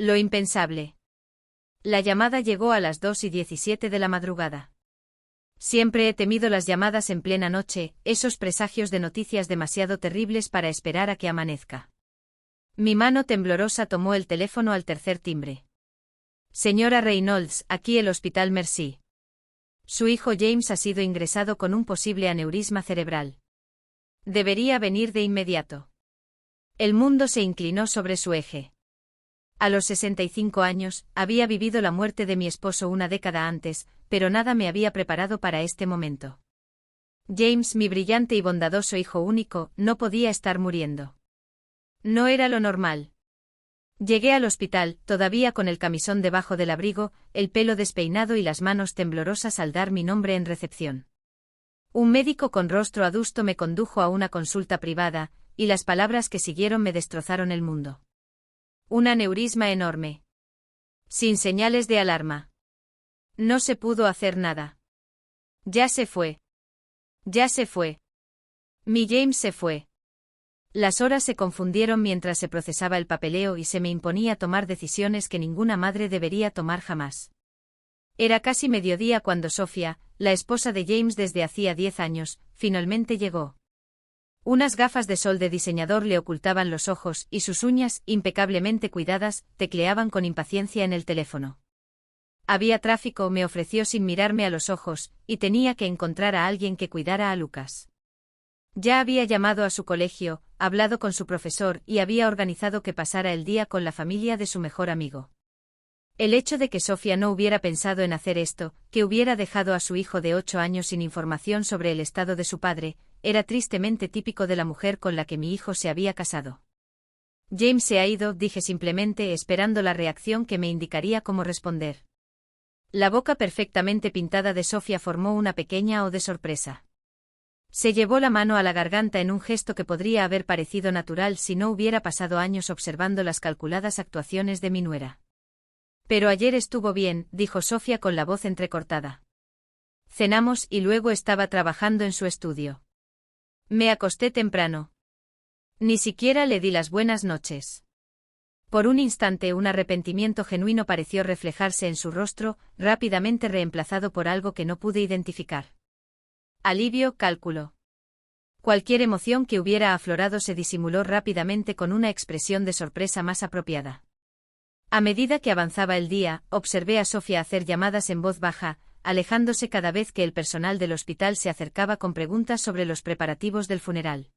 Lo impensable. La llamada llegó a las 2:17 de la madrugada. Siempre he temido las llamadas en plena noche, esos presagios de noticias demasiado terribles para esperar a que amanezca. Mi mano temblorosa tomó el teléfono al tercer timbre. Señora Reynolds, aquí el Hospital Mercy. Su hijo James ha sido ingresado con un posible aneurisma cerebral. Debería venir de inmediato. El mundo se inclinó sobre su eje. A los 65 años, había vivido la muerte de mi esposo una década antes, pero nada me había preparado para este momento. James, mi brillante y bondadoso hijo único, no podía estar muriendo. No era lo normal. Llegué al hospital, todavía con el camisón debajo del abrigo, el pelo despeinado y las manos temblorosas al dar mi nombre en recepción. Un médico con rostro adusto me condujo a una consulta privada, y las palabras que siguieron me destrozaron el mundo. Un aneurisma enorme. Sin señales de alarma. No se pudo hacer nada. Ya se fue. Ya se fue. Mi James se fue. Las horas se confundieron mientras se procesaba el papeleo y se me imponía tomar decisiones que ninguna madre debería tomar jamás. Era casi mediodía cuando Sofía, la esposa de James desde hacía 10 años, finalmente llegó. Unas gafas de sol de diseñador le ocultaban los ojos y sus uñas, impecablemente cuidadas, tecleaban con impaciencia en el teléfono. Había tráfico, me ofreció sin mirarme a los ojos, y tenía que encontrar a alguien que cuidara a Lucas. Ya había llamado a su colegio, hablado con su profesor y había organizado que pasara el día con la familia de su mejor amigo. El hecho de que Sofía no hubiera pensado en hacer esto, que hubiera dejado a su hijo de 8 años sin información sobre el estado de su padre, era tristemente típico de la mujer con la que mi hijo se había casado. James se ha ido, dije simplemente esperando la reacción que me indicaría cómo responder. La boca perfectamente pintada de Sofía formó una pequeña O de sorpresa. Se llevó la mano a la garganta en un gesto que podría haber parecido natural si no hubiera pasado años observando las calculadas actuaciones de mi nuera. Pero ayer estuvo bien, dijo Sofía con la voz entrecortada. Cenamos y luego estaba trabajando en su estudio. Me acosté temprano. Ni siquiera le di las buenas noches. Por un instante un arrepentimiento genuino pareció reflejarse en su rostro, rápidamente reemplazado por algo que no pude identificar. Alivio, cálculo. Cualquier emoción que hubiera aflorado se disimuló rápidamente con una expresión de sorpresa más apropiada. A medida que avanzaba el día, observé a Sofía hacer llamadas en voz baja, alejándose cada vez que el personal del hospital se acercaba con preguntas sobre los preparativos del funeral.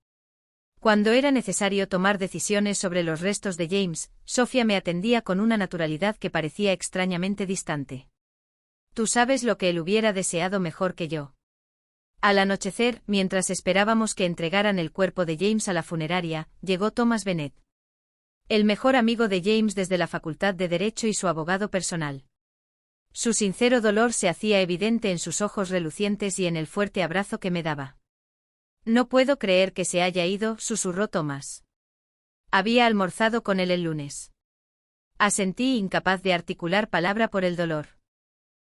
Cuando era necesario tomar decisiones sobre los restos de James, Sofía me atendía con una naturalidad que parecía extrañamente distante. Tú sabes lo que él hubiera deseado mejor que yo. Al anochecer, mientras esperábamos que entregaran el cuerpo de James a la funeraria, llegó Thomas Bennett. El mejor amigo de James desde la Facultad de Derecho y su abogado personal. Su sincero dolor se hacía evidente en sus ojos relucientes y en el fuerte abrazo que me daba. No puedo creer que se haya ido, susurró Thomas. Había almorzado con él el lunes. Asentí, incapaz de articular palabra por el dolor.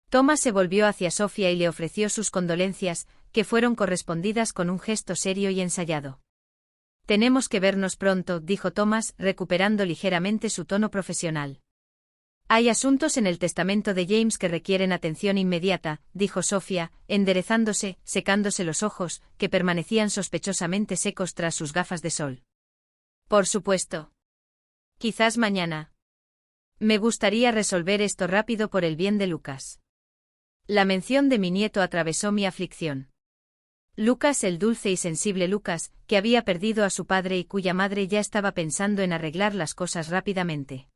Thomas se volvió hacia Sofía y le ofreció sus condolencias, que fueron correspondidas con un gesto serio y ensayado. Tenemos que vernos pronto, dijo Thomas, recuperando ligeramente su tono profesional. Hay asuntos en el testamento de James que requieren atención inmediata, dijo Sofía, enderezándose, secándose los ojos, que permanecían sospechosamente secos tras sus gafas de sol. Por supuesto. Quizás mañana. Me gustaría resolver esto rápido por el bien de Lucas. La mención de mi nieto atravesó mi aflicción. Lucas, el dulce y sensible Lucas, que había perdido a su padre y cuya madre ya estaba pensando en arreglar las cosas rápidamente.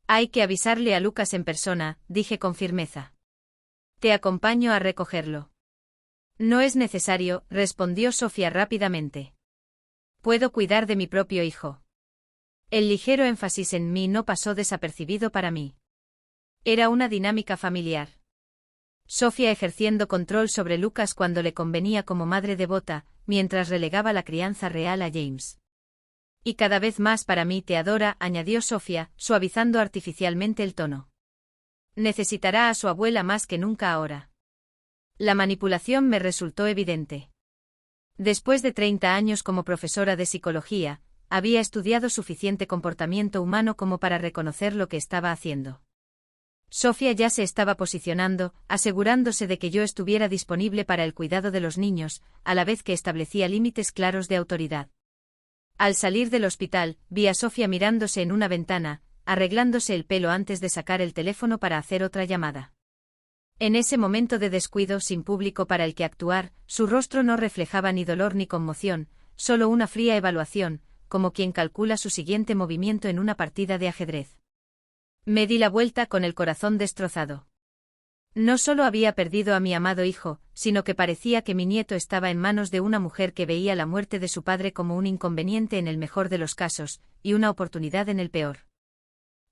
Hay que avisarle a Lucas en persona, dije con firmeza. Te acompaño a recogerlo. No es necesario, respondió Sofía rápidamente. Puedo cuidar de mi propio hijo. El ligero énfasis en mí no pasó desapercibido para mí. Era una dinámica familiar. Sofía ejerciendo control sobre Lucas cuando le convenía como madre devota, mientras relegaba la crianza real a James. Y cada vez más para mí te adora, añadió Sofía, suavizando artificialmente el tono. Necesitará a su abuela más que nunca ahora. La manipulación me resultó evidente. Después de 30 años como profesora de psicología, había estudiado suficiente comportamiento humano como para reconocer lo que estaba haciendo. Sofía ya se estaba posicionando, asegurándose de que yo estuviera disponible para el cuidado de los niños, a la vez que establecía límites claros de autoridad. Al salir del hospital, vi a Sofía mirándose en una ventana, arreglándose el pelo antes de sacar el teléfono para hacer otra llamada. En ese momento de descuido sin público para el que actuar, su rostro no reflejaba ni dolor ni conmoción, solo una fría evaluación, como quien calcula su siguiente movimiento en una partida de ajedrez. Me di la vuelta con el corazón destrozado. No solo había perdido a mi amado hijo, sino que parecía que mi nieto estaba en manos de una mujer que veía la muerte de su padre como un inconveniente en el mejor de los casos, y una oportunidad en el peor.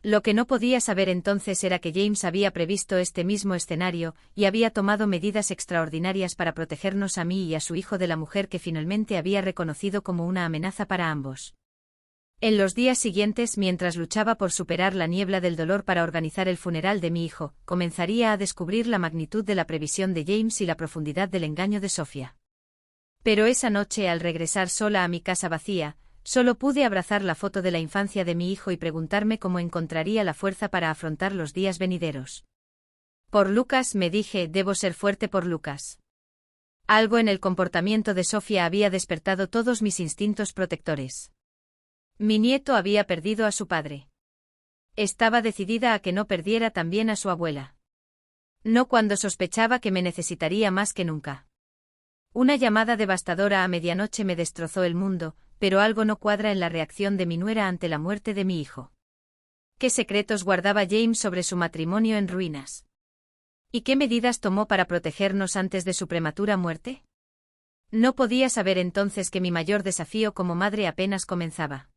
Lo que no podía saber entonces era que James había previsto este mismo escenario, y había tomado medidas extraordinarias para protegernos a mí y a su hijo de la mujer que finalmente había reconocido como una amenaza para ambos. En los días siguientes, mientras luchaba por superar la niebla del dolor para organizar el funeral de mi hijo, comenzaría a descubrir la magnitud de la previsión de James y la profundidad del engaño de Sofía. Pero esa noche, al regresar sola a mi casa vacía, solo pude abrazar la foto de la infancia de mi hijo y preguntarme cómo encontraría la fuerza para afrontar los días venideros. Por Lucas, me dije, debo ser fuerte por Lucas. Algo en el comportamiento de Sofía había despertado todos mis instintos protectores. Mi nieto había perdido a su padre. Estaba decidida a que no perdiera también a su abuela. No cuando sospechaba que me necesitaría más que nunca. Una llamada devastadora a medianoche me destrozó el mundo, pero algo no cuadra en la reacción de mi nuera ante la muerte de mi hijo. ¿Qué secretos guardaba James sobre su matrimonio en ruinas? ¿Y qué medidas tomó para protegernos antes de su prematura muerte? No podía saber entonces que mi mayor desafío como madre apenas comenzaba.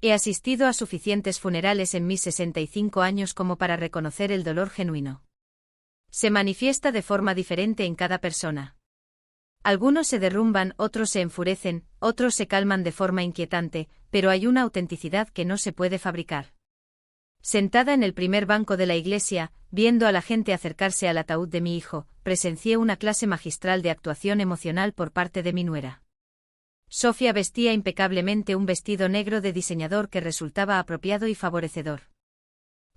He asistido a suficientes funerales en mis 65 años como para reconocer el dolor genuino. Se manifiesta de forma diferente en cada persona. Algunos se derrumban, otros se enfurecen, otros se calman de forma inquietante, pero hay una autenticidad que no se puede fabricar. Sentada en el primer banco de la iglesia, viendo a la gente acercarse al ataúd de mi hijo, presencié una clase magistral de actuación emocional por parte de mi nuera. Sofía vestía impecablemente un vestido negro de diseñador que resultaba apropiado y favorecedor.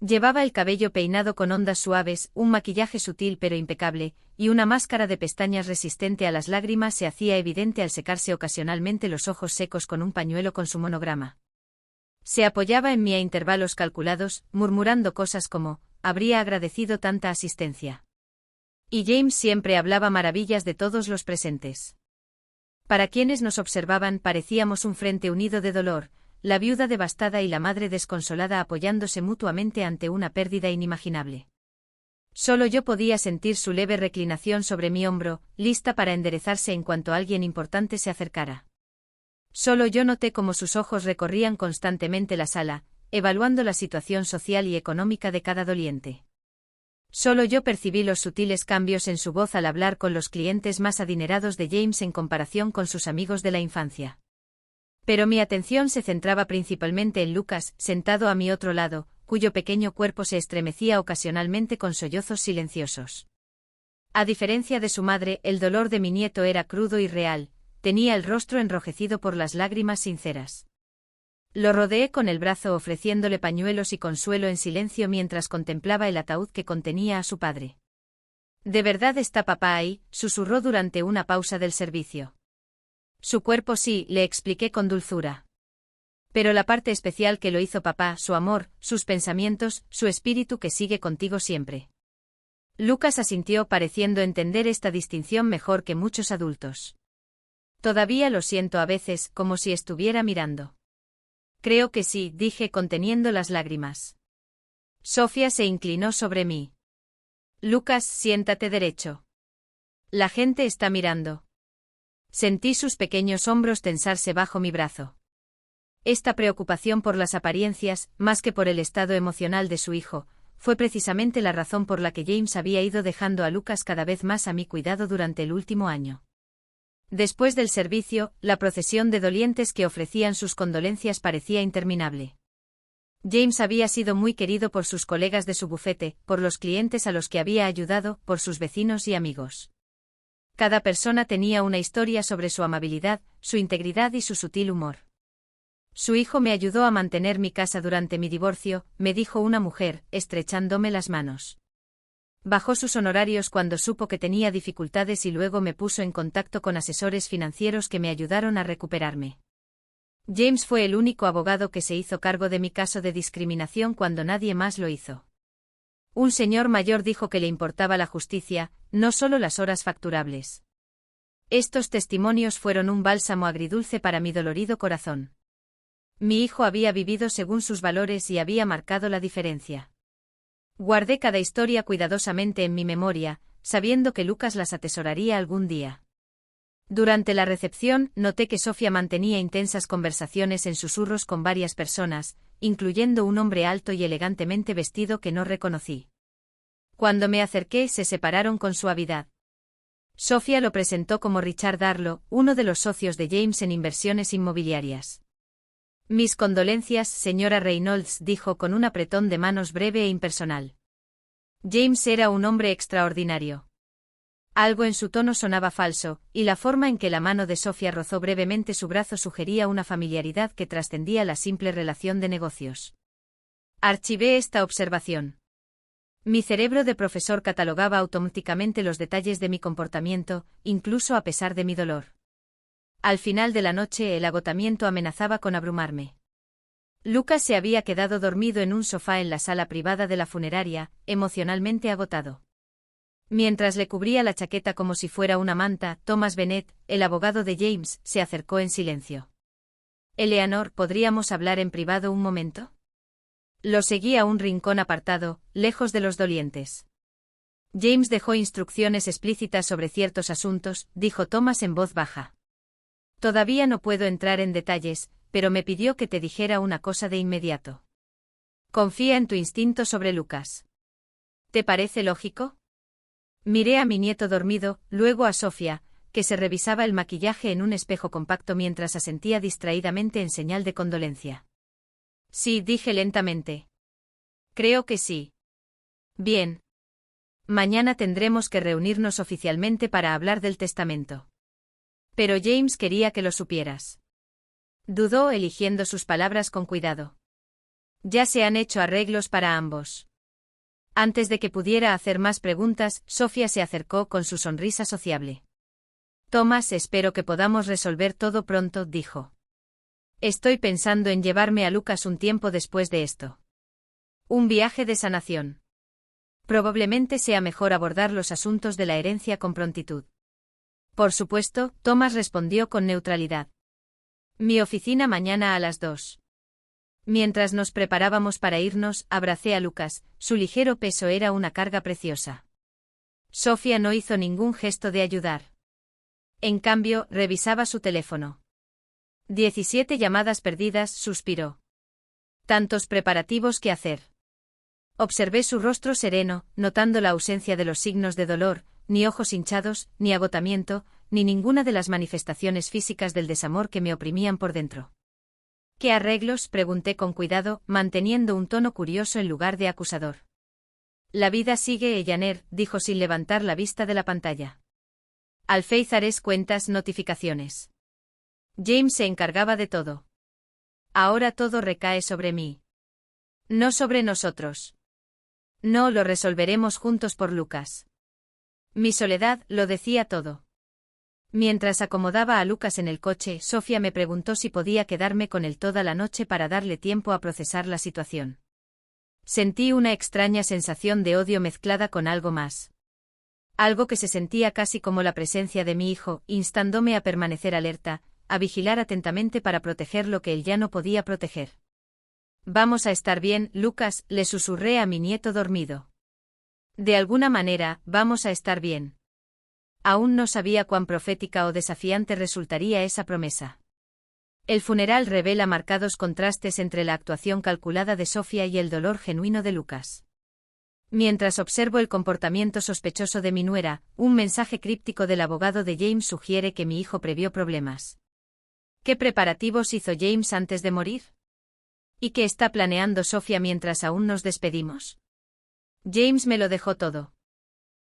Llevaba el cabello peinado con ondas suaves, un maquillaje sutil pero impecable, y una máscara de pestañas resistente a las lágrimas se hacía evidente al secarse ocasionalmente los ojos secos con un pañuelo con su monograma. Se apoyaba en mí a intervalos calculados, murmurando cosas como, habría agradecido tanta asistencia. Y James siempre hablaba maravillas de todos los presentes. Para quienes nos observaban parecíamos un frente unido de dolor, la viuda devastada y la madre desconsolada apoyándose mutuamente ante una pérdida inimaginable. Solo yo podía sentir su leve reclinación sobre mi hombro, lista para enderezarse en cuanto alguien importante se acercara. Solo yo noté cómo sus ojos recorrían constantemente la sala, evaluando la situación social y económica de cada doliente. Solo yo percibí los sutiles cambios en su voz al hablar con los clientes más adinerados de James en comparación con sus amigos de la infancia. Pero mi atención se centraba principalmente en Lucas, sentado a mi otro lado, cuyo pequeño cuerpo se estremecía ocasionalmente con sollozos silenciosos. A diferencia de su madre, el dolor de mi nieto era crudo y real, tenía el rostro enrojecido por las lágrimas sinceras. Lo rodeé con el brazo ofreciéndole pañuelos y consuelo en silencio mientras contemplaba el ataúd que contenía a su padre. ¿De verdad está papá ahí?, susurró durante una pausa del servicio. Su cuerpo sí, le expliqué con dulzura. Pero la parte especial que lo hizo papá, su amor, sus pensamientos, su espíritu que sigue contigo siempre. Lucas asintió pareciendo entender esta distinción mejor que muchos adultos. Todavía lo siento a veces, como si estuviera mirando. Creo que sí, dije conteniendo las lágrimas. Sofía se inclinó sobre mí. Lucas, siéntate derecho. La gente está mirando. Sentí sus pequeños hombros tensarse bajo mi brazo. Esta preocupación por las apariencias, más que por el estado emocional de su hijo, fue precisamente la razón por la que James había ido dejando a Lucas cada vez más a mi cuidado durante el último año. Después del servicio, la procesión de dolientes que ofrecían sus condolencias parecía interminable. James había sido muy querido por sus colegas de su bufete, por los clientes a los que había ayudado, por sus vecinos y amigos. Cada persona tenía una historia sobre su amabilidad, su integridad y su sutil humor. Su hijo me ayudó a mantener mi casa durante mi divorcio, me dijo una mujer, estrechándome las manos. Bajó sus honorarios cuando supo que tenía dificultades y luego me puso en contacto con asesores financieros que me ayudaron a recuperarme. James fue el único abogado que se hizo cargo de mi caso de discriminación cuando nadie más lo hizo. Un señor mayor dijo que le importaba la justicia, no solo las horas facturables. Estos testimonios fueron un bálsamo agridulce para mi dolorido corazón. Mi hijo había vivido según sus valores y había marcado la diferencia. Guardé cada historia cuidadosamente en mi memoria, sabiendo que Lucas las atesoraría algún día. Durante la recepción, noté que Sofía mantenía intensas conversaciones en susurros con varias personas, incluyendo un hombre alto y elegantemente vestido que no reconocí. Cuando me acerqué, se separaron con suavidad. Sofía lo presentó como Richard Darlow, uno de los socios de James en inversiones inmobiliarias. Mis condolencias, señora Reynolds, dijo con un apretón de manos breve e impersonal. James era un hombre extraordinario. Algo en su tono sonaba falso, y la forma en que la mano de Sofía rozó brevemente su brazo sugería una familiaridad que trascendía la simple relación de negocios. Archivé esta observación. Mi cerebro de profesor catalogaba automáticamente los detalles de mi comportamiento, incluso a pesar de mi dolor. Al final de la noche el agotamiento amenazaba con abrumarme. Lucas se había quedado dormido en un sofá en la sala privada de la funeraria, emocionalmente agotado. Mientras le cubría la chaqueta como si fuera una manta, Thomas Bennett, el abogado de James, se acercó en silencio. «Eleanor, ¿podríamos hablar en privado un momento?» Lo seguí a un rincón apartado, lejos de los dolientes. James dejó instrucciones explícitas sobre ciertos asuntos, dijo Thomas en voz baja. Todavía no puedo entrar en detalles, pero me pidió que te dijera una cosa de inmediato. Confía en tu instinto sobre Lucas. ¿Te parece lógico? Miré a mi nieto dormido, luego a Sofía, que se revisaba el maquillaje en un espejo compacto mientras asentía distraídamente en señal de condolencia. Sí, dije lentamente. Creo que sí. Bien. Mañana tendremos que reunirnos oficialmente para hablar del testamento. Pero James quería que lo supieras. Dudó, eligiendo sus palabras con cuidado. Ya se han hecho arreglos para ambos. Antes de que pudiera hacer más preguntas, Sofía se acercó con su sonrisa sociable. Thomas, espero que podamos resolver todo pronto, dijo. Estoy pensando en llevarme a Lucas un tiempo después de esto. Un viaje de sanación. Probablemente sea mejor abordar los asuntos de la herencia con prontitud. Por supuesto, Thomas respondió con neutralidad. Mi oficina mañana a las 2. Mientras nos preparábamos para irnos, abracé a Lucas, su ligero peso era una carga preciosa. Sofía no hizo ningún gesto de ayudar. En cambio, revisaba su teléfono. 17 llamadas perdidas, suspiró. Tantos preparativos que hacer. Observé su rostro sereno, notando la ausencia de los signos de dolor, ni ojos hinchados, ni agotamiento, ni ninguna de las manifestaciones físicas del desamor que me oprimían por dentro. ¿Qué arreglos?, pregunté con cuidado, manteniendo un tono curioso en lugar de acusador. La vida sigue, Eleanor, dijo sin levantar la vista de la pantalla. Alféizares, cuentas, notificaciones. James se encargaba de todo. Ahora todo recae sobre mí. No sobre nosotros. No, lo resolveremos juntos por Lucas. Mi soledad lo decía todo. Mientras acomodaba a Lucas en el coche, Sofía me preguntó si podía quedarme con él toda la noche para darle tiempo a procesar la situación. Sentí una extraña sensación de odio mezclada con algo más. Algo que se sentía casi como la presencia de mi hijo, instándome a permanecer alerta, a vigilar atentamente para proteger lo que él ya no podía proteger. Vamos a estar bien, Lucas, le susurré a mi nieto dormido. De alguna manera, vamos a estar bien. Aún no sabía cuán profética o desafiante resultaría esa promesa. El funeral revela marcados contrastes entre la actuación calculada de Sofía y el dolor genuino de Lucas. Mientras observo el comportamiento sospechoso de mi nuera, un mensaje críptico del abogado de James sugiere que mi hijo previó problemas. ¿Qué preparativos hizo James antes de morir? ¿Y qué está planeando Sofía mientras aún nos despedimos? James me lo dejó todo.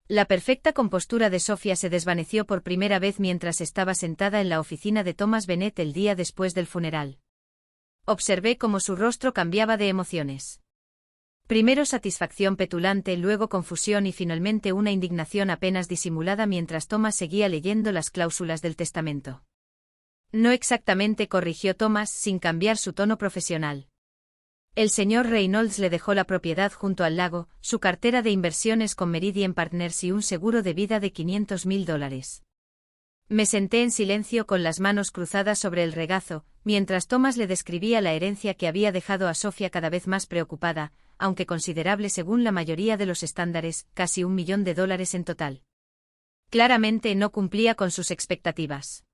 La perfecta compostura de Sofía se desvaneció por primera vez mientras estaba sentada en la oficina de Thomas Bennett el día después del funeral. Observé cómo su rostro cambiaba de emociones. Primero satisfacción petulante, luego confusión y finalmente una indignación apenas disimulada mientras Thomas seguía leyendo las cláusulas del testamento. No exactamente, corrigió Thomas sin cambiar su tono profesional. El señor Reynolds le dejó la propiedad junto al lago, su cartera de inversiones con Meridian Partners y un seguro de vida de $500.000. Me senté en silencio con las manos cruzadas sobre el regazo, mientras Thomas le describía la herencia que había dejado a Sofía cada vez más preocupada, aunque considerable según la mayoría de los estándares, casi $1 millón en total. Claramente no cumplía con sus expectativas.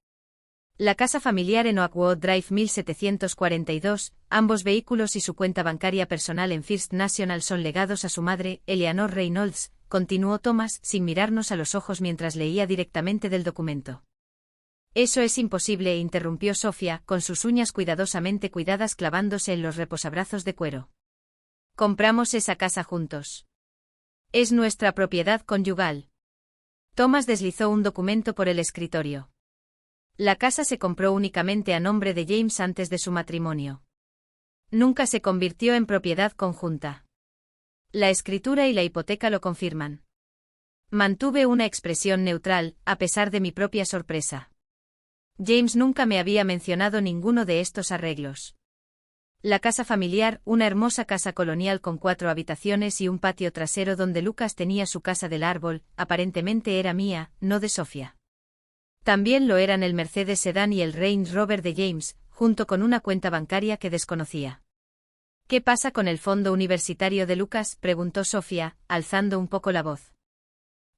La casa familiar en Oakwood Drive 1742, ambos vehículos y su cuenta bancaria personal en First National son legados a su madre, Eleanor Reynolds, continuó Thomas sin mirarnos a los ojos mientras leía directamente del documento. Eso es imposible, interrumpió Sofía, con sus uñas cuidadosamente cuidadas clavándose en los reposabrazos de cuero. Compramos esa casa juntos. Es nuestra propiedad conyugal. Thomas deslizó un documento por el escritorio. La casa se compró únicamente a nombre de James antes de su matrimonio. Nunca se convirtió en propiedad conjunta. La escritura y la hipoteca lo confirman. Mantuve una expresión neutral, a pesar de mi propia sorpresa. James nunca me había mencionado ninguno de estos arreglos. La casa familiar, una hermosa casa colonial con 4 habitaciones y un patio trasero donde Lucas tenía su casa del árbol, aparentemente era mía, no de Sofía. También lo eran el Mercedes Sedán y el Range Rover de James, junto con una cuenta bancaria que desconocía. ¿Qué pasa con el fondo universitario de Lucas?, preguntó Sofía, alzando un poco la voz.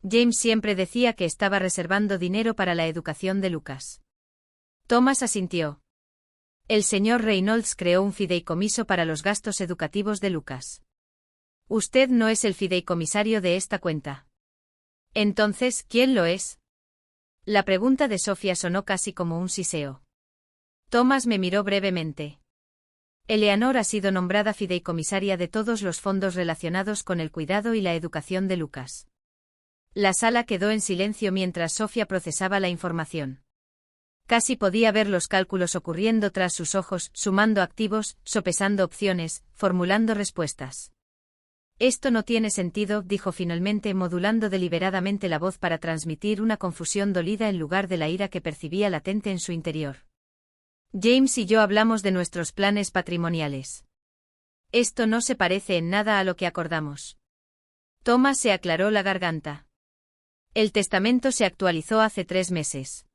James siempre decía que estaba reservando dinero para la educación de Lucas. Thomas asintió. El señor Reynolds creó un fideicomiso para los gastos educativos de Lucas. Usted no es el fideicomisario de esta cuenta. Entonces, ¿quién lo es? La pregunta de Sofía sonó casi como un siseo. Thomas me miró brevemente. Eleanor ha sido nombrada fideicomisaria de todos los fondos relacionados con el cuidado y la educación de Lucas. La sala quedó en silencio mientras Sofía procesaba la información. Casi podía ver los cálculos ocurriendo tras sus ojos, sumando activos, sopesando opciones, formulando respuestas. Esto no tiene sentido, dijo finalmente modulando deliberadamente la voz para transmitir una confusión dolida en lugar de la ira que percibía latente en su interior. James y yo hablamos de nuestros planes patrimoniales. Esto no se parece en nada a lo que acordamos. Thomas se aclaró la garganta. El testamento se actualizó hace 3 meses.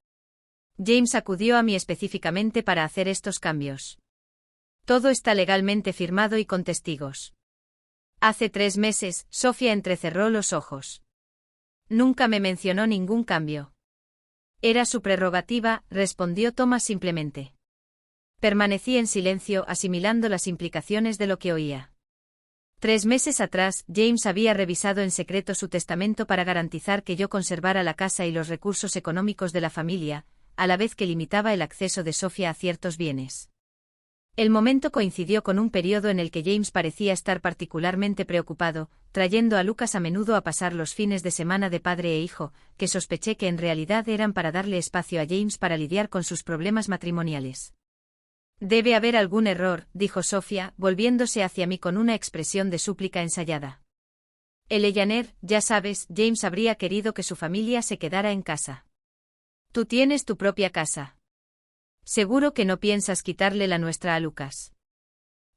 James acudió a mí específicamente para hacer estos cambios. Todo está legalmente firmado y con testigos. Hace 3 meses, Sofía entrecerró los ojos. Nunca me mencionó ningún cambio. Era su prerrogativa, respondió Thomas simplemente. Permanecí en silencio asimilando las implicaciones de lo que oía. 3 meses atrás, James había revisado en secreto su testamento para garantizar que yo conservara la casa y los recursos económicos de la familia, a la vez que limitaba el acceso de Sofía a ciertos bienes. El momento coincidió con un periodo en el que James parecía estar particularmente preocupado, trayendo a Lucas a menudo a pasar los fines de semana de padre e hijo, que sospeché que en realidad eran para darle espacio a James para lidiar con sus problemas matrimoniales. Debe haber algún error, dijo Sofía, volviéndose hacia mí con una expresión de súplica ensayada. Eleanor, ya sabes, James habría querido que su familia se quedara en casa. Tú tienes tu propia casa. Seguro que no piensas quitarle la nuestra a Lucas.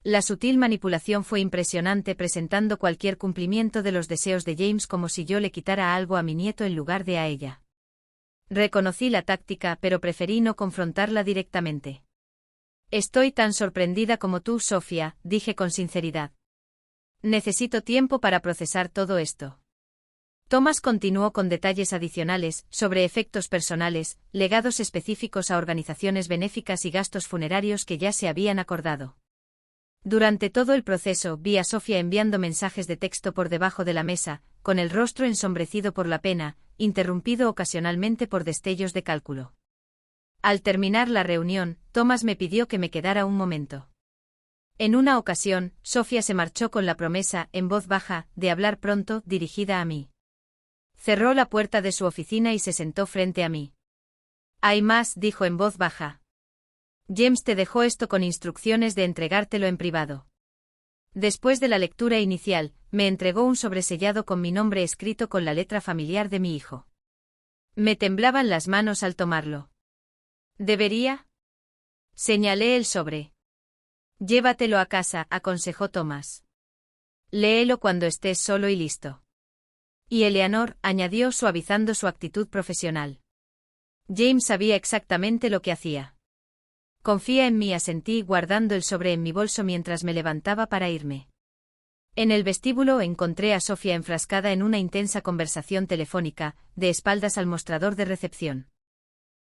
La sutil manipulación fue impresionante, presentando cualquier cumplimiento de los deseos de James como si yo le quitara algo a mi nieto en lugar de a ella. Reconocí la táctica, pero preferí no confrontarla directamente. Estoy tan sorprendida como tú, Sofía, dije con sinceridad. Necesito tiempo para procesar todo esto. Thomas continuó con detalles adicionales, sobre efectos personales, legados específicos a organizaciones benéficas y gastos funerarios que ya se habían acordado. Durante todo el proceso vi a Sofía enviando mensajes de texto por debajo de la mesa, con el rostro ensombrecido por la pena, interrumpido ocasionalmente por destellos de cálculo. Al terminar la reunión, Thomas me pidió que me quedara un momento. En una ocasión, Sofía se marchó con la promesa, en voz baja, de hablar pronto, dirigida a mí. Cerró la puerta de su oficina y se sentó frente a mí. Hay más, dijo en voz baja. James te dejó esto con instrucciones de entregártelo en privado. Después de la lectura inicial, me entregó un sobresellado con mi nombre escrito con la letra familiar de mi hijo. Me temblaban las manos al tomarlo. ¿Debería? Señalé el sobre. Llévatelo a casa, aconsejó Thomas. Léelo cuando estés solo y listo. Y Eleanor, añadió suavizando su actitud profesional. James sabía exactamente lo que hacía. Confía en mí, asentí guardando el sobre en mi bolso mientras me levantaba para irme. En el vestíbulo encontré a Sofía enfrascada en una intensa conversación telefónica, de espaldas al mostrador de recepción.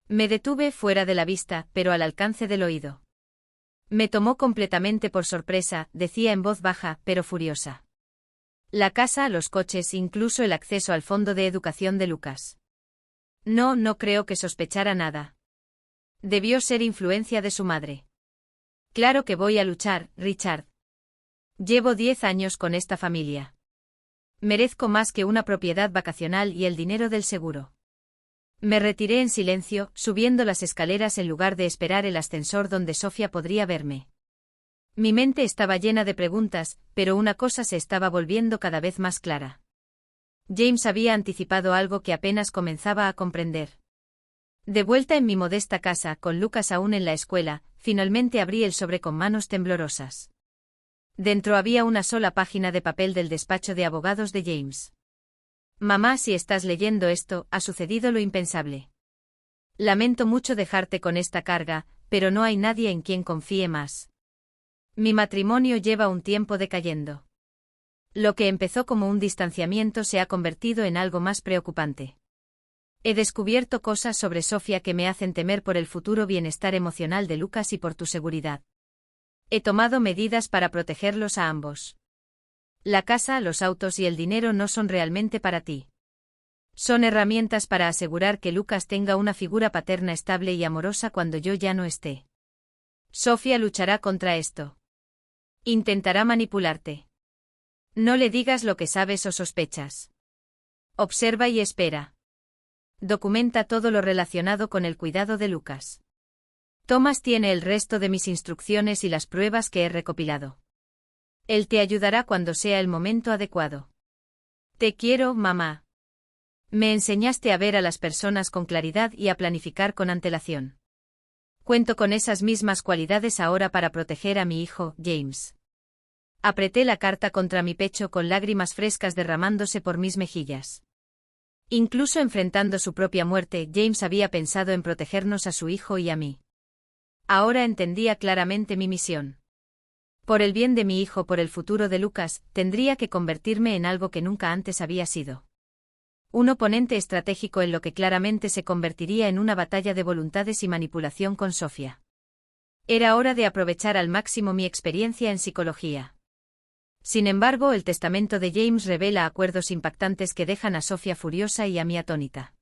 Me detuve fuera de la vista, pero al alcance del oído. Me tomó completamente por sorpresa, decía en voz baja, pero furiosa. La casa, los coches, incluso el acceso al fondo de educación de Lucas. No creo que sospechara nada. Debió ser influencia de su madre. Claro que voy a luchar, Richard. Llevo 10 años con esta familia. Merezco más que una propiedad vacacional y el dinero del seguro. Me retiré en silencio, subiendo las escaleras en lugar de esperar el ascensor donde Sofía podría verme. Mi mente estaba llena de preguntas, pero una cosa se estaba volviendo cada vez más clara. James había anticipado algo que apenas comenzaba a comprender. De vuelta en mi modesta casa, con Lucas aún en la escuela, finalmente abrí el sobre con manos temblorosas. Dentro había una sola página de papel del despacho de abogados de James. Mamá, si estás leyendo esto, ha sucedido lo impensable. Lamento mucho dejarte con esta carga, pero no hay nadie en quien confíe más. Mi matrimonio lleva un tiempo decayendo. Lo que empezó como un distanciamiento se ha convertido en algo más preocupante. He descubierto cosas sobre Sofía que me hacen temer por el futuro bienestar emocional de Lucas y por tu seguridad. He tomado medidas para protegerlos a ambos. La casa, los autos y el dinero no son realmente para ti. Son herramientas para asegurar que Lucas tenga una figura paterna estable y amorosa cuando yo ya no esté. Sofía luchará contra esto. Intentará manipularte. No le digas lo que sabes o sospechas. Observa y espera. Documenta todo lo relacionado con el cuidado de Lucas. Thomas tiene el resto de mis instrucciones y las pruebas que he recopilado. Él te ayudará cuando sea el momento adecuado. Te quiero, mamá. Me enseñaste a ver a las personas con claridad y a planificar con antelación. Cuento con esas mismas cualidades ahora para proteger a mi hijo, James. Apreté la carta contra mi pecho con lágrimas frescas derramándose por mis mejillas. Incluso enfrentando su propia muerte, James había pensado en protegernos a su hijo y a mí. Ahora entendía claramente mi misión. Por el bien de mi hijo, por el futuro de Lucas, tendría que convertirme en algo que nunca antes había sido. Un oponente estratégico en lo que claramente se convertiría en una batalla de voluntades y manipulación con Sofía. Era hora de aprovechar al máximo mi experiencia en psicología. Sin embargo, el testamento de James revela acuerdos impactantes que dejan a Sofía furiosa y a mí atónita.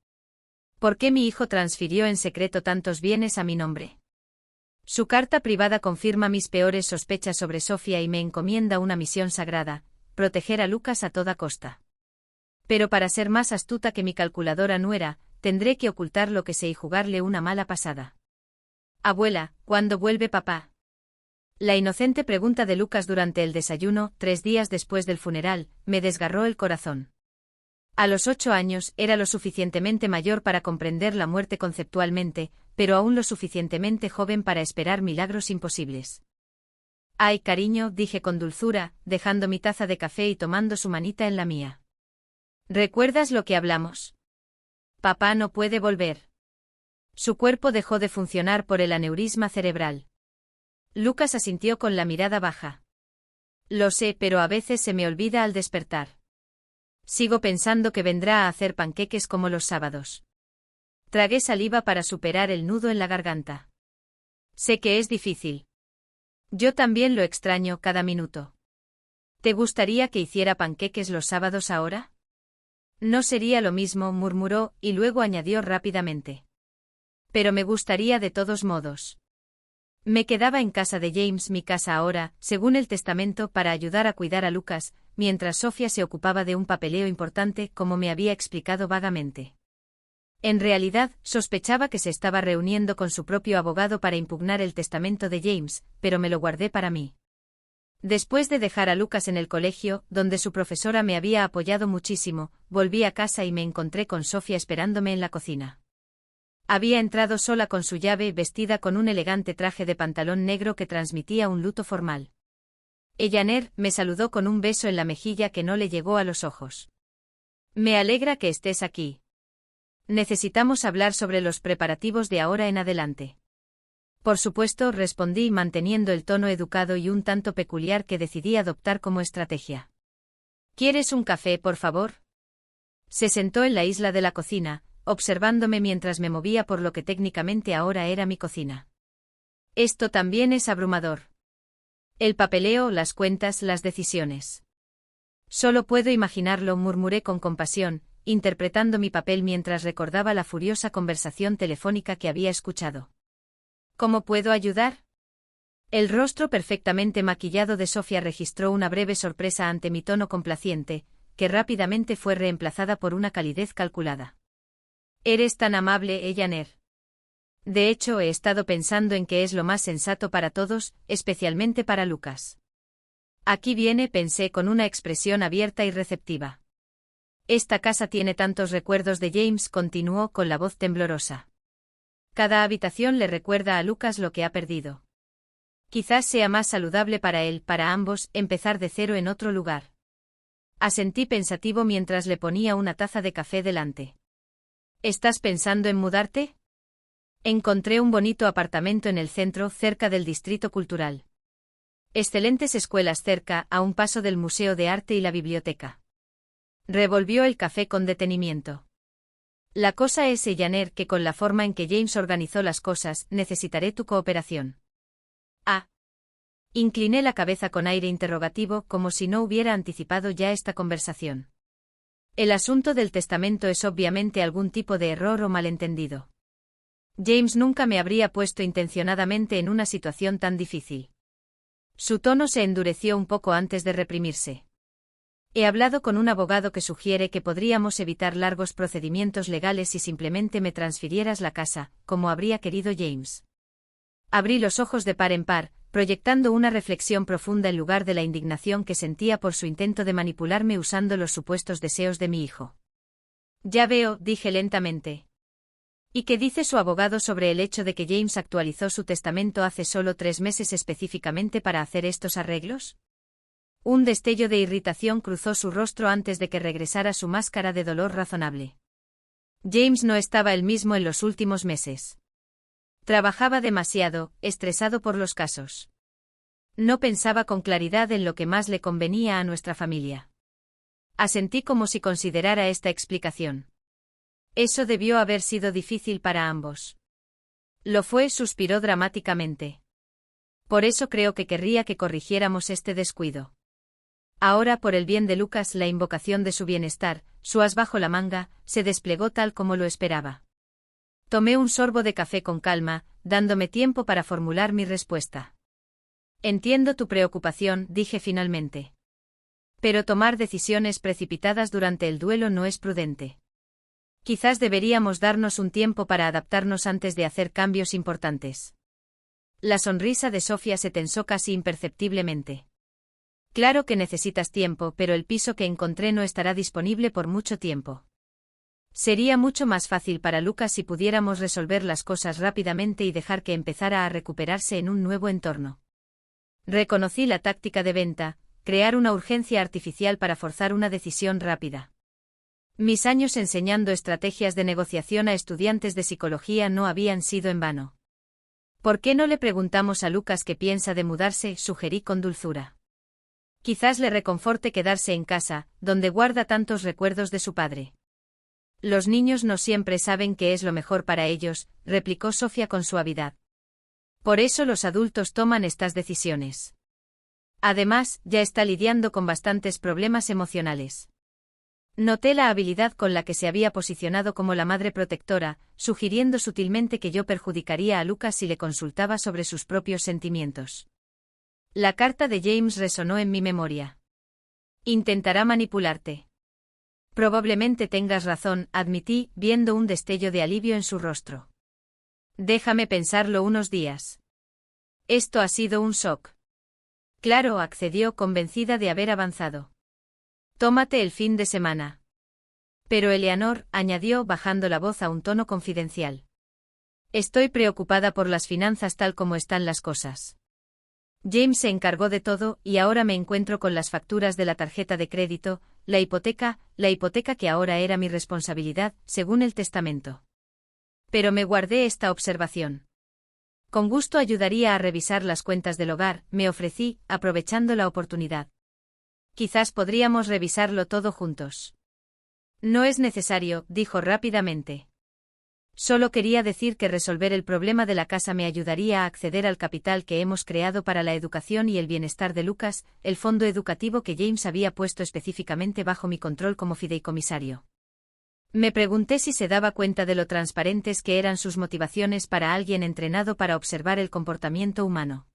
¿Por qué mi hijo transfirió en secreto tantos bienes a mi nombre? Su carta privada confirma mis peores sospechas sobre Sofía y me encomienda una misión sagrada: proteger a Lucas a toda costa. Pero para ser más astuta que mi calculadora nuera, tendré que ocultar lo que sé y jugarle una mala pasada. Abuela, ¿cuándo vuelve papá? La inocente pregunta de Lucas durante el desayuno, 3 días después del funeral, me desgarró el corazón. A los 8 años, era lo suficientemente mayor para comprender la muerte conceptualmente, pero aún lo suficientemente joven para esperar milagros imposibles. Ay, cariño, dije con dulzura, dejando mi taza de café y tomando su manita en la mía. ¿Recuerdas lo que hablamos? Papá no puede volver. Su cuerpo dejó de funcionar por el aneurisma cerebral. Lucas asintió con la mirada baja. Lo sé, pero a veces se me olvida al despertar. Sigo pensando que vendrá a hacer panqueques como los sábados. Tragué saliva para superar el nudo en la garganta. Sé que es difícil. Yo también lo extraño cada minuto. ¿Te gustaría que hiciera panqueques los sábados ahora? No sería lo mismo, murmuró, y luego añadió rápidamente. Pero me gustaría de todos modos. Me quedaba en casa de James, mi casa ahora, según el testamento, para ayudar a cuidar a Lucas, mientras Sofía se ocupaba de un papeleo importante, como me había explicado vagamente. En realidad, sospechaba que se estaba reuniendo con su propio abogado para impugnar el testamento de James, pero me lo guardé para mí. Después de dejar a Lucas en el colegio, donde su profesora me había apoyado muchísimo, volví a casa y me encontré con Sofía esperándome en la cocina. Había entrado sola con su llave, vestida con un elegante traje de pantalón negro que transmitía un luto formal. Eleanor me saludó con un beso en la mejilla que no le llegó a los ojos. Me alegra que estés aquí. Necesitamos hablar sobre los preparativos de ahora en adelante. Por supuesto, respondí manteniendo el tono educado y un tanto peculiar que decidí adoptar como estrategia. ¿Quieres un café, por favor? Se sentó en la isla de la cocina, observándome mientras me movía por lo que técnicamente ahora era mi cocina. Esto también es abrumador. El papeleo, las cuentas, las decisiones. Solo puedo imaginarlo, murmuré con compasión, interpretando mi papel mientras recordaba la furiosa conversación telefónica que había escuchado. ¿Cómo puedo ayudar? El rostro perfectamente maquillado de Sofía registró una breve sorpresa ante mi tono complaciente, que rápidamente fue reemplazada por una calidez calculada. Eres tan amable, Eleanor. De hecho, he estado pensando en que es lo más sensato para todos, especialmente para Lucas. Aquí viene, pensé con una expresión abierta y receptiva. Esta casa tiene tantos recuerdos de James, continuó con la voz temblorosa. Cada habitación le recuerda a Lucas lo que ha perdido. Quizás sea más saludable para él, para ambos, empezar de cero en otro lugar. Asentí pensativo mientras le ponía una taza de café delante. ¿Estás pensando en mudarte? Encontré un bonito apartamento en el centro, cerca del Distrito Cultural. Excelentes escuelas cerca, a un paso del Museo de Arte y la biblioteca. Revolvió el café con detenimiento. La cosa es, Eleanor, que con la forma en que James organizó las cosas, necesitaré tu cooperación. Ah. Incliné la cabeza con aire interrogativo, como si no hubiera anticipado ya esta conversación. El asunto del testamento es obviamente algún tipo de error o malentendido. James nunca me habría puesto intencionadamente en una situación tan difícil. Su tono se endureció un poco antes de reprimirse. He hablado con un abogado que sugiere que podríamos evitar largos procedimientos legales si simplemente me transfirieras la casa, como habría querido James. Abrí los ojos de par en par, proyectando una reflexión profunda en lugar de la indignación que sentía por su intento de manipularme usando los supuestos deseos de mi hijo. Ya veo, dije lentamente. ¿Y qué dice su abogado sobre el hecho de que James actualizó su testamento hace solo 3 meses específicamente para hacer estos arreglos? Un destello de irritación cruzó su rostro antes de que regresara su máscara de dolor razonable. James no estaba el mismo en los últimos meses. Trabajaba demasiado, estresado por los casos. No pensaba con claridad en lo que más le convenía a nuestra familia. Asentí como si considerara esta explicación. Eso debió haber sido difícil para ambos. Lo fue, suspiró dramáticamente. Por eso creo que querría que corrigiéramos este descuido. Ahora, por el bien de Lucas, la invocación de su bienestar, su as bajo la manga, se desplegó tal como lo esperaba. Tomé un sorbo de café con calma, dándome tiempo para formular mi respuesta. Entiendo tu preocupación, dije finalmente. Pero tomar decisiones precipitadas durante el duelo no es prudente. Quizás deberíamos darnos un tiempo para adaptarnos antes de hacer cambios importantes. La sonrisa de Sofía se tensó casi imperceptiblemente. Claro que necesitas tiempo, pero el piso que encontré no estará disponible por mucho tiempo. Sería mucho más fácil para Lucas si pudiéramos resolver las cosas rápidamente y dejar que empezara a recuperarse en un nuevo entorno. Reconocí la táctica de venta, crear una urgencia artificial para forzar una decisión rápida. Mis años enseñando estrategias de negociación a estudiantes de psicología no habían sido en vano. ¿Por qué no le preguntamos a Lucas qué piensa de mudarse?, sugerí con dulzura. Quizás le reconforte quedarse en casa, donde guarda tantos recuerdos de su padre. Los niños no siempre saben qué es lo mejor para ellos, replicó Sofía con suavidad. Por eso los adultos toman estas decisiones. Además, ya está lidiando con bastantes problemas emocionales. Noté la habilidad con la que se había posicionado como la madre protectora, sugiriendo sutilmente que yo perjudicaría a Lucas si le consultaba sobre sus propios sentimientos. La carta de James resonó en mi memoria. Intentará manipularte. Probablemente tengas razón, admití, viendo un destello de alivio en su rostro. Déjame pensarlo unos días. Esto ha sido un shock. Claro, accedió, convencida de haber avanzado. Tómate el fin de semana. Pero Eleanor, añadió, bajando la voz a un tono confidencial. Estoy preocupada por las finanzas tal como están las cosas. James se encargó de todo, y ahora me encuentro con las facturas de la tarjeta de crédito, la hipoteca que ahora era mi responsabilidad, según el testamento. Pero me guardé esta observación. Con gusto ayudaría a revisar las cuentas del hogar, me ofrecí, aprovechando la oportunidad. Quizás podríamos revisarlo todo juntos. No es necesario, dijo rápidamente. Solo quería decir que resolver el problema de la casa me ayudaría a acceder al capital que hemos creado para la educación y el bienestar de Lucas, el fondo educativo que James había puesto específicamente bajo mi control como fideicomisario. Me pregunté si se daba cuenta de lo transparentes que eran sus motivaciones para alguien entrenado para observar el comportamiento humano.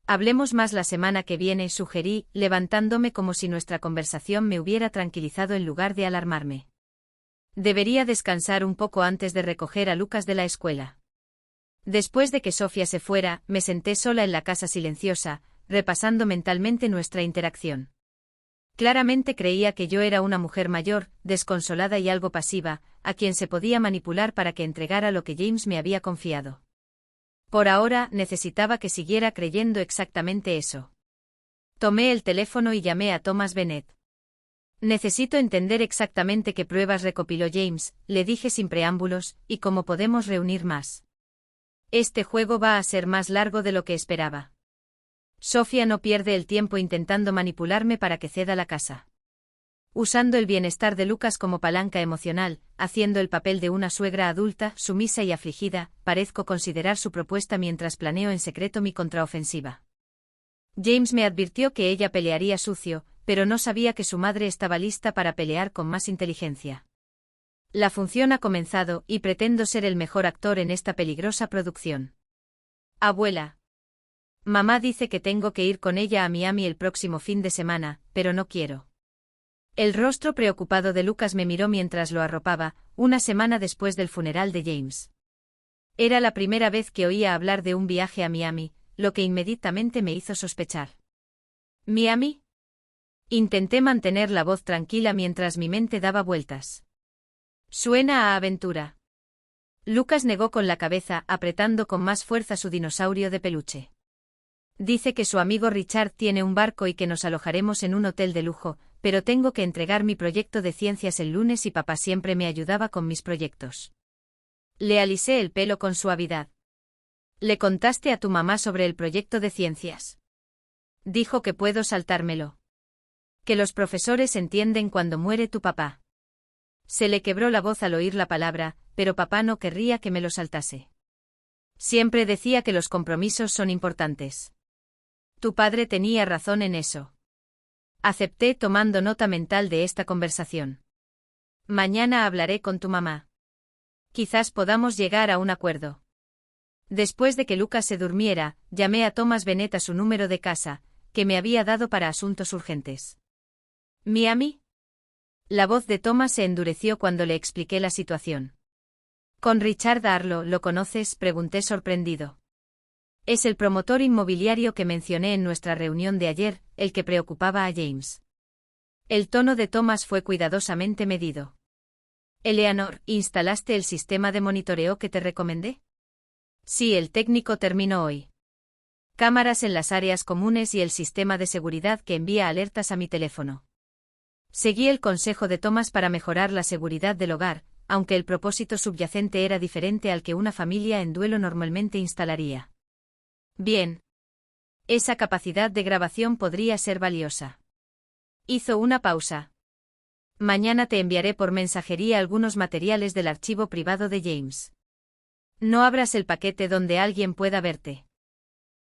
Hablemos más la semana que viene, sugerí, levantándome como si nuestra conversación me hubiera tranquilizado en lugar de alarmarme. Debería descansar un poco antes de recoger a Lucas de la escuela. Después de que Sofía se fuera, me senté sola en la casa silenciosa, repasando mentalmente nuestra interacción. Claramente creía que yo era una mujer mayor, desconsolada y algo pasiva, a quien se podía manipular para que entregara lo que James me había confiado. Por ahora, necesitaba que siguiera creyendo exactamente eso. Tomé el teléfono y llamé a Thomas Bennett. Necesito entender exactamente qué pruebas recopiló James, le dije sin preámbulos, y cómo podemos reunir más. Este juego va a ser más largo de lo que esperaba. Sofía no pierde el tiempo intentando manipularme para que ceda la casa. Usando el bienestar de Lucas como palanca emocional, haciendo el papel de una suegra adulta, sumisa y afligida, parezco considerar su propuesta mientras planeo en secreto mi contraofensiva. James me advirtió que ella pelearía sucio, pero no sabía que su madre estaba lista para pelear con más inteligencia. La función ha comenzado, y pretendo ser el mejor actor en esta peligrosa producción. Abuela. Mamá dice que tengo que ir con ella a Miami el próximo fin de semana, pero no quiero. El rostro preocupado de Lucas me miró mientras lo arropaba, una semana después del funeral de James. Era la primera vez que oía hablar de un viaje a Miami, lo que inmediatamente me hizo sospechar. ¿Miami? Intenté mantener la voz tranquila mientras mi mente daba vueltas. Suena a aventura. Lucas negó con la cabeza, apretando con más fuerza su dinosaurio de peluche. Dice que su amigo Richard tiene un barco y que nos alojaremos en un hotel de lujo, pero tengo que entregar mi proyecto de ciencias el lunes y papá siempre me ayudaba con mis proyectos. Le alisé el pelo con suavidad. ¿Le contaste a tu mamá sobre el proyecto de ciencias? Dijo que puedo saltármelo. Que los profesores entienden cuando muere tu papá. Se le quebró la voz al oír la palabra, pero papá no querría que me lo saltase. Siempre decía que los compromisos son importantes. Tu padre tenía razón en eso. Acepté tomando nota mental de esta conversación. Mañana hablaré con tu mamá. Quizás podamos llegar a un acuerdo. Después de que Lucas se durmiera, llamé a Thomas Bennett a su número de casa, que me había dado para asuntos urgentes. ¿Miami? La voz de Thomas se endureció cuando le expliqué la situación. ¿Con Richard Arlo lo conoces?, pregunté sorprendido. Es el promotor inmobiliario que mencioné en nuestra reunión de ayer, el que preocupaba a James. El tono de Thomas fue cuidadosamente medido. Eleanor, ¿instalaste el sistema de monitoreo que te recomendé? Sí, el técnico terminó hoy. Cámaras en las áreas comunes y el sistema de seguridad que envía alertas a mi teléfono. Seguí el consejo de Thomas para mejorar la seguridad del hogar, aunque el propósito subyacente era diferente al que una familia en duelo normalmente instalaría. Bien. Esa capacidad de grabación podría ser valiosa. Hizo una pausa. Mañana te enviaré por mensajería algunos materiales del archivo privado de James. No abras el paquete donde alguien pueda verte.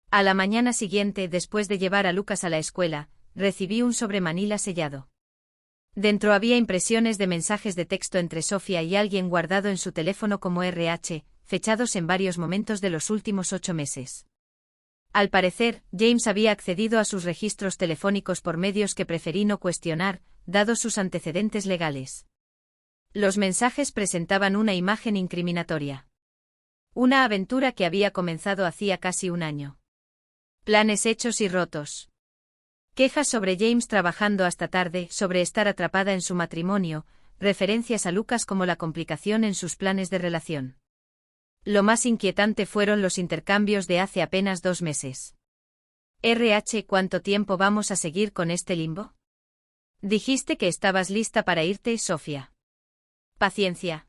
A la mañana siguiente, después de llevar a Lucas a la escuela, recibí un sobre manila sellado. Dentro había impresiones de mensajes de texto entre Sofía y alguien guardado en su teléfono como RH, fechados en varios momentos de los últimos 8 meses. Al parecer, James había accedido a sus registros telefónicos por medios que preferí no cuestionar, dados sus antecedentes legales. Los mensajes presentaban una imagen incriminatoria. Una aventura que había comenzado hacía casi un año. Planes hechos y rotos. Quejas sobre James trabajando hasta tarde, sobre estar atrapada en su matrimonio, referencias a Lucas como la complicación en sus planes de relación. Lo más inquietante fueron los intercambios de hace apenas 2 meses. ¿Cuánto tiempo vamos a seguir con este limbo? Dijiste que estabas lista para irte, Sofía. Paciencia.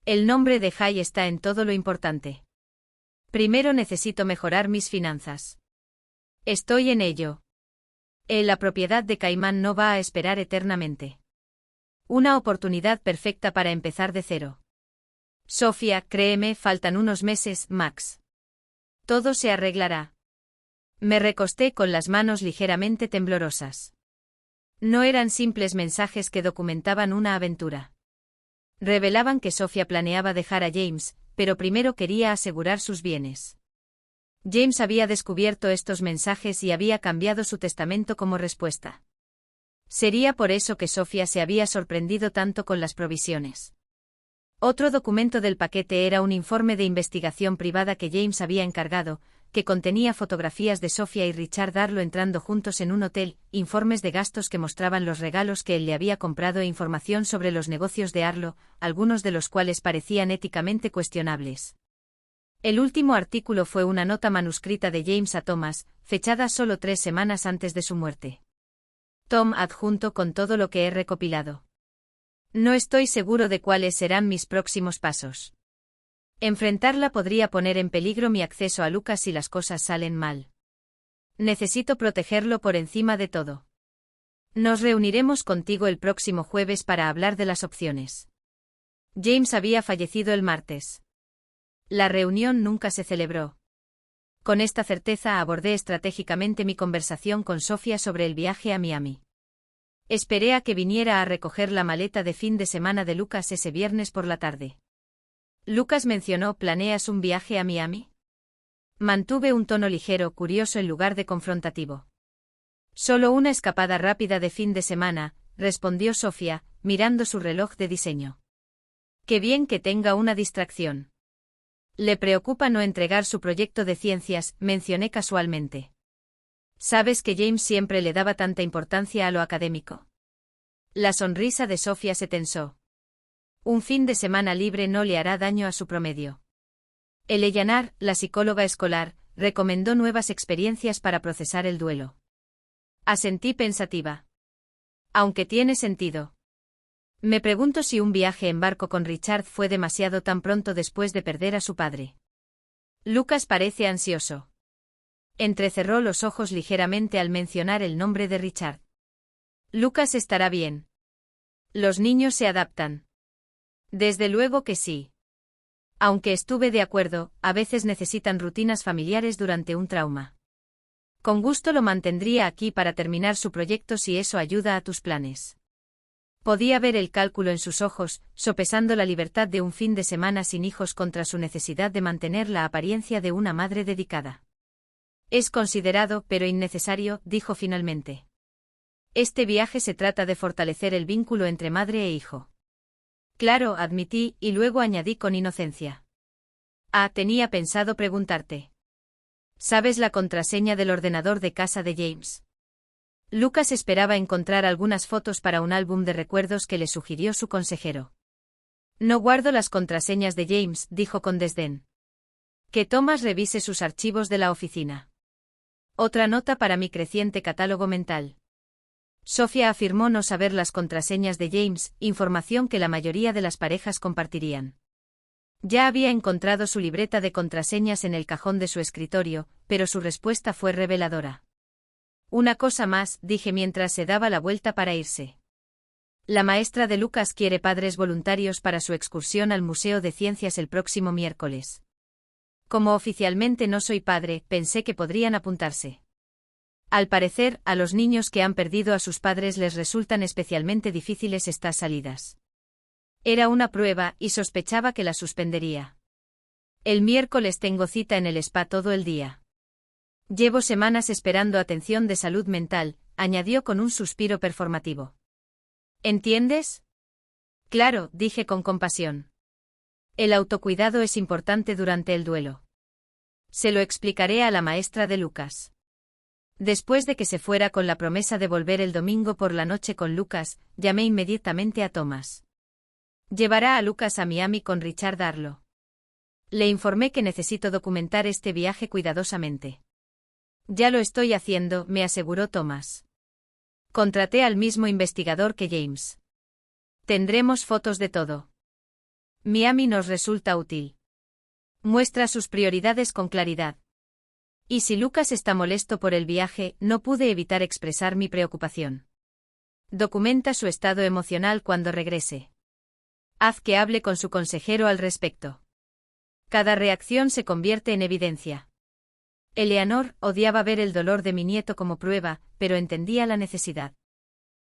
El nombre de Jai está en todo lo importante. Primero necesito mejorar mis finanzas. Estoy en ello. La propiedad de Caimán no va a esperar eternamente. Una oportunidad perfecta para empezar de cero. Sofía, créeme, faltan unos meses, Max. Todo se arreglará. Me recosté con las manos ligeramente temblorosas. No eran simples mensajes que documentaban una aventura. Revelaban que Sofía planeaba dejar a James, pero primero quería asegurar sus bienes. James había descubierto estos mensajes y había cambiado su testamento como respuesta. Sería por eso que Sofía se había sorprendido tanto con las provisiones. Otro documento del paquete era un informe de investigación privada que James había encargado, que contenía fotografías de Sofía y Richard Darlow entrando juntos en un hotel, informes de gastos que mostraban los regalos que él le había comprado e información sobre los negocios de Arlo, algunos de los cuales parecían éticamente cuestionables. El último artículo fue una nota manuscrita de James a Thomas, fechada solo 3 semanas antes de su muerte. Tom, adjunto con todo lo que he recopilado. No estoy seguro de cuáles serán mis próximos pasos. Enfrentarla podría poner en peligro mi acceso a Lucas si las cosas salen mal. Necesito protegerlo por encima de todo. Nos reuniremos contigo el próximo jueves para hablar de las opciones. James había fallecido el martes. La reunión nunca se celebró. Con esta certeza abordé estratégicamente mi conversación con Sofía sobre el viaje a Miami. Esperé a que viniera a recoger la maleta de fin de semana de Lucas ese viernes por la tarde. Lucas mencionó: ¿planeas un viaje a Miami? Mantuve un tono ligero, curioso en lugar de confrontativo. Solo una escapada rápida de fin de semana, respondió Sofía, mirando su reloj de diseño. Qué bien que tenga una distracción. Le preocupa no entregar su proyecto de ciencias, mencioné casualmente. ¿Sabes que James siempre le daba tanta importancia a lo académico? La sonrisa de Sofía se tensó. Un fin de semana libre no le hará daño a su promedio. Eleanor, la psicóloga escolar, recomendó nuevas experiencias para procesar el duelo. Asentí pensativa. Aunque tiene sentido. Me pregunto si un viaje en barco con Richard fue demasiado tan pronto después de perder a su padre. Lucas parece ansioso. Entrecerró los ojos ligeramente al mencionar el nombre de Richard. Lucas estará bien. Los niños se adaptan. Desde luego que sí. Aunque estuve de acuerdo, a veces necesitan rutinas familiares durante un trauma. Con gusto lo mantendría aquí para terminar su proyecto si eso ayuda a tus planes. Podía ver el cálculo en sus ojos, sopesando la libertad de un fin de semana sin hijos contra su necesidad de mantener la apariencia de una madre dedicada. Es considerado, pero innecesario, dijo finalmente. Este viaje se trata de fortalecer el vínculo entre madre e hijo. Claro, admití, y luego añadí con inocencia. Tenía pensado preguntarte. ¿Sabes la contraseña del ordenador de casa de James? Lucas esperaba encontrar algunas fotos para un álbum de recuerdos que le sugirió su consejero. No guardo las contraseñas de James, dijo con desdén. Que Thomas revise sus archivos de la oficina. Otra nota para mi creciente catálogo mental. Sofía afirmó no saber las contraseñas de James, información que la mayoría de las parejas compartirían. Ya había encontrado su libreta de contraseñas en el cajón de su escritorio, pero su respuesta fue reveladora. Una cosa más, dije mientras se daba la vuelta para irse. La maestra de Lucas quiere padres voluntarios para su excursión al Museo de Ciencias el próximo miércoles. Como oficialmente no soy padre, pensé que podrían apuntarse. Al parecer, a los niños que han perdido a sus padres les resultan especialmente difíciles estas salidas. Era una prueba, y sospechaba que la suspendería. El miércoles tengo cita en el spa todo el día. Llevo semanas esperando atención de salud mental, añadió con un suspiro performativo. ¿Entiendes? Claro, dije con compasión. El autocuidado es importante durante el duelo. Se lo explicaré a la maestra de Lucas. Después de que se fuera con la promesa de volver el domingo por la noche con Lucas, llamé inmediatamente a Thomas. Llevará a Lucas a Miami con Richard Darlow. Le informé que necesito documentar este viaje cuidadosamente. Ya lo estoy haciendo, me aseguró Thomas. Contraté al mismo investigador que James. Tendremos fotos de todo. Miami nos resulta útil. Muestra sus prioridades con claridad. Y si Lucas está molesto por el viaje, no pude evitar expresar mi preocupación. Documenta su estado emocional cuando regrese. Haz que hable con su consejero al respecto. Cada reacción se convierte en evidencia. Eleanor odiaba ver el dolor de mi nieto como prueba, pero entendía la necesidad.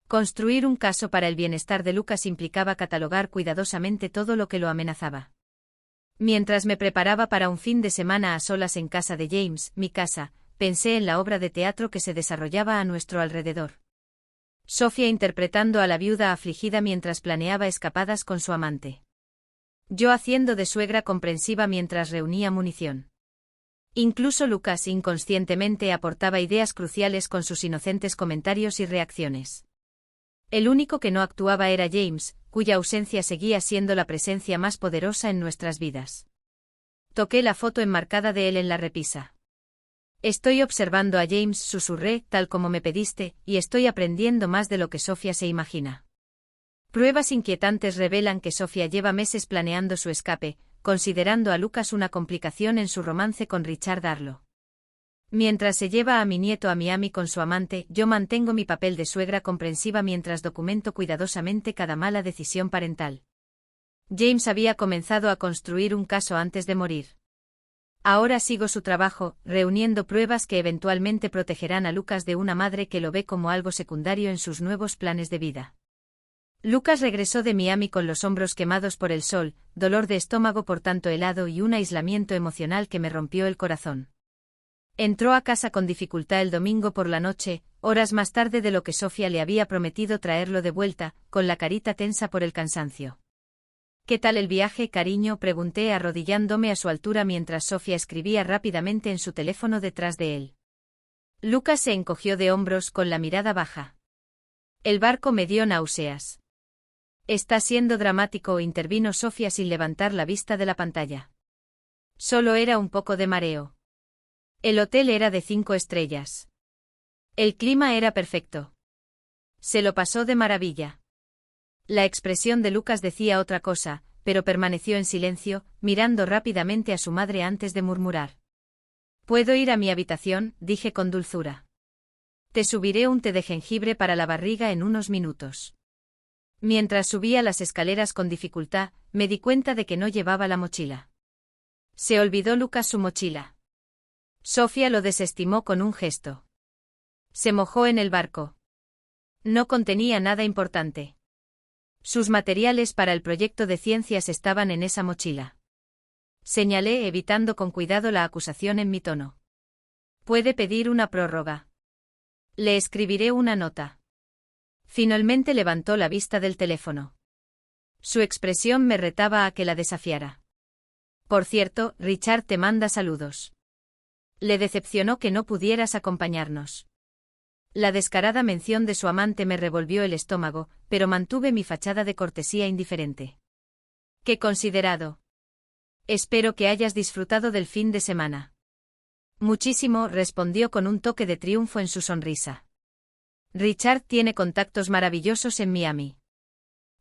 Construir un caso para el bienestar de Lucas implicaba catalogar cuidadosamente todo lo que lo amenazaba. Mientras me preparaba para un fin de semana a solas en casa de James, mi casa, pensé en la obra de teatro que se desarrollaba a nuestro alrededor. Sofía interpretando a la viuda afligida mientras planeaba escapadas con su amante. Yo haciendo de suegra comprensiva mientras reunía munición. Incluso Lucas inconscientemente aportaba ideas cruciales con sus inocentes comentarios y reacciones. El único que no actuaba era James, cuya ausencia seguía siendo la presencia más poderosa en nuestras vidas. Toqué la foto enmarcada de él en la repisa. Estoy observando a James, susurré, tal como me pediste, y estoy aprendiendo más de lo que Sofía se imagina. Pruebas inquietantes revelan que Sofía lleva meses planeando su escape, considerando a Lucas una complicación en su romance con Richard Darlow. Mientras se lleva a mi nieto a Miami con su amante, yo mantengo mi papel de suegra comprensiva mientras documento cuidadosamente cada mala decisión parental. James había comenzado a construir un caso antes de morir. Ahora sigo su trabajo, reuniendo pruebas que eventualmente protegerán a Lucas de una madre que lo ve como algo secundario en sus nuevos planes de vida. Lucas regresó de Miami con los hombros quemados por el sol, dolor de estómago por tanto helado y un aislamiento emocional que me rompió el corazón. Entró a casa con dificultad el domingo por la noche, horas más tarde de lo que Sofía le había prometido traerlo de vuelta, con la carita tensa por el cansancio. ¿Qué tal el viaje, cariño?, pregunté arrodillándome a su altura mientras Sofía escribía rápidamente en su teléfono detrás de él. Lucas se encogió de hombros con la mirada baja. El barco me dio náuseas. Está siendo dramático, intervino Sofía sin levantar la vista de la pantalla. Solo era un poco de mareo. El hotel era de 5 estrellas. El clima era perfecto. Se lo pasó de maravilla. La expresión de Lucas decía otra cosa, pero permaneció en silencio, mirando rápidamente a su madre antes de murmurar. «¿Puedo ir a mi habitación?», dije con dulzura. «Te subiré un té de jengibre para la barriga en unos minutos». Mientras subía las escaleras con dificultad, me di cuenta de que no llevaba la mochila. Se olvidó Lucas su mochila. Sofía lo desestimó con un gesto. Se mojó en el barco. No contenía nada importante. Sus materiales para el proyecto de ciencias estaban en esa mochila. Señalé, evitando con cuidado la acusación en mi tono. Puede pedir una prórroga. Le escribiré una nota. Finalmente levantó la vista del teléfono. Su expresión me retaba a que la desafiara. Por cierto, Richard te manda saludos. Le decepcionó que no pudieras acompañarnos. La descarada mención de su amante me revolvió el estómago, pero mantuve mi fachada de cortesía indiferente. ¡Qué considerado! Espero que hayas disfrutado del fin de semana. Muchísimo, respondió con un toque de triunfo en su sonrisa. Richard tiene contactos maravillosos en Miami.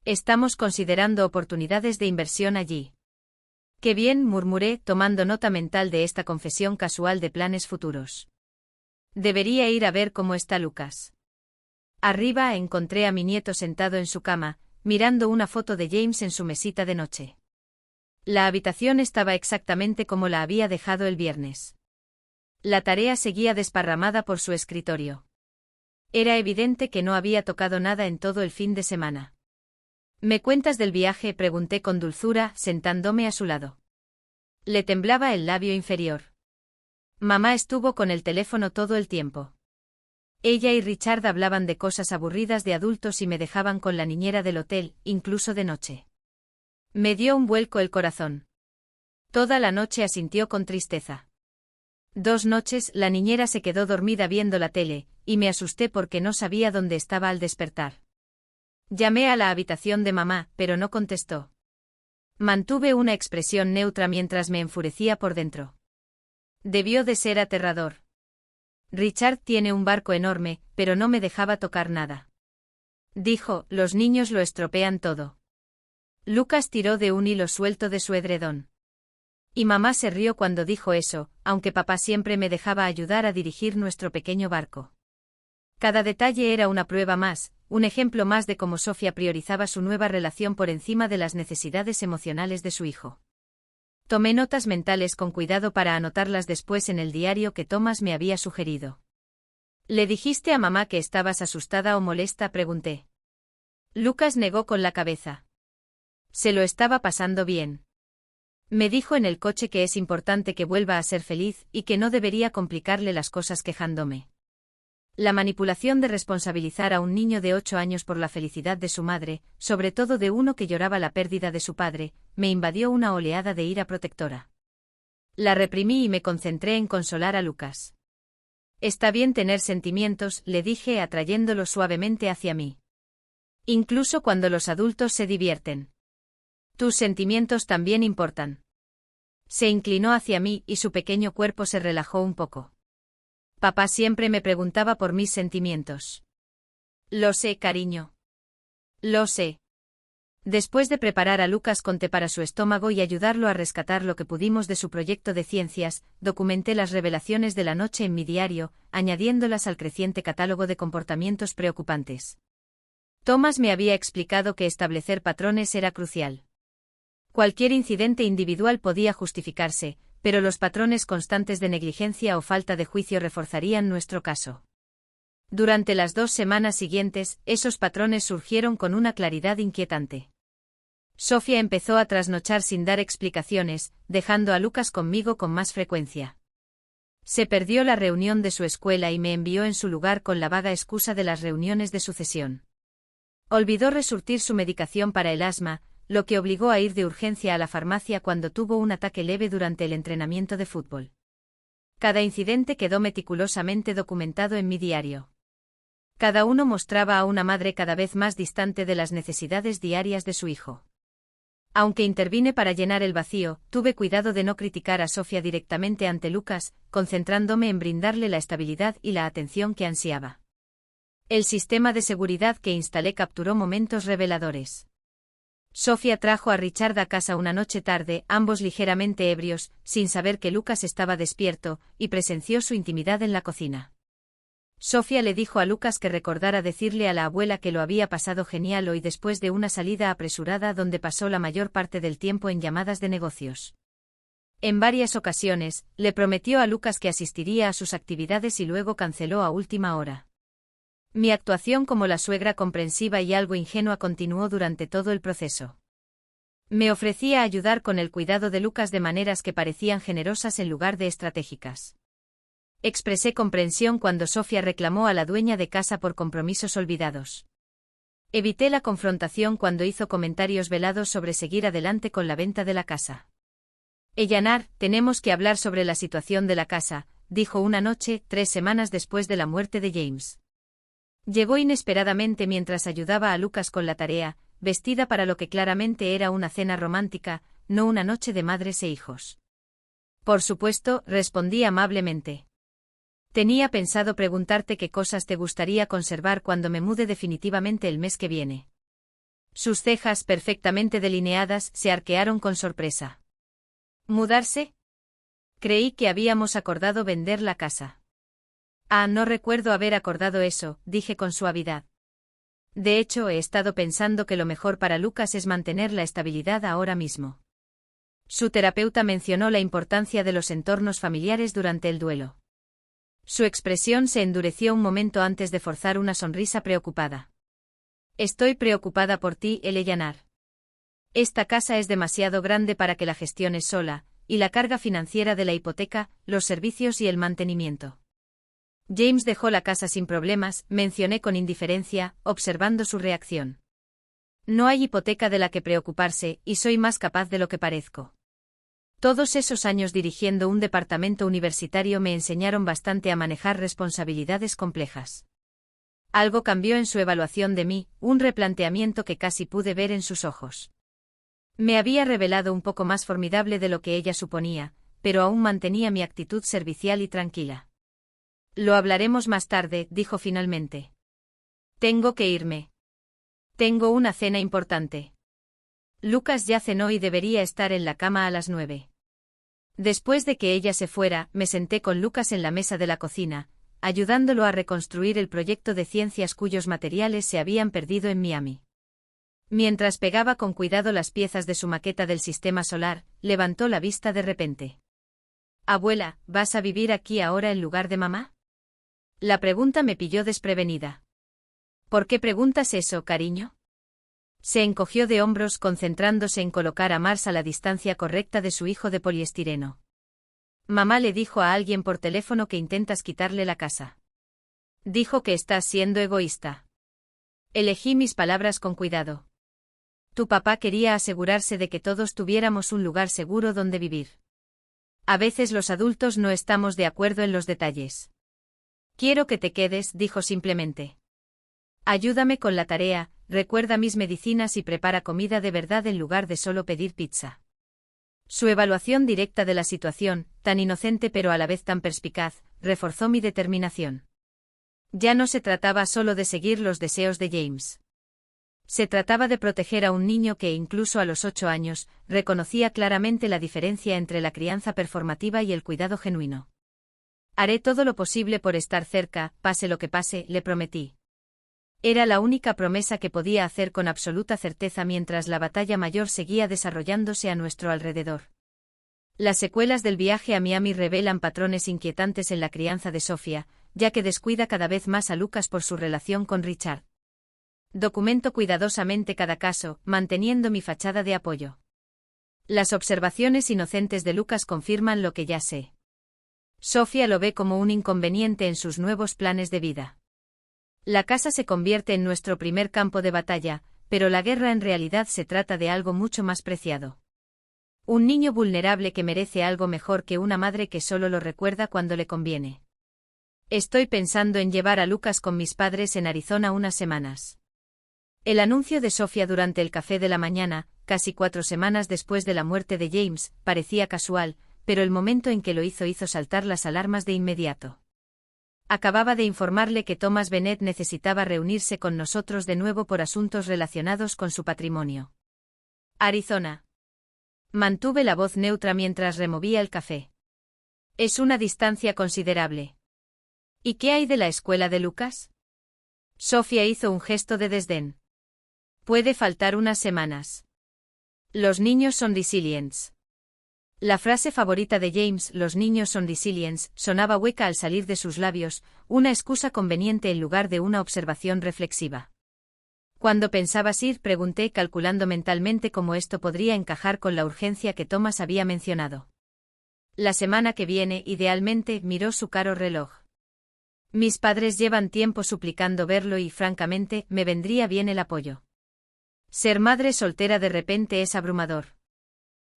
Estamos considerando oportunidades de inversión allí. Qué bien, murmuré, tomando nota mental de esta confesión casual de planes futuros. Debería ir a ver cómo está Lucas. Arriba encontré a mi nieto sentado en su cama, mirando una foto de James en su mesita de noche. La habitación estaba exactamente como la había dejado el viernes. La tarea seguía desparramada por su escritorio. Era evidente que no había tocado nada en todo el fin de semana. ¿Me cuentas del viaje?, pregunté con dulzura, sentándome a su lado. Le temblaba el labio inferior. Mamá estuvo con el teléfono todo el tiempo. Ella y Richard hablaban de cosas aburridas de adultos y me dejaban con la niñera del hotel, incluso de noche. Me dio un vuelco el corazón. Toda la noche asintió con tristeza. 2 noches la niñera se quedó dormida viendo la tele, y me asusté porque no sabía dónde estaba al despertar. Llamé a la habitación de mamá, pero no contestó. Mantuve una expresión neutra mientras me enfurecía por dentro. Debió de ser aterrador. Richard tiene un barco enorme, pero no me dejaba tocar nada. Dijo, los niños lo estropean todo. Lucas tiró de un hilo suelto de su edredón. Y mamá se rió cuando dijo eso, aunque papá siempre me dejaba ayudar a dirigir nuestro pequeño barco. Cada detalle era una prueba más, un ejemplo más de cómo Sofía priorizaba su nueva relación por encima de las necesidades emocionales de su hijo. Tomé notas mentales con cuidado para anotarlas después en el diario que Thomas me había sugerido. ¿Le dijiste a mamá que estabas asustada o molesta?, pregunté. Lucas negó con la cabeza. Se lo estaba pasando bien. Me dijo en el coche que es importante que vuelva a ser feliz y que no debería complicarle las cosas quejándome. La manipulación de responsabilizar a un niño de 8 años por la felicidad de su madre, sobre todo de uno que lloraba la pérdida de su padre, me invadió una oleada de ira protectora. La reprimí y me concentré en consolar a Lucas. Está bien tener sentimientos, le dije atrayéndolo suavemente hacia mí. Incluso cuando los adultos se divierten. Tus sentimientos también importan. Se inclinó hacia mí y su pequeño cuerpo se relajó un poco. Papá siempre me preguntaba por mis sentimientos. Lo sé, cariño. Lo sé. Después de preparar a Lucas con té para su estómago y ayudarlo a rescatar lo que pudimos de su proyecto de ciencias, documenté las revelaciones de la noche en mi diario, añadiéndolas al creciente catálogo de comportamientos preocupantes. Thomas me había explicado que establecer patrones era crucial. Cualquier incidente individual podía justificarse, pero los patrones constantes de negligencia o falta de juicio reforzarían nuestro caso. Durante las 2 semanas siguientes, esos patrones surgieron con una claridad inquietante. Sofía empezó a trasnochar sin dar explicaciones, dejando a Lucas conmigo con más frecuencia. Se perdió la reunión de su escuela y me envió en su lugar con la vaga excusa de las reuniones de sucesión. Olvidó resurtir su medicación para el asma, lo que obligó a ir de urgencia a la farmacia cuando tuvo un ataque leve durante el entrenamiento de fútbol. Cada incidente quedó meticulosamente documentado en mi diario. Cada uno mostraba a una madre cada vez más distante de las necesidades diarias de su hijo. Aunque intervine para llenar el vacío, tuve cuidado de no criticar a Sofía directamente ante Lucas, concentrándome en brindarle la estabilidad y la atención que ansiaba. El sistema de seguridad que instalé capturó momentos reveladores. Sofía trajo a Richard a casa una noche tarde, ambos ligeramente ebrios, sin saber que Lucas estaba despierto, y presenció su intimidad en la cocina. Sofía le dijo a Lucas que recordara decirle a la abuela que lo había pasado genial hoy después de una salida apresurada donde pasó la mayor parte del tiempo en llamadas de negocios. En varias ocasiones, le prometió a Lucas que asistiría a sus actividades y luego canceló a última hora. Mi actuación como la suegra comprensiva y algo ingenua continuó durante todo el proceso. Me ofrecía ayudar con el cuidado de Lucas de maneras que parecían generosas en lugar de estratégicas. Expresé comprensión cuando Sofía reclamó a la dueña de casa por compromisos olvidados. Evité la confrontación cuando hizo comentarios velados sobre seguir adelante con la venta de la casa. Ellanar, tenemos que hablar sobre la situación de la casa, dijo una noche, 3 semanas después de la muerte de James. Llegó inesperadamente mientras ayudaba a Lucas con la tarea, vestida para lo que claramente era una cena romántica, no una noche de madres e hijos. Por supuesto, respondí amablemente. Tenía pensado preguntarte qué cosas te gustaría conservar cuando me mude definitivamente el mes que viene. Sus cejas perfectamente delineadas se arquearon con sorpresa. ¿Mudarse? Creí que habíamos acordado vender la casa. No recuerdo haber acordado eso, dije con suavidad. De hecho, he estado pensando que lo mejor para Lucas es mantener la estabilidad ahora mismo. Su terapeuta mencionó la importancia de los entornos familiares durante el duelo. Su expresión se endureció un momento antes de forzar una sonrisa preocupada. Estoy preocupada por ti, Eleanor. Esta casa es demasiado grande para que la gestiones sola, y la carga financiera de la hipoteca, los servicios y el mantenimiento. James dejó la casa sin problemas, mencioné con indiferencia, observando su reacción. No hay hipoteca de la que preocuparse, y soy más capaz de lo que parezco. Todos esos años dirigiendo un departamento universitario me enseñaron bastante a manejar responsabilidades complejas. Algo cambió en su evaluación de mí, un replanteamiento que casi pude ver en sus ojos. Me había revelado un poco más formidable de lo que ella suponía, pero aún mantenía mi actitud servicial y tranquila. Lo hablaremos más tarde, dijo finalmente. Tengo que irme. Tengo una cena importante. Lucas ya cenó y debería estar en la cama a las 9. Después de que ella se fuera, me senté con Lucas en la mesa de la cocina, ayudándolo a reconstruir el proyecto de ciencias cuyos materiales se habían perdido en Miami. Mientras pegaba con cuidado las piezas de su maqueta del sistema solar, levantó la vista de repente. «Abuela, ¿vas a vivir aquí ahora en lugar de mamá?» La pregunta me pilló desprevenida. «¿Por qué preguntas eso, cariño?» Se encogió de hombros concentrándose en colocar a Mars a la distancia correcta de su hijo de poliestireno. «Mamá le dijo a alguien por teléfono que intentas quitarle la casa. Dijo que estás siendo egoísta». Elegí mis palabras con cuidado. «Tu papá quería asegurarse de que todos tuviéramos un lugar seguro donde vivir. A veces los adultos no estamos de acuerdo en los detalles». «Quiero que te quedes», dijo simplemente. «Ayúdame con la tarea, recuerda mis medicinas y prepara comida de verdad en lugar de solo pedir pizza». Su evaluación directa de la situación, tan inocente pero a la vez tan perspicaz, reforzó mi determinación. Ya no se trataba solo de seguir los deseos de James. Se trataba de proteger a un niño que incluso a los 8 años, reconocía claramente la diferencia entre la crianza performativa y el cuidado genuino. «Haré todo lo posible por estar cerca, pase lo que pase», le prometí. Era la única promesa que podía hacer con absoluta certeza mientras la batalla mayor seguía desarrollándose a nuestro alrededor. Las secuelas del viaje a Miami revelan patrones inquietantes en la crianza de Sofía, ya que descuida cada vez más a Lucas por su relación con Richard. Documento cuidadosamente cada caso, manteniendo mi fachada de apoyo. Las observaciones inocentes de Lucas confirman lo que ya sé. Sofía lo ve como un inconveniente en sus nuevos planes de vida. La casa se convierte en nuestro primer campo de batalla, pero la guerra en realidad se trata de algo mucho más preciado. Un niño vulnerable que merece algo mejor que una madre que solo lo recuerda cuando le conviene. Estoy pensando en llevar a Lucas con mis padres en Arizona unas semanas. El anuncio de Sofía durante el café de la mañana, casi 4 semanas después de la muerte de James, parecía casual, pero el momento en que lo hizo saltar las alarmas de inmediato. Acababa de informarle que Thomas Bennett necesitaba reunirse con nosotros de nuevo por asuntos relacionados con su patrimonio. Arizona. Mantuve la voz neutra mientras removía el café. Es una distancia considerable. ¿Y qué hay de la escuela de Lucas? Sofía hizo un gesto de desdén. Puede faltar unas semanas. Los niños son resilients. La frase favorita de James, los niños son resilients, sonaba hueca al salir de sus labios, una excusa conveniente en lugar de una observación reflexiva. ¿Cuándo pensabas ir?, pregunté calculando mentalmente cómo esto podría encajar con la urgencia que Thomas había mencionado. La semana que viene, idealmente, miró su caro reloj. Mis padres llevan tiempo suplicando verlo y, francamente, me vendría bien el apoyo. Ser madre soltera de repente es abrumador.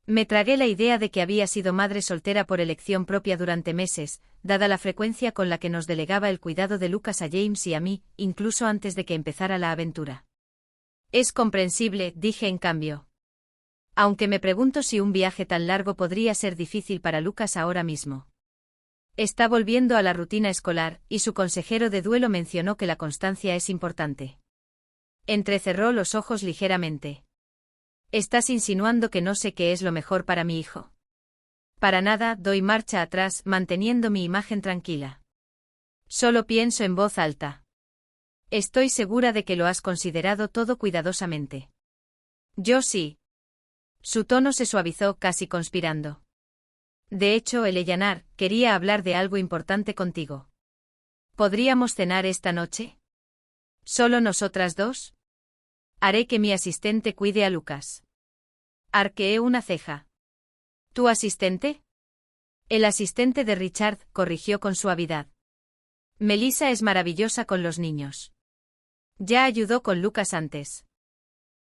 Me tragué la idea de que había sido madre soltera por elección propia durante meses, dada la frecuencia con la que nos delegaba el cuidado de Lucas a James y a mí, incluso antes de que empezara la aventura. Es comprensible, dije en cambio. Aunque me pregunto si un viaje tan largo podría ser difícil para Lucas ahora mismo. Está volviendo a la rutina escolar, y su consejero de duelo mencionó que la constancia es importante. Entrecerró los ojos ligeramente. ¿Estás insinuando que no sé qué es lo mejor para mi hijo? Para nada, doy marcha atrás, manteniendo mi imagen tranquila. Solo pienso en voz alta. Estoy segura de que lo has considerado todo cuidadosamente. Yo sí. Su tono se suavizó casi conspirando. De hecho, Eleanor, quería hablar de algo importante contigo. ¿Podríamos cenar esta noche? ¿Solo nosotras dos? Haré que mi asistente cuide a Lucas. Arqueé una ceja. ¿Tu asistente? El asistente de Richard, corrigió con suavidad. Melissa es maravillosa con los niños. Ya ayudó con Lucas antes.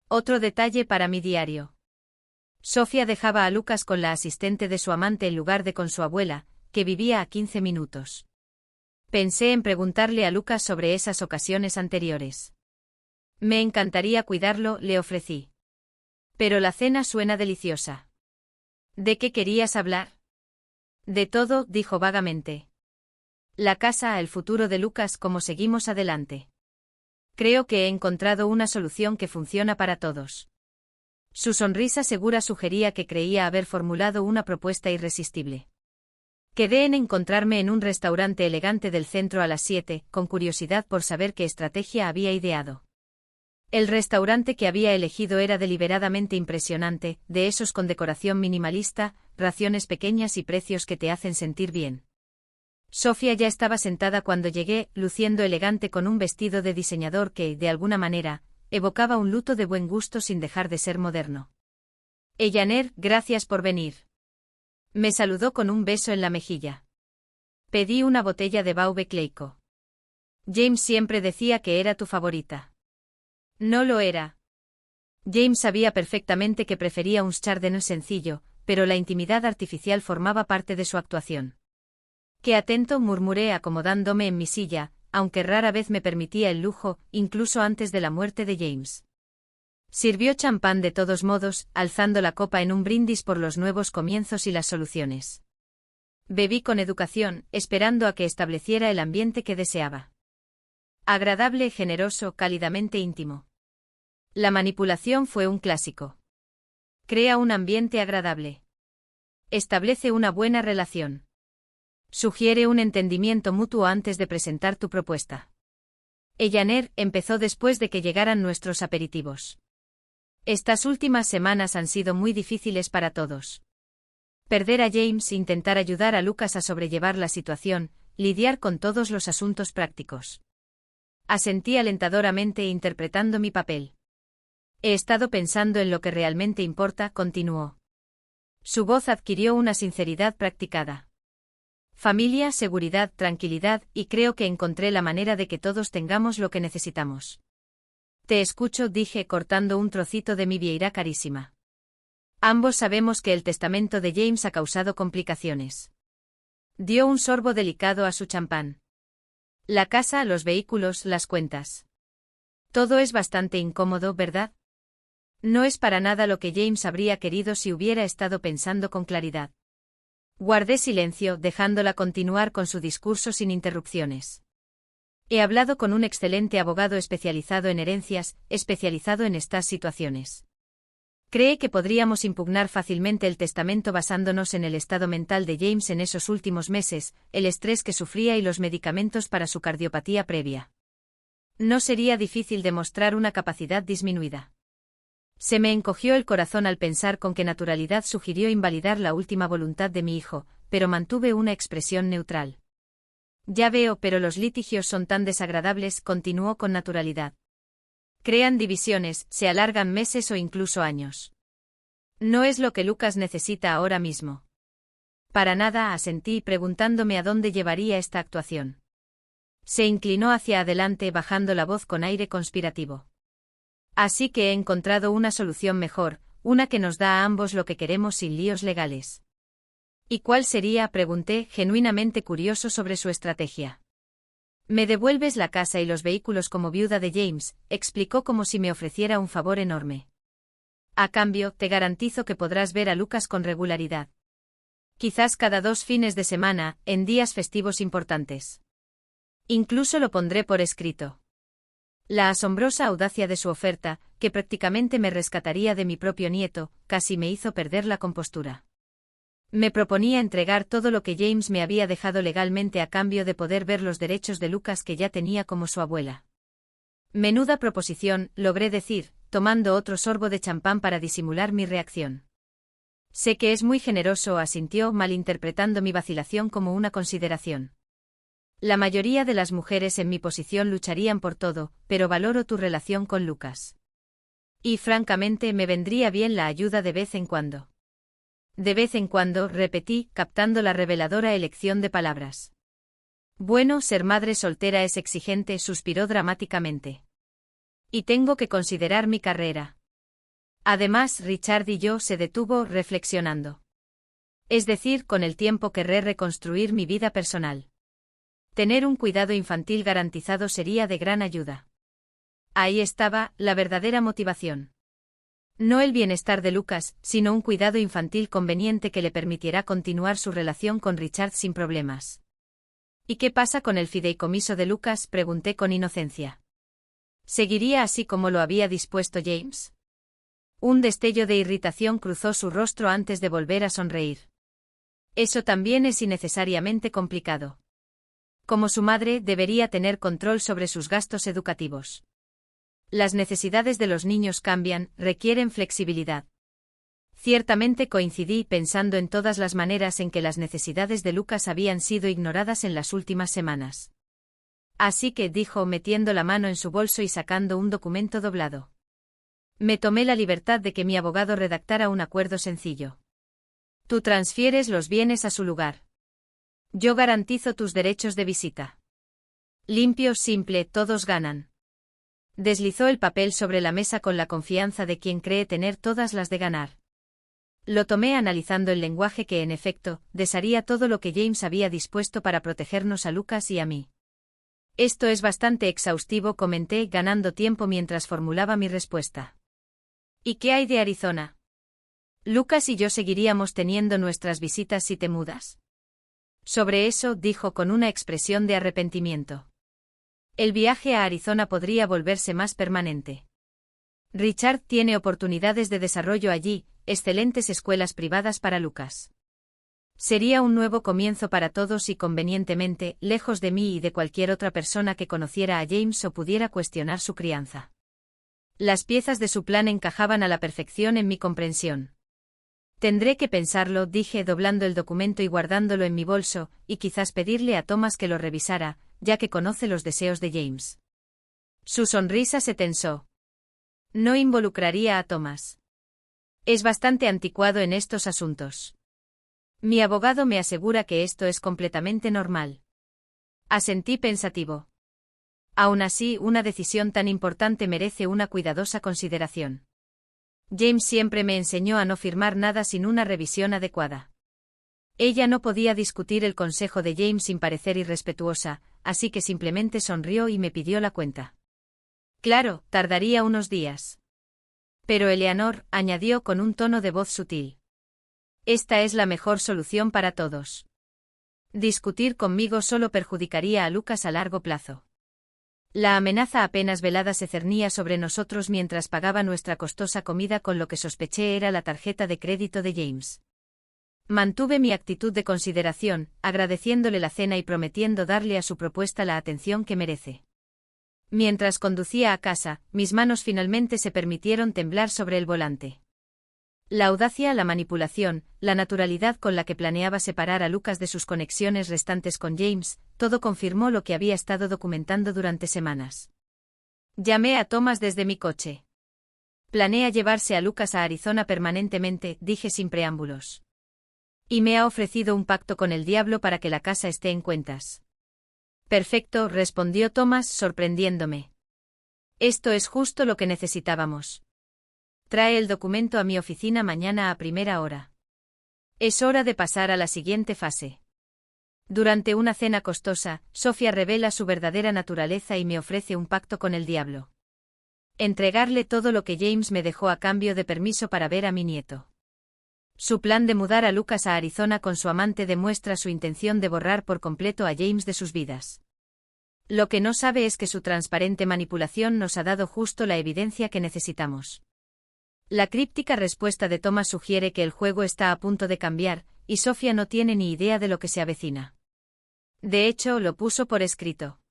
Otro detalle para mi diario. Sofía dejaba a Lucas con la asistente de su amante en lugar de con su abuela, que vivía a 15 minutos. Pensé en preguntarle a Lucas sobre esas ocasiones anteriores. Me encantaría cuidarlo, le ofrecí. Pero la cena suena deliciosa. ¿De qué querías hablar? De todo, dijo vagamente. La casa, el futuro de Lucas, cómo seguimos adelante. Creo que he encontrado una solución que funciona para todos. Su sonrisa segura sugería que creía haber formulado una propuesta irresistible. Quedé en encontrarme en un restaurante elegante del centro a las 7, con curiosidad por saber qué estrategia había ideado. El restaurante que había elegido era deliberadamente impresionante, de esos con decoración minimalista, raciones pequeñas y precios que te hacen sentir bien. Sofía ya estaba sentada cuando llegué, luciendo elegante con un vestido de diseñador que, de alguna manera, evocaba un luto de buen gusto sin dejar de ser moderno. Eyaner, gracias por venir. Me saludó con un beso en la mejilla. Pedí una botella de Bauve Cleico. James siempre decía que era tu favorita. No lo era. James sabía perfectamente que prefería un chardonnay sencillo, pero la intimidad artificial formaba parte de su actuación. Qué atento, murmuré acomodándome en mi silla, aunque rara vez me permitía el lujo, incluso antes de la muerte de James. Sirvió champán de todos modos, alzando la copa en un brindis por los nuevos comienzos y las soluciones. Bebí con educación, esperando a que estableciera el ambiente que deseaba. Agradable, generoso, cálidamente íntimo. La manipulación fue un clásico. Crea un ambiente agradable. Establece una buena relación. Sugiere un entendimiento mutuo antes de presentar tu propuesta. Eyaner empezó después de que llegaran nuestros aperitivos. Estas últimas semanas han sido muy difíciles para todos. Perder a James, intentar ayudar a Lucas a sobrellevar la situación, lidiar con todos los asuntos prácticos. Asentí alentadoramente interpretando mi papel. He estado pensando en lo que realmente importa, continuó. Su voz adquirió una sinceridad practicada. Familia, seguridad, tranquilidad, y creo que encontré la manera de que todos tengamos lo que necesitamos. Te escucho, dije cortando un trocito de mi vieira carísima. Ambos sabemos que el testamento de James ha causado complicaciones. Dio un sorbo delicado a su champán. La casa, los vehículos, las cuentas. Todo es bastante incómodo, ¿verdad? No es para nada lo que James habría querido si hubiera estado pensando con claridad. Guardé silencio, dejándola continuar con su discurso sin interrupciones. He hablado con un excelente abogado especializado en herencias, especializado en estas situaciones. Cree que podríamos impugnar fácilmente el testamento basándonos en el estado mental de James en esos últimos meses, el estrés que sufría y los medicamentos para su cardiopatía previa. No sería difícil demostrar una capacidad disminuida. Se me encogió el corazón al pensar con qué naturalidad sugirió invalidar la última voluntad de mi hijo, pero mantuve una expresión neutral. Ya veo, pero los litigios son tan desagradables, continuó con naturalidad. Crean divisiones, se alargan meses o incluso años. No es lo que Lucas necesita ahora mismo. Para nada, asentí preguntándome a dónde llevaría esta actuación. Se inclinó hacia adelante bajando la voz con aire conspirativo. Así que he encontrado una solución mejor, una que nos da a ambos lo que queremos sin líos legales. ¿Y cuál sería?, pregunté, genuinamente curioso sobre su estrategia. Me devuelves la casa y los vehículos como viuda de James, explicó como si me ofreciera un favor enorme. A cambio, te garantizo que podrás ver a Lucas con regularidad. Quizás cada 2 fines de semana, en días festivos importantes. Incluso lo pondré por escrito. La asombrosa audacia de su oferta, que prácticamente me rescataría de mi propio nieto, casi me hizo perder la compostura. Me proponía entregar todo lo que James me había dejado legalmente a cambio de poder ver los derechos de Lucas que ya tenía como su abuela. Menuda proposición, logré decir, tomando otro sorbo de champán para disimular mi reacción. Sé que es muy generoso, asintió, malinterpretando mi vacilación como una consideración. La mayoría de las mujeres en mi posición lucharían por todo, pero valoro tu relación con Lucas. Y francamente me vendría bien la ayuda de vez en cuando. De vez en cuando, repetí, captando la reveladora elección de palabras. Bueno, ser madre soltera es exigente, suspiró dramáticamente. Y tengo que considerar mi carrera. Además, Richard y yo se detuvo reflexionando. Es decir, con el tiempo querré reconstruir mi vida personal. Tener un cuidado infantil garantizado sería de gran ayuda. Ahí estaba, la verdadera motivación. No el bienestar de Lucas, sino un cuidado infantil conveniente que le permitirá continuar su relación con Richard sin problemas. ¿Y qué pasa con el fideicomiso de Lucas?, pregunté con inocencia. ¿Seguiría así como lo había dispuesto James? Un destello de irritación cruzó su rostro antes de volver a sonreír. Eso también es innecesariamente complicado. Como su madre, debería tener control sobre sus gastos educativos. Las necesidades de los niños cambian, requieren flexibilidad. Ciertamente coincidí pensando en todas las maneras en que las necesidades de Lucas habían sido ignoradas en las últimas semanas. Así que, dijo metiendo la mano en su bolso y sacando un documento doblado. Me tomé la libertad de que mi abogado redactara un acuerdo sencillo. Tú transfieres los bienes a su lugar. Yo garantizo tus derechos de visita. Limpio, simple, todos ganan. Deslizó el papel sobre la mesa con la confianza de quien cree tener todas las de ganar. Lo tomé analizando el lenguaje que, en efecto, desharía todo lo que James había dispuesto para protegernos a Lucas y a mí. Esto es bastante exhaustivo, comenté, ganando tiempo mientras formulaba mi respuesta. ¿Y qué hay de Arizona? Lucas y yo seguiríamos teniendo nuestras visitas si te mudas. Sobre eso, dijo con una expresión de arrepentimiento. El viaje a Arizona podría volverse más permanente. Richard tiene oportunidades de desarrollo allí, excelentes escuelas privadas para Lucas. Sería un nuevo comienzo para todos y convenientemente, lejos de mí y de cualquier otra persona que conociera a James o pudiera cuestionar su crianza. Las piezas de su plan encajaban a la perfección en mi comprensión. Tendré que pensarlo, dije doblando el documento y guardándolo en mi bolso, y quizás pedirle a Thomas que lo revisara, ya que conoce los deseos de James. Su sonrisa se tensó. No involucraría a Thomas. Es bastante anticuado en estos asuntos. Mi abogado me asegura que esto es completamente normal. Asentí pensativo. Aún así, una decisión tan importante merece una cuidadosa consideración. James siempre me enseñó a no firmar nada sin una revisión adecuada. Ella no podía discutir el consejo de James sin parecer irrespetuosa, así que simplemente sonrió y me pidió la cuenta. Claro, tardaría unos días. Pero Eleanor, añadió con un tono de voz sutil. Esta es la mejor solución para todos. Discutir conmigo solo perjudicaría a Lucas a largo plazo. La amenaza apenas velada se cernía sobre nosotros mientras pagaba nuestra costosa comida con lo que sospeché era la tarjeta de crédito de James. Mantuve mi actitud de consideración, agradeciéndole la cena y prometiendo darle a su propuesta la atención que merece. Mientras conducía a casa, mis manos finalmente se permitieron temblar sobre el volante. La audacia, la manipulación, la naturalidad con la que planeaba separar a Lucas de sus conexiones restantes con James, todo confirmó lo que había estado documentando durante semanas. Llamé a Thomas desde mi coche. Planea llevarse a Lucas a Arizona permanentemente, dije sin preámbulos. Y me ha ofrecido un pacto con el diablo para que la casa esté en cuentas. Perfecto, respondió Thomas, sorprendiéndome. Esto es justo lo que necesitábamos. Trae el documento a mi oficina mañana a primera hora. Es hora de pasar a la siguiente fase. Durante una cena costosa, Sofía revela su verdadera naturaleza y me ofrece un pacto con el diablo. Entregarle todo lo que James me dejó a cambio de permiso para ver a mi nieto. Su plan de mudar a Lucas a Arizona con su amante demuestra su intención de borrar por completo a James de sus vidas. Lo que no sabe es que su transparente manipulación nos ha dado justo la evidencia que necesitamos. La críptica respuesta de Thomas sugiere que el juego está a punto de cambiar, y Sofía no tiene ni idea de lo que se avecina. De hecho, lo puso por escrito.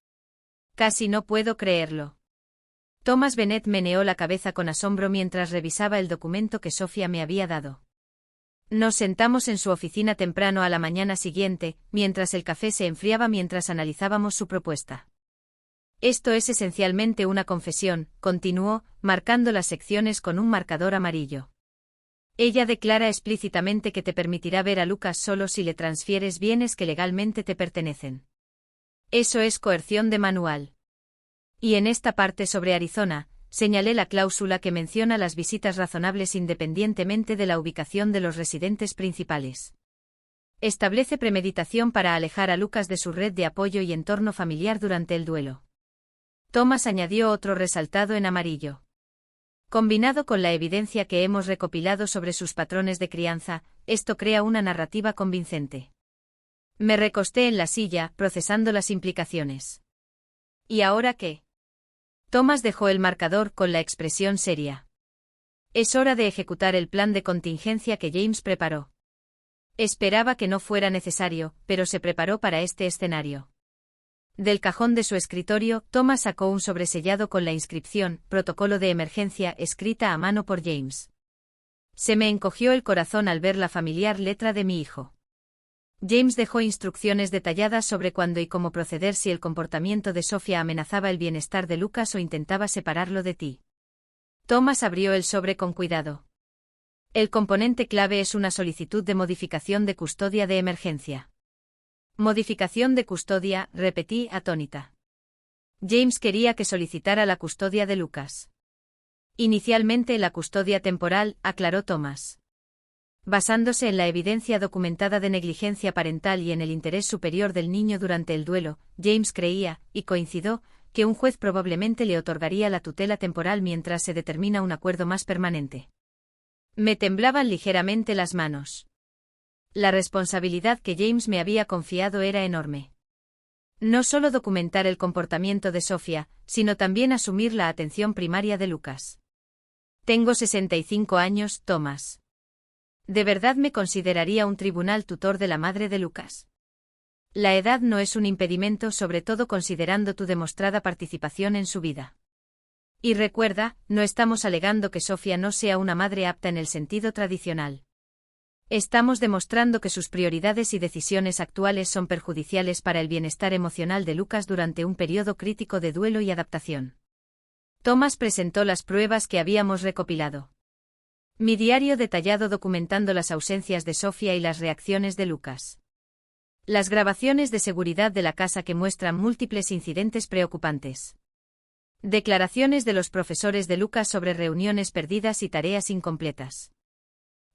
Casi no puedo creerlo. Thomas Bennett meneó la cabeza con asombro mientras revisaba el documento que Sofía me había dado. Nos sentamos en su oficina temprano a la mañana siguiente, mientras el café se enfriaba mientras analizábamos su propuesta. Esto es esencialmente una confesión, continuó, marcando las secciones con un marcador amarillo. Ella declara explícitamente que te permitirá ver a Lucas solo si le transfieres bienes que legalmente te pertenecen. Eso es coerción de manual. Y en esta parte sobre Arizona, señalé la cláusula que menciona las visitas razonables independientemente de la ubicación de los residentes principales. Establece premeditación para alejar a Lucas de su red de apoyo y entorno familiar durante el duelo. Thomas añadió otro resaltado en amarillo. Combinado con la evidencia que hemos recopilado sobre sus patrones de crianza, esto crea una narrativa convincente. Me recosté en la silla, procesando las implicaciones. ¿Y ahora qué? Thomas dejó el marcador con la expresión seria. Es hora de ejecutar el plan de contingencia que James preparó. Esperaba que no fuera necesario, pero se preparó para este escenario. Del cajón de su escritorio, Thomas sacó un sobresellado con la inscripción «Protocolo de emergencia» escrita a mano por James. Se me encogió el corazón al ver la familiar letra de mi hijo. James dejó instrucciones detalladas sobre cuándo y cómo proceder si el comportamiento de Sofía amenazaba el bienestar de Lucas o intentaba separarlo de ti. Thomas abrió el sobre con cuidado. El componente clave es una solicitud de modificación de custodia de emergencia. Modificación de custodia, repetí atónita. James quería que solicitara la custodia de Lucas. Inicialmente la custodia temporal, aclaró Thomas. Basándose en la evidencia documentada de negligencia parental y en el interés superior del niño durante el duelo, James creía, y coincidió, que un juez probablemente le otorgaría la tutela temporal mientras se determina un acuerdo más permanente. Me temblaban ligeramente las manos. La responsabilidad que James me había confiado era enorme. No solo documentar el comportamiento de Sofía, sino también asumir la atención primaria de Lucas. Tengo 65 años, Thomas. ¿De verdad me consideraría un tribunal tutor de la madre de Lucas? La edad no es un impedimento, sobre todo considerando tu demostrada participación en su vida. Y recuerda, no estamos alegando que Sofía no sea una madre apta en el sentido tradicional. Estamos demostrando que sus prioridades y decisiones actuales son perjudiciales para el bienestar emocional de Lucas durante un periodo crítico de duelo y adaptación. Thomas presentó las pruebas que habíamos recopilado. Mi diario detallado documentando las ausencias de Sofía y las reacciones de Lucas. Las grabaciones de seguridad de la casa que muestran múltiples incidentes preocupantes. Declaraciones de los profesores de Lucas sobre reuniones perdidas y tareas incompletas.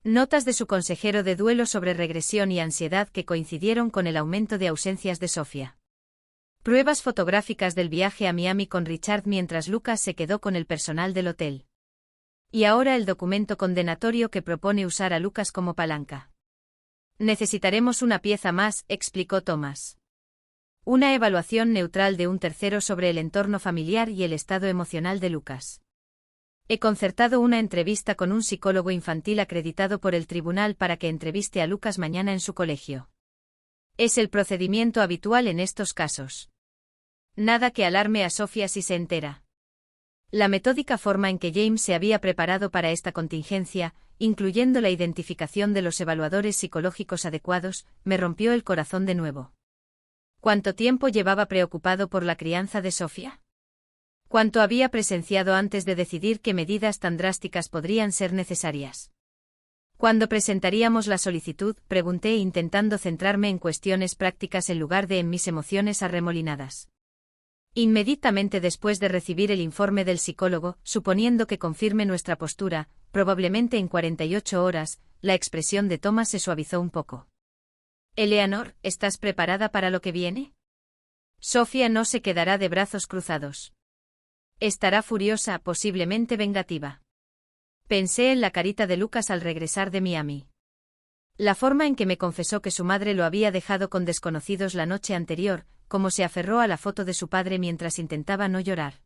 Notas de su consejero de duelo sobre regresión y ansiedad que coincidieron con el aumento de ausencias de Sofía. Pruebas fotográficas del viaje a Miami con Richard mientras Lucas se quedó con el personal del hotel. Y ahora el documento condenatorio que propone usar a Lucas como palanca. Necesitaremos una pieza más, explicó Thomas. Una evaluación neutral de un tercero sobre el entorno familiar y el estado emocional de Lucas. He concertado una entrevista con un psicólogo infantil acreditado por el tribunal para que entreviste a Lucas mañana en su colegio. Es el procedimiento habitual en estos casos. Nada que alarme a Sofía si se entera. La metódica forma en que James se había preparado para esta contingencia, incluyendo la identificación de los evaluadores psicológicos adecuados, me rompió el corazón de nuevo. ¿Cuánto tiempo llevaba preocupado por la crianza de Sofía? ¿Cuánto había presenciado antes de decidir qué medidas tan drásticas podrían ser necesarias? ¿Cuándo presentaríamos la solicitud?, pregunté intentando centrarme en cuestiones prácticas en lugar de en mis emociones arremolinadas. Inmediatamente después de recibir el informe del psicólogo, suponiendo que confirme nuestra postura, probablemente en 48 horas, la expresión de Thomas se suavizó un poco. Eleanor, ¿estás preparada para lo que viene? Sofía no se quedará de brazos cruzados. Estará furiosa, posiblemente vengativa. Pensé en la carita de Lucas al regresar de Miami. La forma en que me confesó que su madre lo había dejado con desconocidos la noche anterior, cómo se aferró a la foto de su padre mientras intentaba no llorar.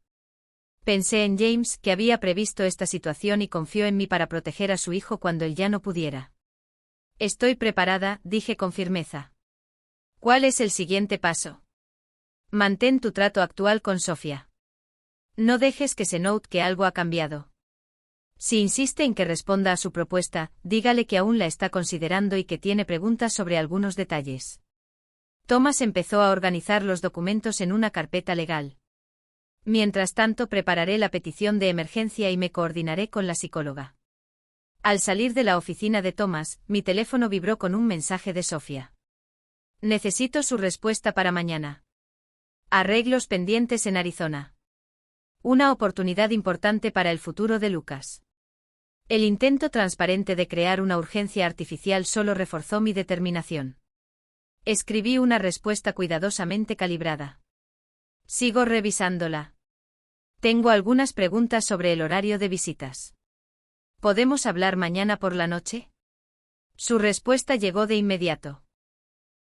Pensé en James, que había previsto esta situación y confió en mí para proteger a su hijo cuando él ya no pudiera. Estoy preparada, dije con firmeza. ¿Cuál es el siguiente paso? Mantén tu trato actual con Sofía. No dejes que se note que algo ha cambiado. Si insiste en que responda a su propuesta, dígale que aún la está considerando y que tiene preguntas sobre algunos detalles. Thomas empezó a organizar los documentos en una carpeta legal. Mientras tanto, prepararé la petición de emergencia y me coordinaré con la psicóloga. Al salir de la oficina de Thomas, mi teléfono vibró con un mensaje de Sofía. Necesito su respuesta para mañana. Arreglos pendientes en Arizona. Una oportunidad importante para el futuro de Lucas. El intento transparente de crear una urgencia artificial solo reforzó mi determinación. Escribí una respuesta cuidadosamente calibrada. Sigo revisándola. Tengo algunas preguntas sobre el horario de visitas. ¿Podemos hablar mañana por la noche? Su respuesta llegó de inmediato.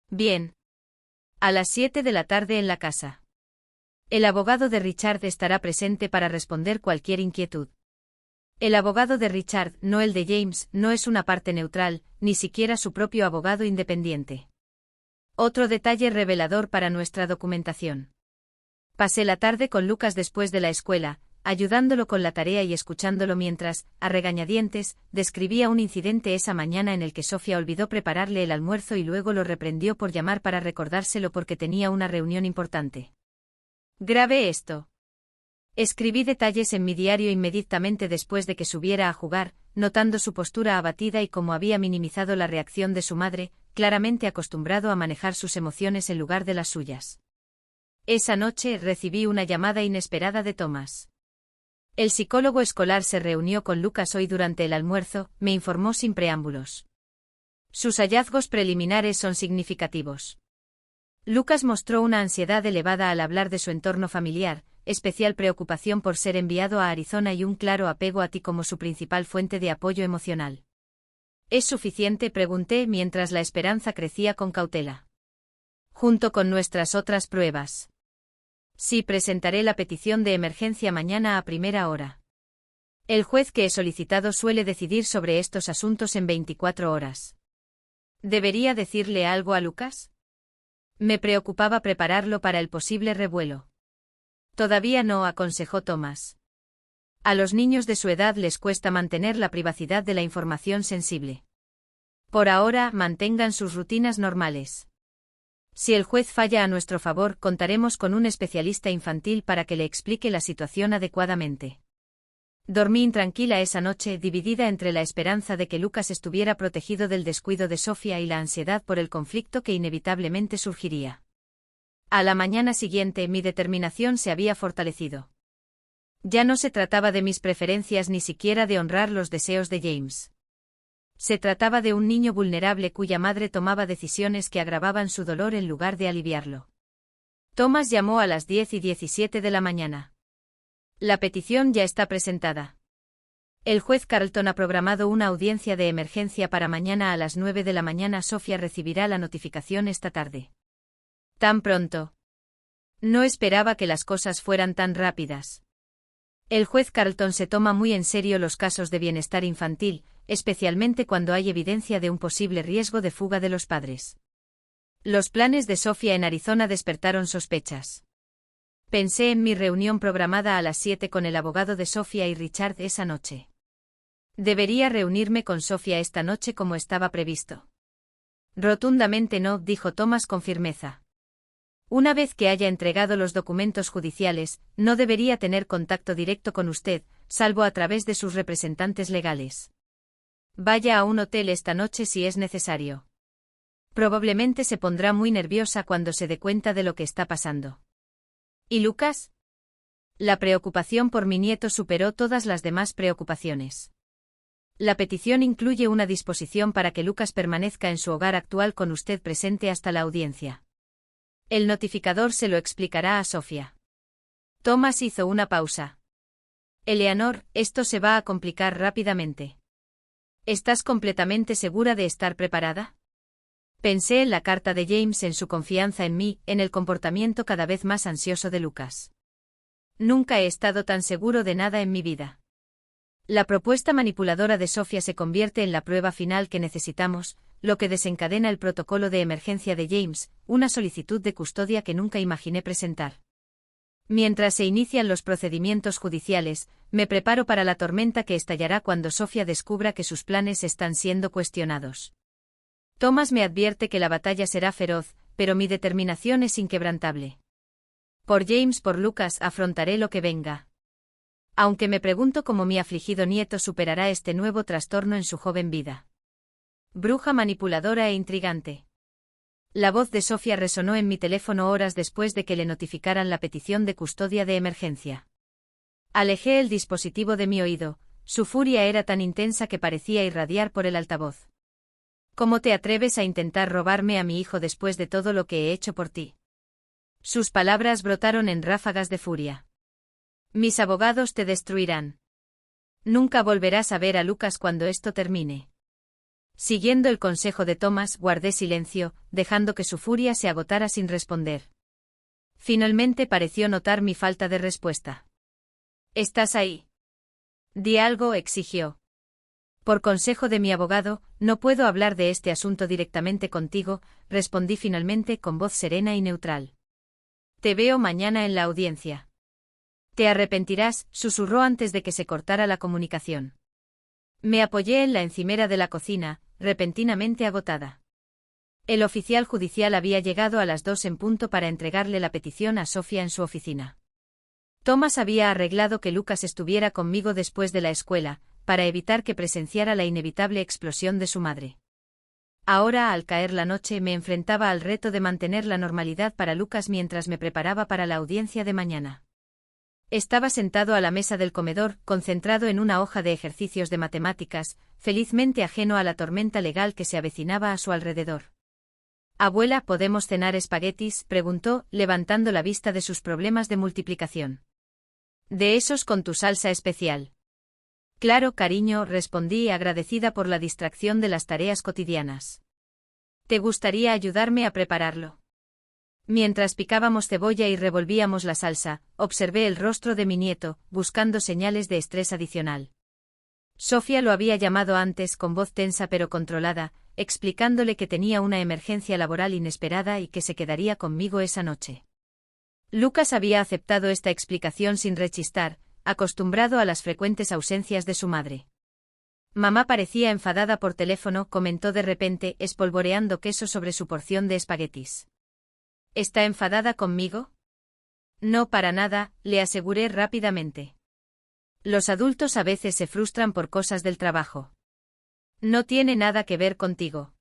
Bien. A las 7 de la tarde en la casa. El abogado de Richard estará presente para responder cualquier inquietud. El abogado de Richard, no el de James, no es una parte neutral, ni siquiera su propio abogado independiente. Otro detalle revelador para nuestra documentación. Pasé la tarde con Lucas después de la escuela, ayudándolo con la tarea y escuchándolo mientras, a regañadientes, describía un incidente esa mañana en el que Sofía olvidó prepararle el almuerzo y luego lo reprendió por llamar para recordárselo porque tenía una reunión importante. Grabé esto. Escribí detalles en mi diario inmediatamente después de que subiera a jugar, notando su postura abatida y cómo había minimizado la reacción de su madre, claramente acostumbrado a manejar sus emociones en lugar de las suyas. Esa noche recibí una llamada inesperada de Thomas. El psicólogo escolar se reunió con Lucas hoy durante el almuerzo, me informó sin preámbulos. Sus hallazgos preliminares son significativos. Lucas mostró una ansiedad elevada al hablar de su entorno familiar, especial preocupación por ser enviado a Arizona y un claro apego a ti como su principal fuente de apoyo emocional. ¿Es suficiente?, pregunté mientras la esperanza crecía con cautela. Junto con nuestras otras pruebas. Sí, presentaré la petición de emergencia mañana a primera hora. El juez que he solicitado suele decidir sobre estos asuntos en 24 horas. ¿Debería decirle algo a Lucas? Me preocupaba prepararlo para el posible revuelo. Todavía no, aconsejó Thomas. A los niños de su edad les cuesta mantener la privacidad de la información sensible. Por ahora, mantengan sus rutinas normales. Si el juez falla a nuestro favor, contaremos con un especialista infantil para que le explique la situación adecuadamente. Dormí intranquila esa noche, dividida entre la esperanza de que Lucas estuviera protegido del descuido de Sofía y la ansiedad por el conflicto que inevitablemente surgiría. A la mañana siguiente, mi determinación se había fortalecido. Ya no se trataba de mis preferencias ni siquiera de honrar los deseos de James. Se trataba de un niño vulnerable cuya madre tomaba decisiones que agravaban su dolor en lugar de aliviarlo. Thomas llamó a las 10:17 de la mañana. La petición ya está presentada. El juez Carlton ha programado una audiencia de emergencia para mañana a las 9 de la mañana. Sofía recibirá la notificación esta tarde. ¿Tan pronto? No esperaba que las cosas fueran tan rápidas. El juez Carlton se toma muy en serio los casos de bienestar infantil, especialmente cuando hay evidencia de un posible riesgo de fuga de los padres. Los planes de Sofía en Arizona despertaron sospechas. Pensé en mi reunión programada a las 7 con el abogado de Sofía y Richard esa noche. ¿Debería reunirme con Sofía esta noche como estaba previsto? Rotundamente no, dijo Thomas con firmeza. Una vez que haya entregado los documentos judiciales, no debería tener contacto directo con usted, salvo a través de sus representantes legales. Vaya a un hotel esta noche si es necesario. Probablemente se pondrá muy nerviosa cuando se dé cuenta de lo que está pasando. ¿Y Lucas? La preocupación por mi nieto superó todas las demás preocupaciones. La petición incluye una disposición para que Lucas permanezca en su hogar actual con usted presente hasta la audiencia. El notificador se lo explicará a Sofía. Thomas hizo una pausa. Eleanor, esto se va a complicar rápidamente. ¿Estás completamente segura de estar preparada? Pensé en la carta de James, en su confianza en mí, en el comportamiento cada vez más ansioso de Lucas. Nunca he estado tan seguro de nada en mi vida. La propuesta manipuladora de Sofía se convierte en la prueba final que necesitamos, lo que desencadena el protocolo de emergencia de James, una solicitud de custodia que nunca imaginé presentar. Mientras se inician los procedimientos judiciales, me preparo para la tormenta que estallará cuando Sofía descubra que sus planes están siendo cuestionados. Thomas me advierte que la batalla será feroz, pero mi determinación es inquebrantable. Por James, por Lucas, afrontaré lo que venga. Aunque me pregunto cómo mi afligido nieto superará este nuevo trastorno en su joven vida. Bruja manipuladora e intrigante. La voz de Sofía resonó en mi teléfono horas después de que le notificaran la petición de custodia de emergencia. Alejé el dispositivo de mi oído, su furia era tan intensa que parecía irradiar por el altavoz. ¿Cómo te atreves a intentar robarme a mi hijo después de todo lo que he hecho por ti? Sus palabras brotaron en ráfagas de furia. Mis abogados te destruirán. Nunca volverás a ver a Lucas cuando esto termine. Siguiendo el consejo de Thomas, guardé silencio, dejando que su furia se agotara sin responder. Finalmente pareció notar mi falta de respuesta. ¿Estás ahí? Di algo, exigió. Por consejo de mi abogado, no puedo hablar de este asunto directamente contigo, respondí finalmente con voz serena y neutral. Te veo mañana en la audiencia. Te arrepentirás, susurró antes de que se cortara la comunicación. Me apoyé en la encimera de la cocina, repentinamente agotada. El oficial judicial había llegado a las 2 en punto para entregarle la petición a Sofía en su oficina. Thomas había arreglado que Lucas estuviera conmigo después de la escuela, para evitar que presenciara la inevitable explosión de su madre. Ahora, al caer la noche, me enfrentaba al reto de mantener la normalidad para Lucas mientras me preparaba para la audiencia de mañana. Estaba sentado a la mesa del comedor, concentrado en una hoja de ejercicios de matemáticas, felizmente ajeno a la tormenta legal que se avecinaba a su alrededor. «Abuela, ¿podemos cenar espaguetis?», preguntó, levantando la vista de sus problemas de multiplicación. «De esos con tu salsa especial». «Claro, cariño», respondí, agradecida por la distracción de las tareas cotidianas. «¿Te gustaría ayudarme a prepararlo?». Mientras picábamos cebolla y revolvíamos la salsa, observé el rostro de mi nieto, buscando señales de estrés adicional. Sofía lo había llamado antes con voz tensa pero controlada, explicándole que tenía una emergencia laboral inesperada y que se quedaría conmigo esa noche. Lucas había aceptado esta explicación sin rechistar, acostumbrado a las frecuentes ausencias de su madre. Mamá parecía enfadada por teléfono, comentó de repente, espolvoreando queso sobre su porción de espaguetis. ¿Está enfadada conmigo? No, para nada, le aseguré rápidamente. Los adultos a veces se frustran por cosas del trabajo. No tiene nada que ver contigo.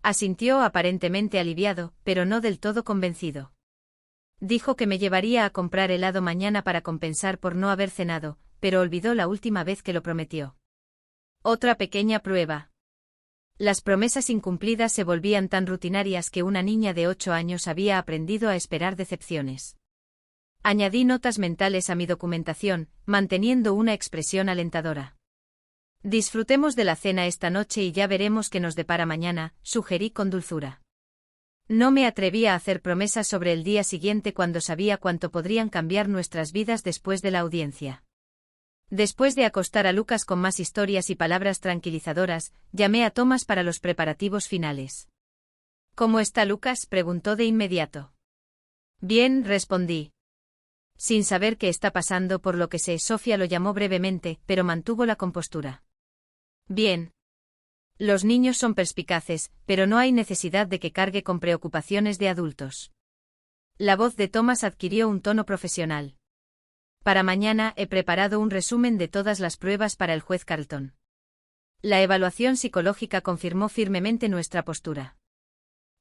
Asintió aparentemente aliviado, pero no del todo convencido. Dijo que me llevaría a comprar helado mañana para compensar por no haber cenado, pero olvidó la última vez que lo prometió. Otra pequeña prueba. Las promesas incumplidas se volvían tan rutinarias que una niña de 8 años había aprendido a esperar decepciones. Añadí notas mentales a mi documentación, manteniendo una expresión alentadora. Disfrutemos de la cena esta noche y ya veremos qué nos depara mañana, sugerí con dulzura. No me atreví a hacer promesas sobre el día siguiente cuando sabía cuánto podrían cambiar nuestras vidas después de la audiencia. Después de acostar a Lucas con más historias y palabras tranquilizadoras, llamé a Thomas para los preparativos finales. ¿Cómo está Lucas?, preguntó de inmediato. Bien, respondí. Sin saber qué está pasando, por lo que sé, Sofía lo llamó brevemente, pero mantuvo la compostura. Bien. Los niños son perspicaces, pero no hay necesidad de que cargue con preocupaciones de adultos. La voz de Thomas adquirió un tono profesional. Para mañana he preparado un resumen de todas las pruebas para el juez Carlton. La evaluación psicológica confirmó firmemente nuestra postura.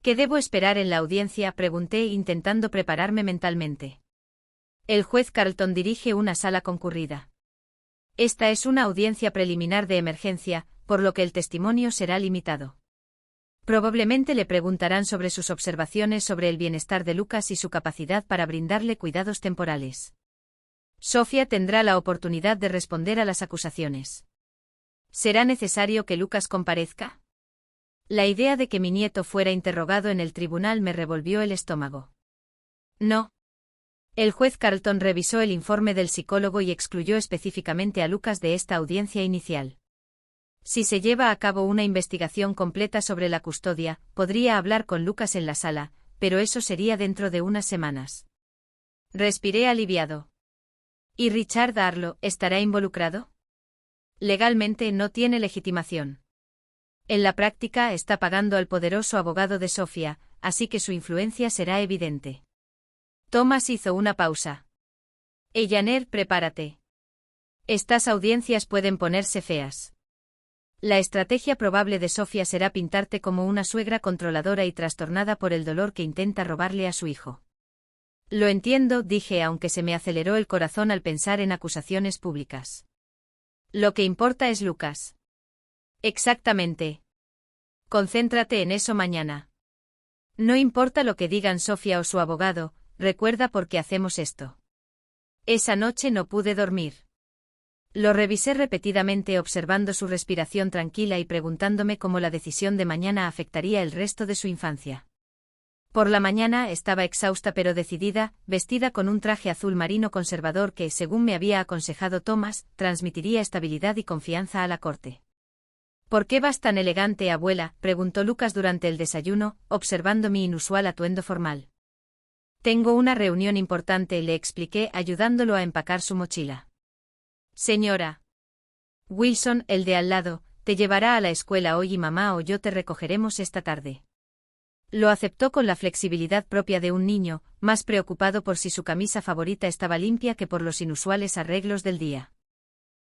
¿Qué debo esperar en la audiencia?, pregunté, intentando prepararme mentalmente. El juez Carlton dirige una sala concurrida. Esta es una audiencia preliminar de emergencia, por lo que el testimonio será limitado. Probablemente le preguntarán sobre sus observaciones sobre el bienestar de Lucas y su capacidad para brindarle cuidados temporales. Sofía tendrá la oportunidad de responder a las acusaciones. ¿Será necesario que Lucas comparezca? La idea de que mi nieto fuera interrogado en el tribunal me revolvió el estómago. No. El juez Carlton revisó el informe del psicólogo y excluyó específicamente a Lucas de esta audiencia inicial. Si se lleva a cabo una investigación completa sobre la custodia, podría hablar con Lucas en la sala, pero eso sería dentro de unas semanas. Respiré aliviado. ¿Y Richard Arlo estará involucrado? Legalmente no tiene legitimación. En la práctica está pagando al poderoso abogado de Sofía, así que su influencia será evidente. Thomas hizo una pausa. Janer, prepárate. Estas audiencias pueden ponerse feas. La estrategia probable de Sofía será pintarte como una suegra controladora y trastornada por el dolor que intenta robarle a su hijo. Lo entiendo, dije, aunque se me aceleró el corazón al pensar en acusaciones públicas. Lo que importa es Lucas. Exactamente. Concéntrate en eso mañana. No importa lo que digan Sofía o su abogado, recuerda por qué hacemos esto. Esa noche no pude dormir. Lo revisé repetidamente observando su respiración tranquila y preguntándome cómo la decisión de mañana afectaría el resto de su infancia. Por la mañana estaba exhausta pero decidida, vestida con un traje azul marino conservador que, según me había aconsejado Thomas, transmitiría estabilidad y confianza a la corte. ¿Por qué vas tan elegante, abuela?, preguntó Lucas durante el desayuno, observando mi inusual atuendo formal. Tengo una reunión importante, le expliqué, ayudándolo a empacar su mochila. Señora Wilson, el de al lado, te llevará a la escuela hoy y mamá o yo te recogeremos esta tarde. Lo aceptó con la flexibilidad propia de un niño, más preocupado por si su camisa favorita estaba limpia que por los inusuales arreglos del día.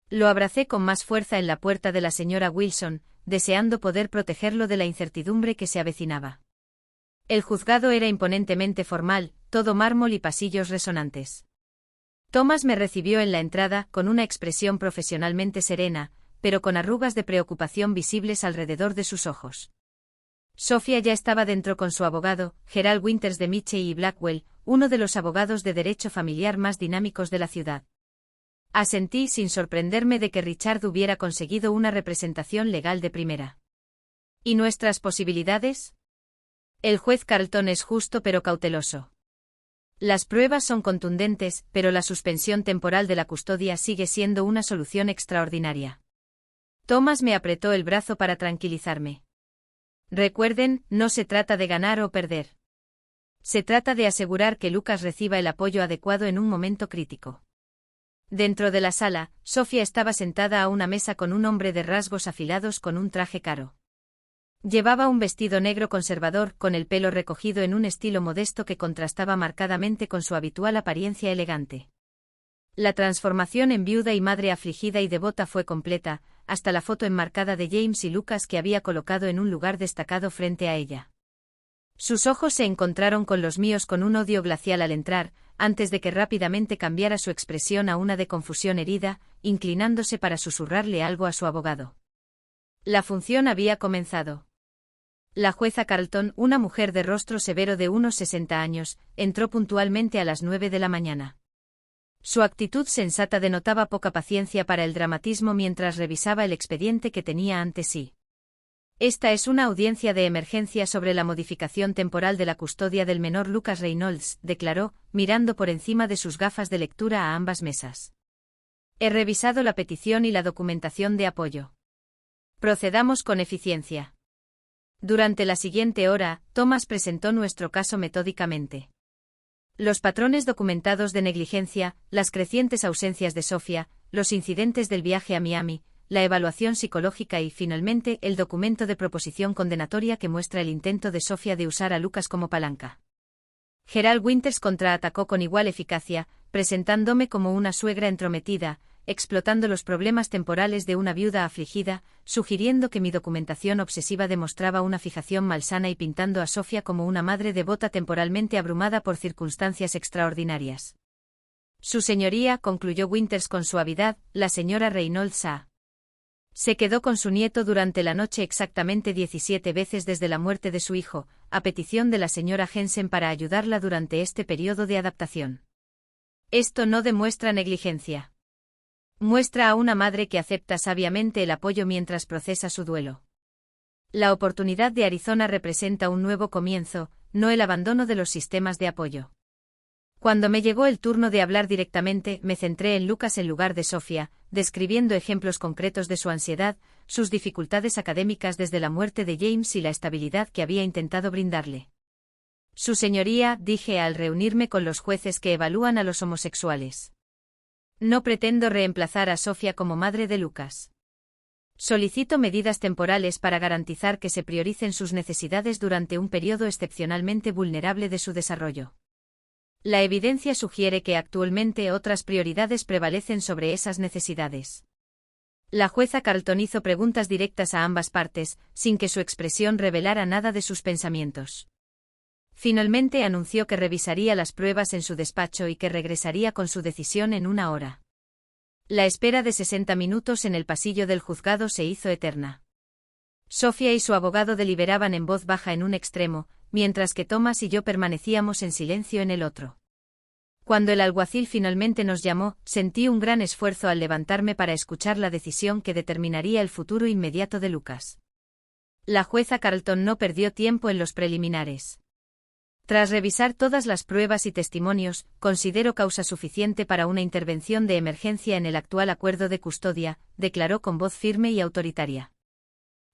Lo abracé con más fuerza en la puerta de la señora Wilson, deseando poder protegerlo de la incertidumbre que se avecinaba. El juzgado era imponentemente formal, todo mármol y pasillos resonantes. Thomas me recibió en la entrada con una expresión profesionalmente serena, pero con arrugas de preocupación visibles alrededor de sus ojos. Sofía ya estaba dentro con su abogado, Gerald Winters de Mitchell y Blackwell, uno de los abogados de derecho familiar más dinámicos de la ciudad. Asentí sin sorprenderme de que Richard hubiera conseguido una representación legal de primera. ¿Y nuestras posibilidades? El juez Carlton es justo pero cauteloso. Las pruebas son contundentes, pero la suspensión temporal de la custodia sigue siendo una solución extraordinaria. Thomas me apretó el brazo para tranquilizarme. Recuerden, no se trata de ganar o perder. Se trata de asegurar que Lucas reciba el apoyo adecuado en un momento crítico. Dentro de la sala, Sofía estaba sentada a una mesa con un hombre de rasgos afilados con un traje caro. Llevaba un vestido negro conservador, con el pelo recogido en un estilo modesto que contrastaba marcadamente con su habitual apariencia elegante. La transformación en viuda y madre afligida y devota fue completa, hasta la foto enmarcada de James y Lucas que había colocado en un lugar destacado frente a ella. Sus ojos se encontraron con los míos con un odio glacial al entrar, antes de que rápidamente cambiara su expresión a una de confusión herida, inclinándose para susurrarle algo a su abogado. La función había comenzado. La jueza Carlton, una mujer de rostro severo de unos 60 años, entró puntualmente a las 9 de la mañana. Su actitud sensata denotaba poca paciencia para el dramatismo mientras revisaba el expediente que tenía ante sí. Esta es una audiencia de emergencia sobre la modificación temporal de la custodia del menor Lucas Reynolds, declaró, mirando por encima de sus gafas de lectura a ambas mesas. He revisado la petición y la documentación de apoyo. Procedamos con eficiencia. Durante la siguiente hora, Thomas presentó nuestro caso metódicamente. Los patrones documentados de negligencia, las crecientes ausencias de Sofía, los incidentes del viaje a Miami, la evaluación psicológica y, finalmente, el documento de proposición condenatoria que muestra el intento de Sofía de usar a Lucas como palanca. Gerald Winters contraatacó con igual eficacia, presentándome como una suegra entrometida, explotando los problemas temporales de una viuda afligida, sugiriendo que mi documentación obsesiva demostraba una fijación malsana y pintando a Sofía como una madre devota temporalmente abrumada por circunstancias extraordinarias. Su señoría, concluyó Winters con suavidad, la señora Reynolds se quedó con su nieto durante la noche exactamente 17 veces desde la muerte de su hijo, a petición de la señora Jensen para ayudarla durante este periodo de adaptación. Esto no demuestra negligencia. Muestra a una madre que acepta sabiamente el apoyo mientras procesa su duelo. La oportunidad de Arizona representa un nuevo comienzo, no el abandono de los sistemas de apoyo. Cuando me llegó el turno de hablar directamente, me centré en Lucas en lugar de Sofía, describiendo ejemplos concretos de su ansiedad, sus dificultades académicas desde la muerte de James y la estabilidad que había intentado brindarle. Su señoría, dije al reunirme con los jueces que evalúan a los homosexuales. No pretendo reemplazar a Sofía como madre de Lucas. Solicito medidas temporales para garantizar que se prioricen sus necesidades durante un periodo excepcionalmente vulnerable de su desarrollo. La evidencia sugiere que actualmente otras prioridades prevalecen sobre esas necesidades. La jueza Carlton hizo preguntas directas a ambas partes, sin que su expresión revelara nada de sus pensamientos. Finalmente anunció que revisaría las pruebas en su despacho y que regresaría con su decisión en 1 hora. La espera de 60 minutos en el pasillo del juzgado se hizo eterna. Sofía y su abogado deliberaban en voz baja en un extremo, mientras que Thomas y yo permanecíamos en silencio en el otro. Cuando el alguacil finalmente nos llamó, sentí un gran esfuerzo al levantarme para escuchar la decisión que determinaría el futuro inmediato de Lucas. La jueza Carlton no perdió tiempo en los preliminares. Tras revisar todas las pruebas y testimonios, considero causa suficiente para una intervención de emergencia en el actual acuerdo de custodia, declaró con voz firme y autoritaria.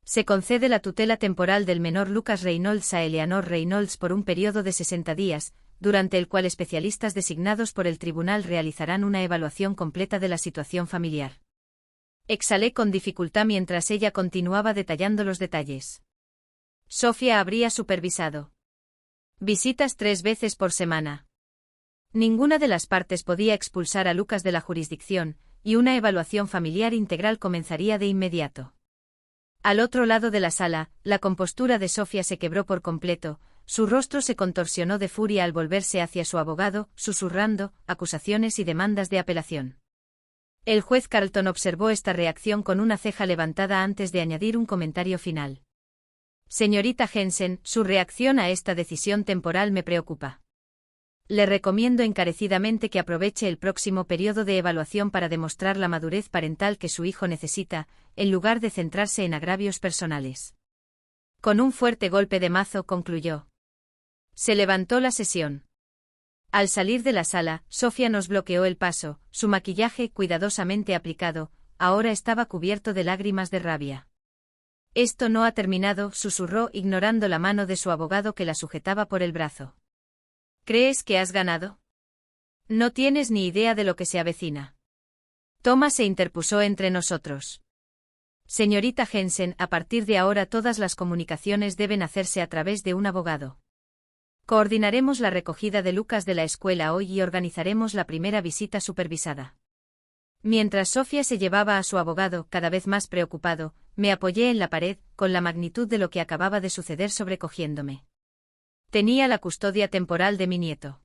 Se concede la tutela temporal del menor Lucas Reynolds a Eleanor Reynolds por un periodo de 60 días, durante el cual especialistas designados por el tribunal realizarán una evaluación completa de la situación familiar. Exhalé con dificultad mientras ella continuaba detallando los detalles. Sofía habría supervisado visitas 3 veces por semana. Ninguna de las partes podía expulsar a Lucas de la jurisdicción, y una evaluación familiar integral comenzaría de inmediato. Al otro lado de la sala, la compostura de Sofía se quebró por completo, su rostro se contorsionó de furia al volverse hacia su abogado, susurrando acusaciones y demandas de apelación. El juez Carlton observó esta reacción con una ceja levantada antes de añadir un comentario final. Señorita Jensen, su reacción a esta decisión temporal me preocupa. Le recomiendo encarecidamente que aproveche el próximo periodo de evaluación para demostrar la madurez parental que su hijo necesita, en lugar de centrarse en agravios personales. Con un fuerte golpe de mazo concluyó. Se levantó la sesión. Al salir de la sala, Sofía nos bloqueó el paso, su maquillaje, cuidadosamente aplicado, ahora estaba cubierto de lágrimas de rabia. Esto no ha terminado, susurró ignorando la mano de su abogado que la sujetaba por el brazo. ¿Crees que has ganado? No tienes ni idea de lo que se avecina. Thomas se interpuso entre nosotros. Señorita Jensen, a partir de ahora todas las comunicaciones deben hacerse a través de un abogado. Coordinaremos la recogida de Lucas de la escuela hoy y organizaremos la primera visita supervisada. Mientras Sofía se llevaba a su abogado, cada vez más preocupado, me apoyé en la pared, con la magnitud de lo que acababa de suceder sobrecogiéndome. Tenía la custodia temporal de mi nieto.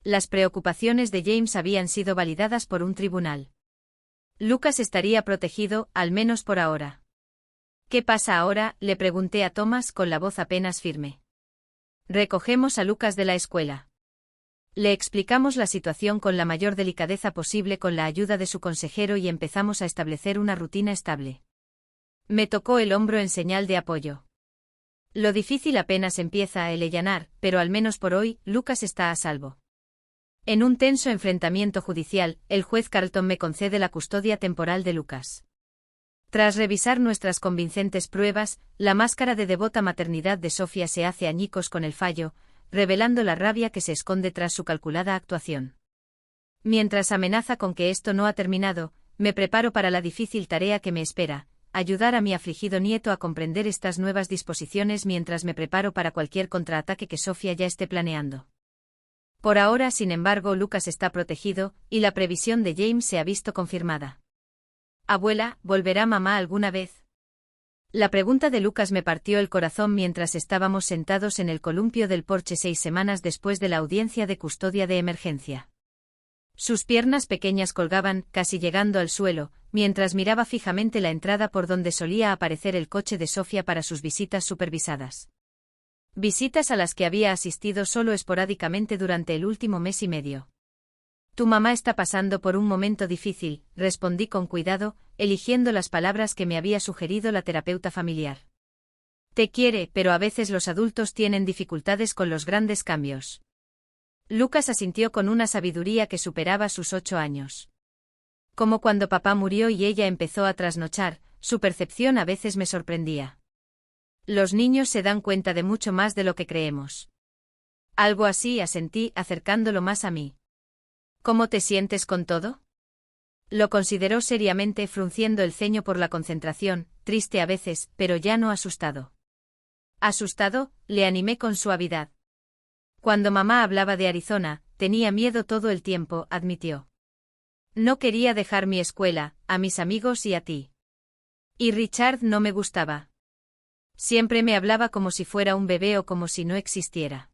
Las preocupaciones de James habían sido validadas por un tribunal. Lucas estaría protegido, al menos por ahora. ¿Qué pasa ahora?, le pregunté a Thomas con la voz apenas firme. Recogemos a Lucas de la escuela. Le explicamos la situación con la mayor delicadeza posible con la ayuda de su consejero y empezamos a establecer una rutina estable. Me tocó el hombro en señal de apoyo. Lo difícil apenas empieza a Eleanor, pero al menos por hoy, Lucas está a salvo. En un tenso enfrentamiento judicial, el juez Carlton me concede la custodia temporal de Lucas. Tras revisar nuestras convincentes pruebas, la máscara de devota maternidad de Sofía se hace añicos con el fallo, revelando la rabia que se esconde tras su calculada actuación. Mientras amenaza con que esto no ha terminado, me preparo para la difícil tarea que me espera, ayudar a mi afligido nieto a comprender estas nuevas disposiciones mientras me preparo para cualquier contraataque que Sofía ya esté planeando. Por ahora, sin embargo, Lucas está protegido, y la previsión de James se ha visto confirmada. Abuela, ¿volverá mamá alguna vez? La pregunta de Lucas me partió el corazón mientras estábamos sentados en el columpio del porche 6 semanas después de la audiencia de custodia de emergencia. Sus piernas pequeñas colgaban, casi llegando al suelo, mientras miraba fijamente la entrada por donde solía aparecer el coche de Sofía para sus visitas supervisadas. Visitas a las que había asistido solo esporádicamente durante el último mes y medio. Tu mamá está pasando por un momento difícil, respondí con cuidado, eligiendo las palabras que me había sugerido la terapeuta familiar. Te quiere, pero a veces los adultos tienen dificultades con los grandes cambios. Lucas asintió con una sabiduría que superaba sus 8 años. Como cuando papá murió y ella empezó a trasnochar, su percepción a veces me sorprendía. Los niños se dan cuenta de mucho más de lo que creemos. Algo así, asentí, acercándolo más a mí. ¿Cómo te sientes con todo? Lo consideró seriamente, frunciendo el ceño por la concentración, triste a veces, pero ya no asustado. Asustado, le animé con suavidad. Cuando mamá hablaba de Arizona, tenía miedo todo el tiempo, admitió. No quería dejar mi escuela, a mis amigos y a ti. Y Richard no me gustaba. Siempre me hablaba como si fuera un bebé o como si no existiera.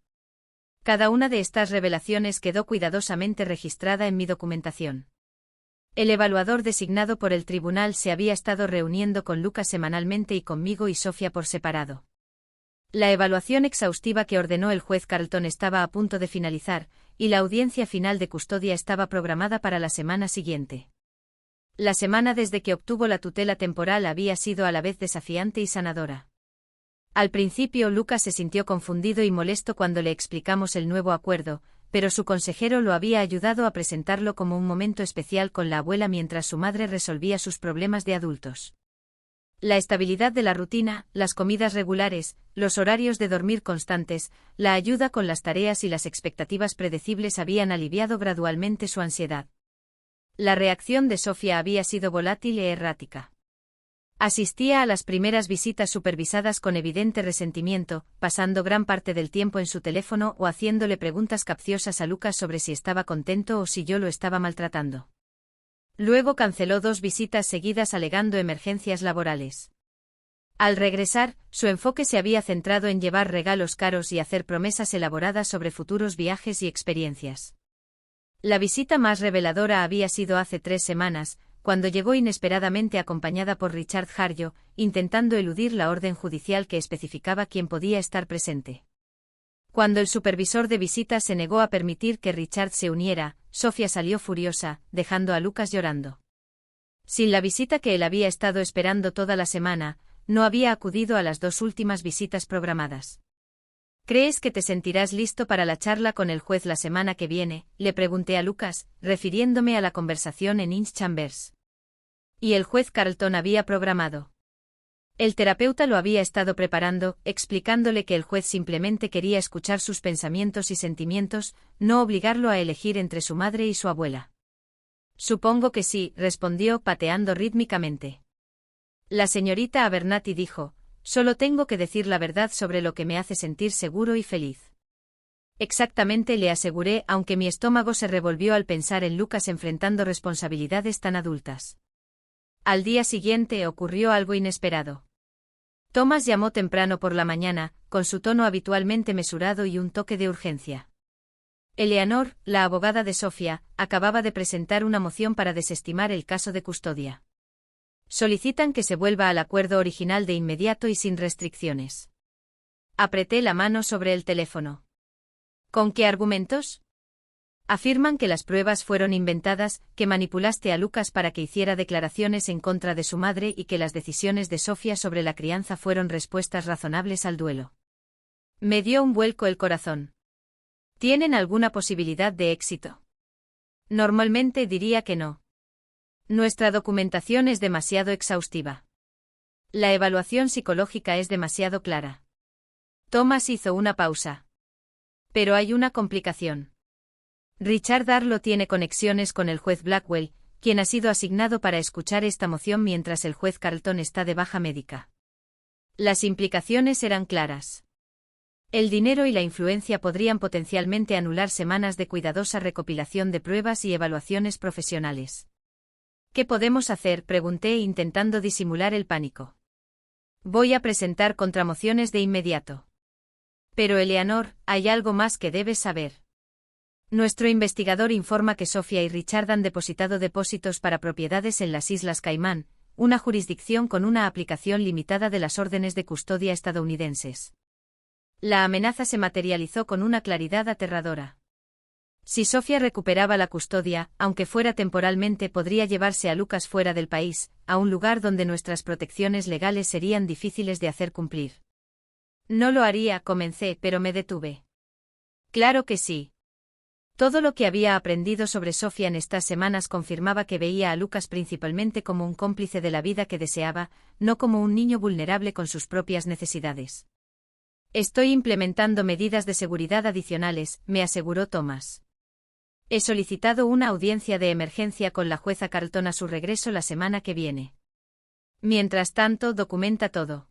Cada una de estas revelaciones quedó cuidadosamente registrada en mi documentación. El evaluador designado por el tribunal se había estado reuniendo con Lucas semanalmente y conmigo y Sofía por separado. La evaluación exhaustiva que ordenó el juez Carlton estaba a punto de finalizar, y la audiencia final de custodia estaba programada para la semana siguiente. La semana desde que obtuvo la tutela temporal había sido a la vez desafiante y sanadora. Al principio Lucas se sintió confundido y molesto cuando le explicamos el nuevo acuerdo, pero su consejero lo había ayudado a presentarlo como un momento especial con la abuela mientras su madre resolvía sus problemas de adultos. La estabilidad de la rutina, las comidas regulares, los horarios de dormir constantes, la ayuda con las tareas y las expectativas predecibles habían aliviado gradualmente su ansiedad. La reacción de Sofía había sido volátil e errática. Asistía a las primeras visitas supervisadas con evidente resentimiento, pasando gran parte del tiempo en su teléfono o haciéndole preguntas capciosas a Lucas sobre si estaba contento o si yo lo estaba maltratando. Luego canceló 2 visitas seguidas alegando emergencias laborales. Al regresar, su enfoque se había centrado en llevar regalos caros y hacer promesas elaboradas sobre futuros viajes y experiencias. La visita más reveladora había sido hace 3 semanas, cuando llegó inesperadamente acompañada por Richard Harjo, intentando eludir la orden judicial que especificaba quién podía estar presente. Cuando el supervisor de visitas se negó a permitir que Richard se uniera, Sofía salió furiosa, dejando a Lucas llorando. Sin la visita que él había estado esperando toda la semana, no había acudido a las 2 últimas visitas programadas. ¿Crees que te sentirás listo para la charla con el juez la semana que viene?, le pregunté a Lucas, refiriéndome a la conversación en Inns Chambers. Y el juez Carlton había programado. El terapeuta lo había estado preparando, explicándole que el juez simplemente quería escuchar sus pensamientos y sentimientos, no obligarlo a elegir entre su madre y su abuela. Supongo que sí, respondió pateando rítmicamente. La señorita Abernathy dijo, solo tengo que decir la verdad sobre lo que me hace sentir seguro y feliz. Exactamente, le aseguré, aunque mi estómago se revolvió al pensar en Lucas enfrentando responsabilidades tan adultas. Al día siguiente ocurrió algo inesperado. Thomas llamó temprano por la mañana, con su tono habitualmente mesurado y un toque de urgencia. Eleanor, la abogada de Sofía, acababa de presentar una moción para desestimar el caso de custodia. Solicitan que se vuelva al acuerdo original de inmediato y sin restricciones. Apreté la mano sobre el teléfono. ¿Con qué argumentos? Afirman que las pruebas fueron inventadas, que manipulaste a Lucas para que hiciera declaraciones en contra de su madre y que las decisiones de Sofía sobre la crianza fueron respuestas razonables al duelo. Me dio un vuelco el corazón. ¿Tienen alguna posibilidad de éxito? Normalmente diría que no. Nuestra documentación es demasiado exhaustiva. La evaluación psicológica es demasiado clara. Thomas hizo una pausa. Pero hay una complicación. Richard Darlow tiene conexiones con el juez Blackwell, quien ha sido asignado para escuchar esta moción mientras el juez Carlton está de baja médica. Las implicaciones eran claras. El dinero y la influencia podrían potencialmente anular semanas de cuidadosa recopilación de pruebas y evaluaciones profesionales. ¿Qué podemos hacer?, pregunté intentando disimular el pánico. Voy a presentar contramociones de inmediato. Pero Eleanor, hay algo más que debes saber. Nuestro investigador informa que Sofía y Richard han depositado depósitos para propiedades en las Islas Caimán, una jurisdicción con una aplicación limitada de las órdenes de custodia estadounidenses. La amenaza se materializó con una claridad aterradora. Si Sofía recuperaba la custodia, aunque fuera temporalmente, podría llevarse a Lucas fuera del país, a un lugar donde nuestras protecciones legales serían difíciles de hacer cumplir. No lo haría, comencé, pero me detuve. Claro que sí. Todo lo que había aprendido sobre Sofía en estas semanas confirmaba que veía a Lucas principalmente como un cómplice de la vida que deseaba, no como un niño vulnerable con sus propias necesidades. Estoy implementando medidas de seguridad adicionales, me aseguró Thomas. He solicitado una audiencia de emergencia con la jueza Carlton a su regreso la semana que viene. Mientras tanto, documenta todo.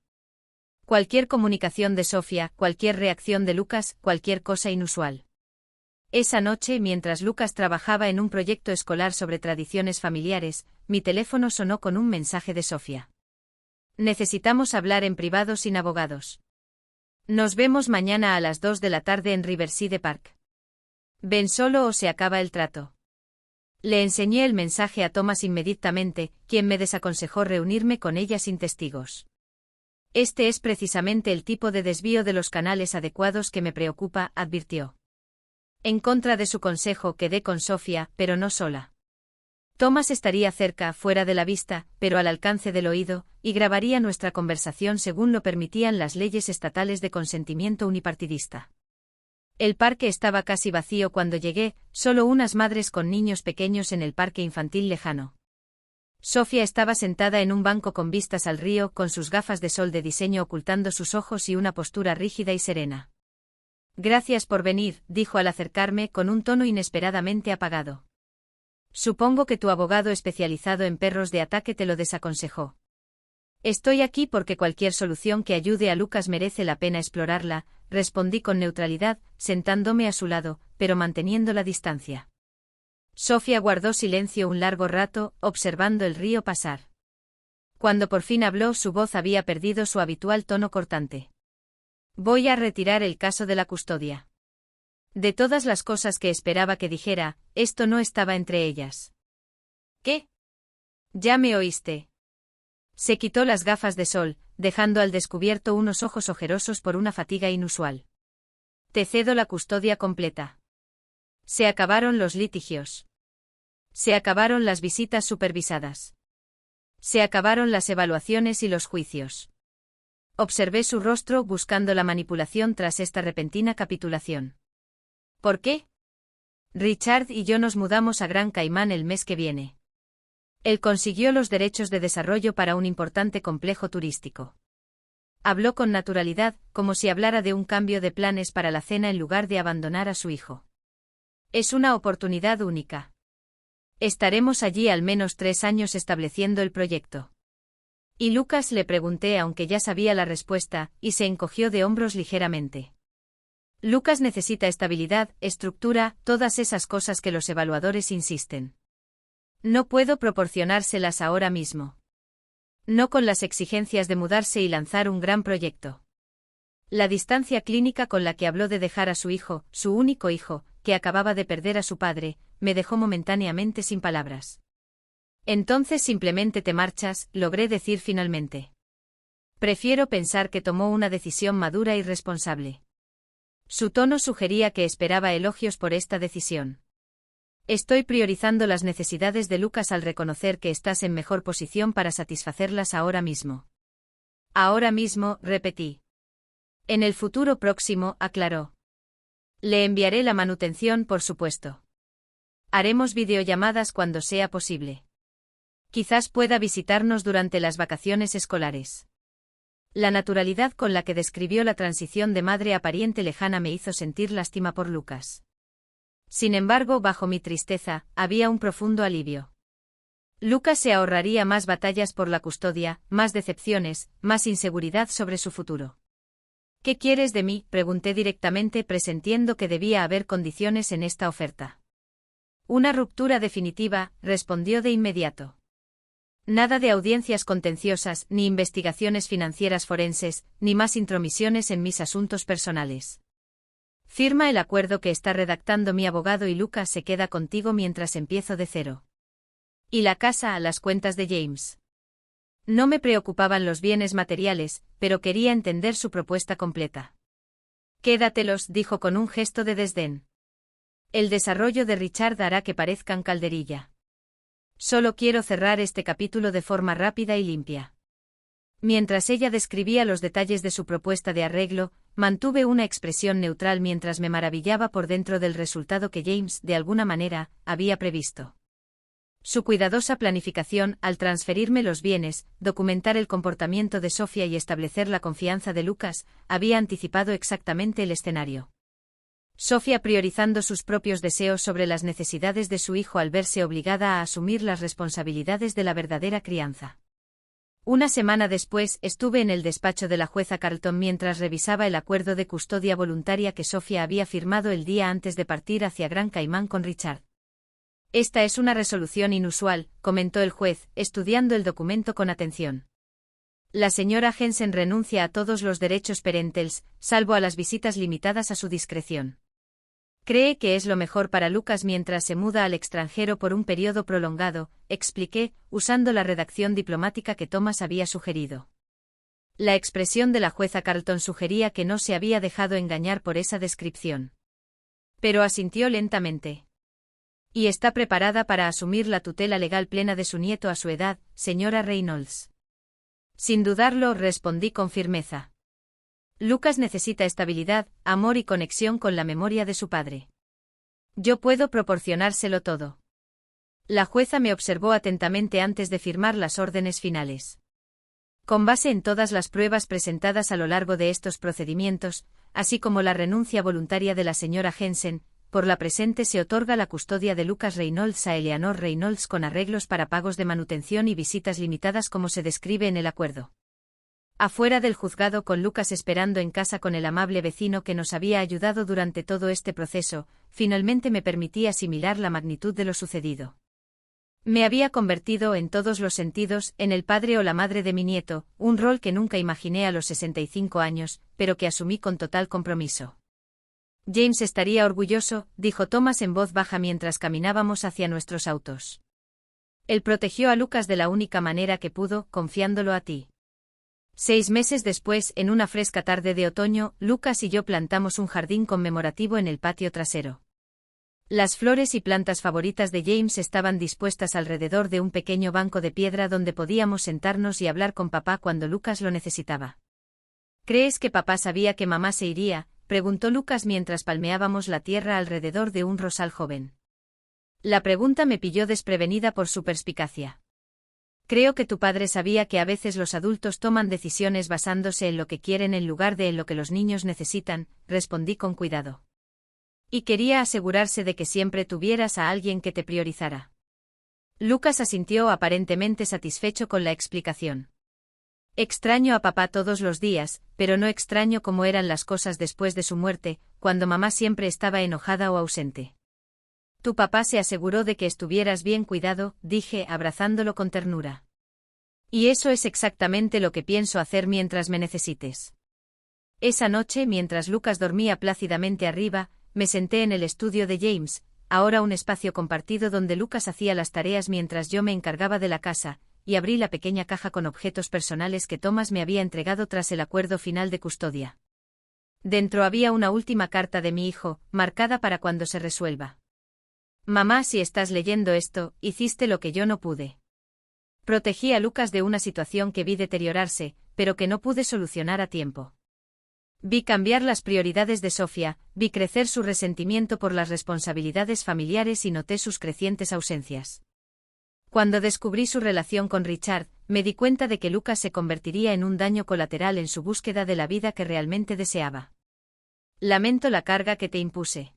Cualquier comunicación de Sofía, cualquier reacción de Lucas, cualquier cosa inusual. Esa noche, mientras Lucas trabajaba en un proyecto escolar sobre tradiciones familiares, mi teléfono sonó con un mensaje de Sofía. Necesitamos hablar en privado sin abogados. Nos vemos mañana a las 2 de la tarde en Riverside Park. ¿Ven solo o se acaba el trato? Le enseñé el mensaje a Thomas inmediatamente, quien me desaconsejó reunirme con ella sin testigos. Este es precisamente el tipo de desvío de los canales adecuados que me preocupa, advirtió. En contra de su consejo quedé con Sofía, pero no sola. Thomas estaría cerca, fuera de la vista, pero al alcance del oído, y grabaría nuestra conversación según lo permitían las leyes estatales de consentimiento unipartidista. El parque estaba casi vacío cuando llegué, solo unas madres con niños pequeños en el parque infantil lejano. Sofía estaba sentada en un banco con vistas al río, con sus gafas de sol de diseño ocultando sus ojos y una postura rígida y serena. Gracias por venir, dijo al acercarme con un tono inesperadamente apagado. Supongo que tu abogado especializado en perros de ataque te lo desaconsejó. Estoy aquí porque cualquier solución que ayude a Lucas merece la pena explorarla, respondí con neutralidad, sentándome a su lado, pero manteniendo la distancia. Sofía guardó silencio un largo rato, observando el río pasar. Cuando por fin habló, su voz había perdido su habitual tono cortante. Voy a retirar el caso de la custodia. De todas las cosas que esperaba que dijera, esto no estaba entre ellas. ¿Qué? Ya me oíste. Se quitó las gafas de sol, dejando al descubierto unos ojos ojerosos por una fatiga inusual. Te cedo la custodia completa. Se acabaron los litigios. Se acabaron las visitas supervisadas. Se acabaron las evaluaciones y los juicios. Observé su rostro buscando la manipulación tras esta repentina capitulación. ¿Por qué? Richard y yo nos mudamos a Gran Caimán el mes que viene. Él consiguió los derechos de desarrollo para un importante complejo turístico. Habló con naturalidad, como si hablara de un cambio de planes para la cena en lugar de abandonar a su hijo. Es una oportunidad única. Estaremos allí al menos 3 años estableciendo el proyecto. Y Lucas, le pregunté aunque ya sabía la respuesta, y se encogió de hombros ligeramente. Lucas necesita estabilidad, estructura, todas esas cosas que los evaluadores insisten. No puedo proporcionárselas ahora mismo. No con las exigencias de mudarse y lanzar un gran proyecto. La distancia clínica con la que habló de dejar a su hijo, su único hijo, que acababa de perder a su padre, me dejó momentáneamente sin palabras. Entonces simplemente te marchas, logré decir finalmente. Prefiero pensar que tomó una decisión madura y responsable. Su tono sugería que esperaba elogios por esta decisión. Estoy priorizando las necesidades de Lucas al reconocer que estás en mejor posición para satisfacerlas ahora mismo. Ahora mismo, repetí. En el futuro próximo, aclaró. Le enviaré la manutención, por supuesto. Haremos videollamadas cuando sea posible. Quizás pueda visitarnos durante las vacaciones escolares. La naturalidad con la que describió la transición de madre a pariente lejana me hizo sentir lástima por Lucas. Sin embargo, bajo mi tristeza, había un profundo alivio. Lucas se ahorraría más batallas por la custodia, más decepciones, más inseguridad sobre su futuro. ¿Qué quieres de mí?, pregunté directamente, presintiendo que debía haber condiciones en esta oferta. Una ruptura definitiva, respondió de inmediato. Nada de audiencias contenciosas, ni investigaciones financieras forenses, ni más intromisiones en mis asuntos personales. Firma el acuerdo que está redactando mi abogado y Lucas se queda contigo mientras empiezo de cero. Y la casa, las cuentas de James. No me preocupaban los bienes materiales, pero quería entender su propuesta completa. Quédatelos, dijo con un gesto de desdén. El desarrollo de Richard hará que parezcan calderilla. Solo quiero cerrar este capítulo de forma rápida y limpia. Mientras ella describía los detalles de su propuesta de arreglo, mantuve una expresión neutral mientras me maravillaba por dentro del resultado que James, de alguna manera, había previsto. Su cuidadosa planificación, al transferirme los bienes, documentar el comportamiento de Sofía y establecer la confianza de Lucas, había anticipado exactamente el escenario. Sofía priorizando sus propios deseos sobre las necesidades de su hijo al verse obligada a asumir las responsabilidades de la verdadera crianza. Una semana después estuve en el despacho de la jueza Carlton mientras revisaba el acuerdo de custodia voluntaria que Sofía había firmado el día antes de partir hacia Gran Caimán con Richard. Esta es una resolución inusual, comentó el juez, estudiando el documento con atención. La señora Jensen renuncia a todos los derechos parentales, salvo a las visitas limitadas a su discreción. Cree que es lo mejor para Lucas mientras se muda al extranjero por un periodo prolongado, expliqué, usando la redacción diplomática que Thomas había sugerido. La expresión de la jueza Carlton sugería que no se había dejado engañar por esa descripción. Pero asintió lentamente. Y está preparada para asumir la tutela legal plena de su nieto a su edad, señora Reynolds. Sin dudarlo, respondí con firmeza. Lucas necesita estabilidad, amor y conexión con la memoria de su padre. Yo puedo proporcionárselo todo. La jueza me observó atentamente antes de firmar las órdenes finales. Con base en todas las pruebas presentadas a lo largo de estos procedimientos, así como la renuncia voluntaria de la señora Jensen, por la presente se otorga la custodia de Lucas Reynolds a Eleanor Reynolds con arreglos para pagos de manutención y visitas limitadas como se describe en el acuerdo. Afuera del juzgado con Lucas esperando en casa con el amable vecino que nos había ayudado durante todo este proceso, finalmente me permití asimilar la magnitud de lo sucedido. Me había convertido en todos los sentidos en el padre o la madre de mi nieto, un rol que nunca imaginé a los 65 años, pero que asumí con total compromiso. James estaría orgulloso, dijo Thomas en voz baja mientras caminábamos hacia nuestros autos. Él protegió a Lucas de la única manera que pudo, confiándolo a ti. 6 meses después, en una fresca tarde de otoño, Lucas y yo plantamos un jardín conmemorativo en el patio trasero. Las flores y plantas favoritas de James estaban dispuestas alrededor de un pequeño banco de piedra donde podíamos sentarnos y hablar con papá cuando Lucas lo necesitaba. ¿Crees que papá sabía que mamá se iría?, preguntó Lucas mientras palmeábamos la tierra alrededor de un rosal joven. La pregunta me pilló desprevenida por su perspicacia. Creo que tu padre sabía que a veces los adultos toman decisiones basándose en lo que quieren en lugar de en lo que los niños necesitan, respondí con cuidado. Y quería asegurarse de que siempre tuvieras a alguien que te priorizara. Lucas asintió aparentemente satisfecho con la explicación. Extraño a papá todos los días, pero no extraño cómo eran las cosas después de su muerte, cuando mamá siempre estaba enojada o ausente. Tu papá se aseguró de que estuvieras bien cuidado, dije, abrazándolo con ternura. Y eso es exactamente lo que pienso hacer mientras me necesites. Esa noche, mientras Lucas dormía plácidamente arriba, me senté en el estudio de James, ahora un espacio compartido donde Lucas hacía las tareas mientras yo me encargaba de la casa, y abrí la pequeña caja con objetos personales que Thomas me había entregado tras el acuerdo final de custodia. Dentro había una última carta de mi hijo, marcada para cuando se resuelva. Mamá, si estás leyendo esto, hiciste lo que yo no pude. Protegí a Lucas de una situación que vi deteriorarse, pero que no pude solucionar a tiempo. Vi cambiar las prioridades de Sofía, vi crecer su resentimiento por las responsabilidades familiares y noté sus crecientes ausencias. Cuando descubrí su relación con Richard, me di cuenta de que Lucas se convertiría en un daño colateral en su búsqueda de la vida que realmente deseaba. Lamento la carga que te impuse.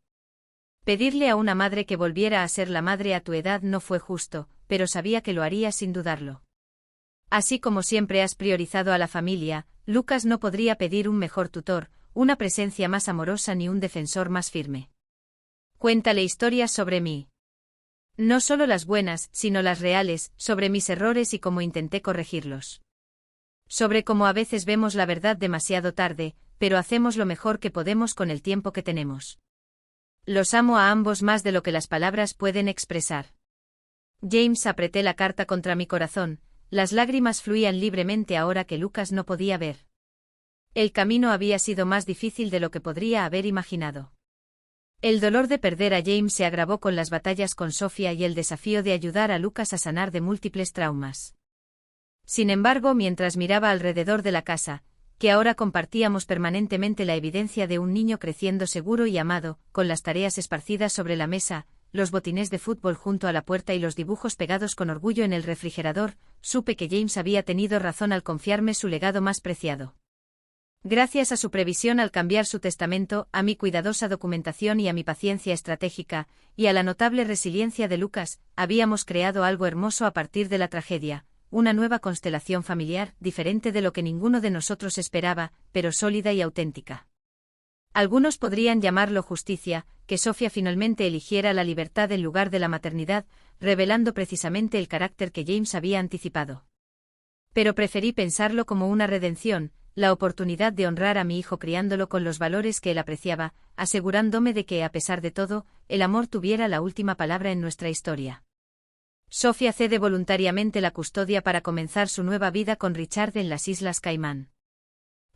Pedirle a una madre que volviera a ser la madre a tu edad no fue justo, pero sabía que lo haría sin dudarlo. Así como siempre has priorizado a la familia, Lucas no podría pedir un mejor tutor, una presencia más amorosa ni un defensor más firme. Cuéntale historias sobre mí. No solo las buenas, sino las reales, sobre mis errores y cómo intenté corregirlos. Sobre cómo a veces vemos la verdad demasiado tarde, pero hacemos lo mejor que podemos con el tiempo que tenemos. Los amo a ambos más de lo que las palabras pueden expresar. James, apreté la carta contra mi corazón, las lágrimas fluían libremente ahora que Lucas no podía ver. El camino había sido más difícil de lo que podría haber imaginado. El dolor de perder a James se agravó con las batallas con Sofía y el desafío de ayudar a Lucas a sanar de múltiples traumas. Sin embargo, mientras miraba alrededor de la casa, que ahora compartíamos permanentemente la evidencia de un niño creciendo seguro y amado, con las tareas esparcidas sobre la mesa, los botines de fútbol junto a la puerta y los dibujos pegados con orgullo en el refrigerador, supe que James había tenido razón al confiarme su legado más preciado. Gracias a su previsión al cambiar su testamento, a mi cuidadosa documentación y a mi paciencia estratégica, y a la notable resiliencia de Lucas, habíamos creado algo hermoso a partir de la tragedia, una nueva constelación familiar, diferente de lo que ninguno de nosotros esperaba, pero sólida y auténtica. Algunos podrían llamarlo justicia, que Sofía finalmente eligiera la libertad en lugar de la maternidad, revelando precisamente el carácter que James había anticipado. Pero preferí pensarlo como una redención, la oportunidad de honrar a mi hijo criándolo con los valores que él apreciaba, asegurándome de que, a pesar de todo, el amor tuviera la última palabra en nuestra historia. Sofía cede voluntariamente la custodia para comenzar su nueva vida con Richard en las Islas Caimán.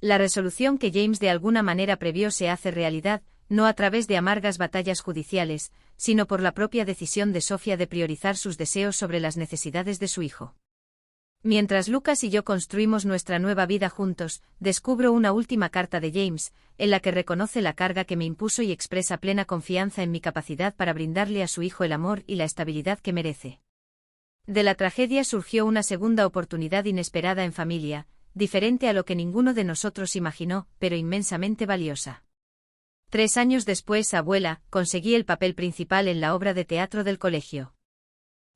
La resolución que James de alguna manera previó se hace realidad, no a través de amargas batallas judiciales, sino por la propia decisión de Sofía de priorizar sus deseos sobre las necesidades de su hijo. Mientras Lucas y yo construimos nuestra nueva vida juntos, descubro una última carta de James, en la que reconoce la carga que me impuso y expresa plena confianza en mi capacidad para brindarle a su hijo el amor y la estabilidad que merece. De la tragedia surgió una segunda oportunidad inesperada en familia, diferente a lo que ninguno de nosotros imaginó, pero inmensamente valiosa. 3 años después, abuela, conseguí el papel principal en la obra de teatro del colegio.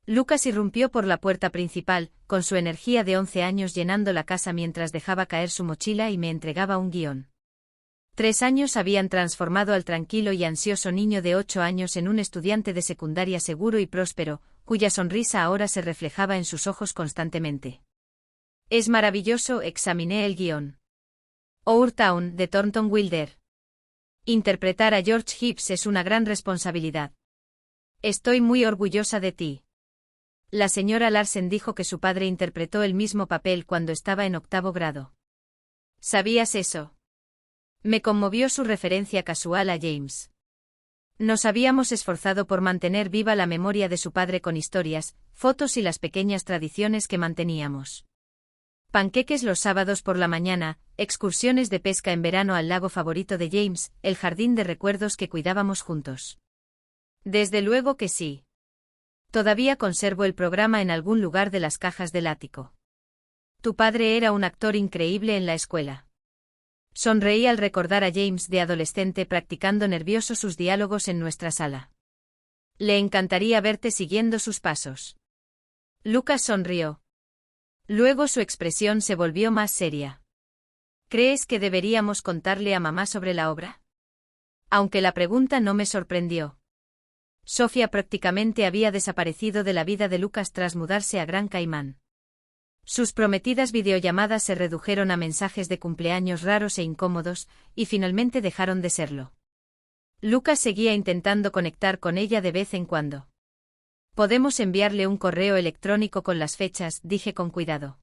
Lucas irrumpió por la puerta principal, con su energía de 11 años llenando la casa mientras dejaba caer su mochila y me entregaba un guión. 3 años habían transformado al tranquilo y ansioso niño de 8 años en un estudiante de secundaria seguro y próspero, cuya sonrisa ahora se reflejaba en sus ojos constantemente. Es maravilloso, examiné el guión. Our Town, de Thornton Wilder. Interpretar a George Hibbs es una gran responsabilidad. Estoy muy orgullosa de ti. La señora Larsen dijo que su padre interpretó el mismo papel cuando estaba en 8º grado. ¿Sabías eso? Me conmovió su referencia casual a James. Nos habíamos esforzado por mantener viva la memoria de su padre con historias, fotos y las pequeñas tradiciones que manteníamos. Panqueques los sábados por la mañana, excursiones de pesca en verano al lago favorito de James, el jardín de recuerdos que cuidábamos juntos. Desde luego que sí. Todavía conservo el programa en algún lugar de las cajas del ático. Tu padre era un actor increíble en la escuela. Sonreí al recordar a James de adolescente practicando nervioso sus diálogos en nuestra sala. Le encantaría verte siguiendo sus pasos. Lucas sonrió. Luego su expresión se volvió más seria. ¿Crees que deberíamos contarle a mamá sobre la obra? Aunque la pregunta no me sorprendió. Sofía prácticamente había desaparecido de la vida de Lucas tras mudarse a Gran Caimán. Sus prometidas videollamadas se redujeron a mensajes de cumpleaños raros e incómodos, y finalmente dejaron de serlo. Lucas seguía intentando conectar con ella de vez en cuando. Podemos enviarle un correo electrónico con las fechas, dije con cuidado.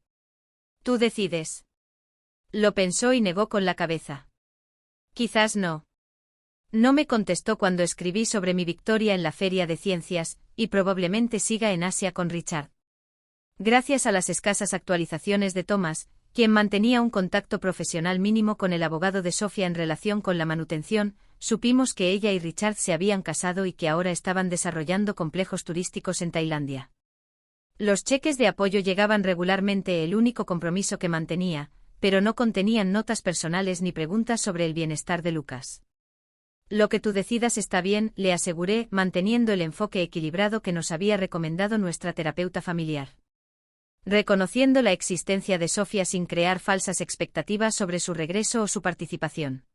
Tú decides. Lo pensó y negó con la cabeza. Quizás no. No me contestó cuando escribí sobre mi victoria en la Feria de Ciencias, y probablemente siga en Asia con Richard. Gracias a las escasas actualizaciones de Thomas, quien mantenía un contacto profesional mínimo con el abogado de Sofía en relación con la manutención, supimos que ella y Richard se habían casado y que ahora estaban desarrollando complejos turísticos en Tailandia. Los cheques de apoyo llegaban regularmente, el único compromiso que mantenía, pero no contenían notas personales ni preguntas sobre el bienestar de Lucas. Lo que tú decidas está bien, le aseguré, manteniendo el enfoque equilibrado que nos había recomendado nuestra terapeuta familiar. Reconociendo la existencia de Sofía sin crear falsas expectativas sobre su regreso o su participación.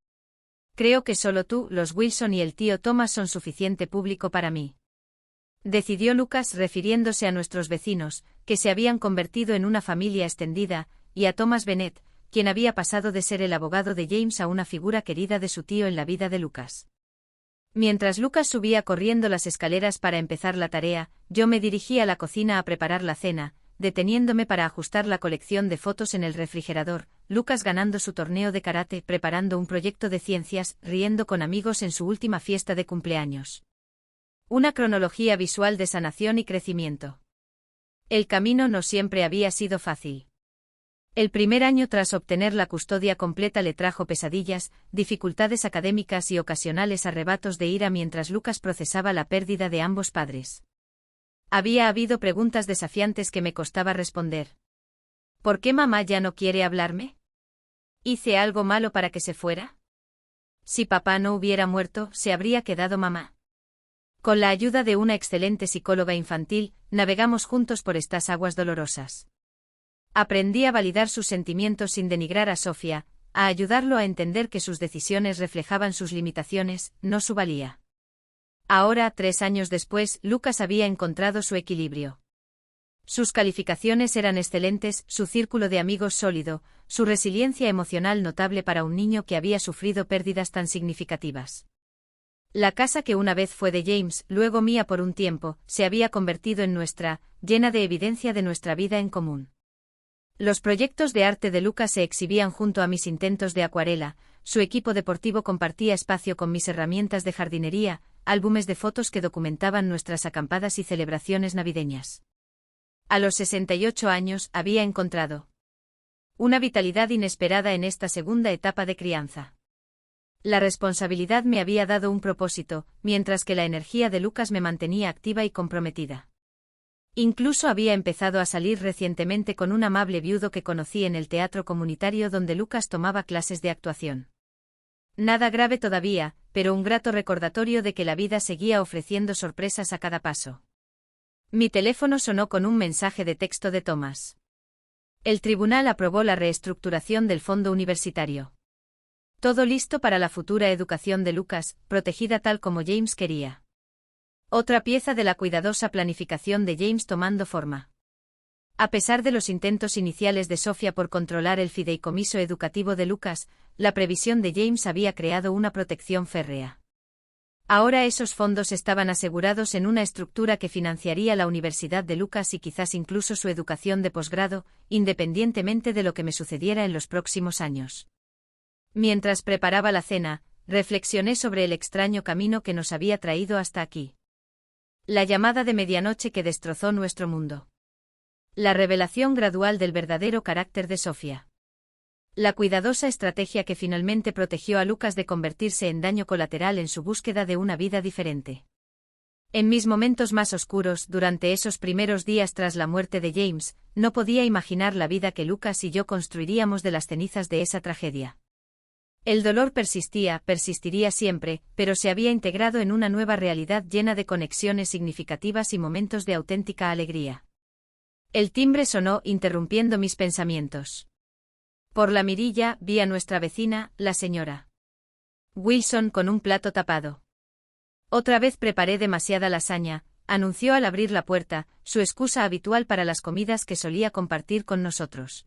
Creo que solo tú, los Wilson y el tío Thomas son suficiente público para mí. Decidió Lucas refiriéndose a nuestros vecinos, que se habían convertido en una familia extendida, y a Thomas Bennett, quien había pasado de ser el abogado de James a una figura querida de su tío en la vida de Lucas. Mientras Lucas subía corriendo las escaleras para empezar la tarea, yo me dirigí a la cocina a preparar la cena, deteniéndome para ajustar la colección de fotos en el refrigerador, Lucas ganando su torneo de karate, preparando un proyecto de ciencias, riendo con amigos en su última fiesta de cumpleaños. Una cronología visual de sanación y crecimiento. El camino no siempre había sido fácil. El primer año tras obtener la custodia completa le trajo pesadillas, dificultades académicas y ocasionales arrebatos de ira mientras Lucas procesaba la pérdida de ambos padres. Había habido preguntas desafiantes que me costaba responder. ¿Por qué mamá ya no quiere hablarme? ¿Hice algo malo para que se fuera? Si papá no hubiera muerto, ¿se habría quedado mamá? Con la ayuda de una excelente psicóloga infantil, navegamos juntos por estas aguas dolorosas. Aprendí a validar sus sentimientos sin denigrar a Sofía, a ayudarlo a entender que sus decisiones reflejaban sus limitaciones, no su valía. Ahora, 3 años después, Lucas había encontrado su equilibrio. Sus calificaciones eran excelentes, su círculo de amigos sólido, su resiliencia emocional notable para un niño que había sufrido pérdidas tan significativas. La casa que una vez fue de James, luego mía por un tiempo, se había convertido en nuestra, llena de evidencia de nuestra vida en común. Los proyectos de arte de Lucas se exhibían junto a mis intentos de acuarela, su equipo deportivo compartía espacio con mis herramientas de jardinería, álbumes de fotos que documentaban nuestras acampadas y celebraciones navideñas. A los 68 años, había encontrado una vitalidad inesperada en esta segunda etapa de crianza. La responsabilidad me había dado un propósito, mientras que la energía de Lucas me mantenía activa y comprometida. Incluso había empezado a salir recientemente con un amable viudo que conocí en el teatro comunitario donde Lucas tomaba clases de actuación. Nada grave todavía, pero un grato recordatorio de que la vida seguía ofreciendo sorpresas a cada paso. Mi teléfono sonó con un mensaje de texto de Thomas. El tribunal aprobó la reestructuración del fondo universitario. Todo listo para la futura educación de Lucas, protegida tal como James quería. Otra pieza de la cuidadosa planificación de James tomando forma. A pesar de los intentos iniciales de Sofía por controlar el fideicomiso educativo de Lucas, la previsión de James había creado una protección férrea. Ahora esos fondos estaban asegurados en una estructura que financiaría la universidad de Lucas y quizás incluso su educación de posgrado, independientemente de lo que me sucediera en los próximos años. Mientras preparaba la cena, reflexioné sobre el extraño camino que nos había traído hasta aquí. La llamada de medianoche que destrozó nuestro mundo. La revelación gradual del verdadero carácter de Sofía. La cuidadosa estrategia que finalmente protegió a Lucas de convertirse en daño colateral en su búsqueda de una vida diferente. En mis momentos más oscuros, durante esos primeros días tras la muerte de James, no podía imaginar la vida que Lucas y yo construiríamos de las cenizas de esa tragedia. El dolor persistiría siempre, pero se había integrado en una nueva realidad llena de conexiones significativas y momentos de auténtica alegría. El timbre sonó, interrumpiendo mis pensamientos. Por la mirilla, vi a nuestra vecina, la señora Wilson, con un plato tapado. Otra vez preparé demasiada lasaña, anunció al abrir la puerta, su excusa habitual para las comidas que solía compartir con nosotros.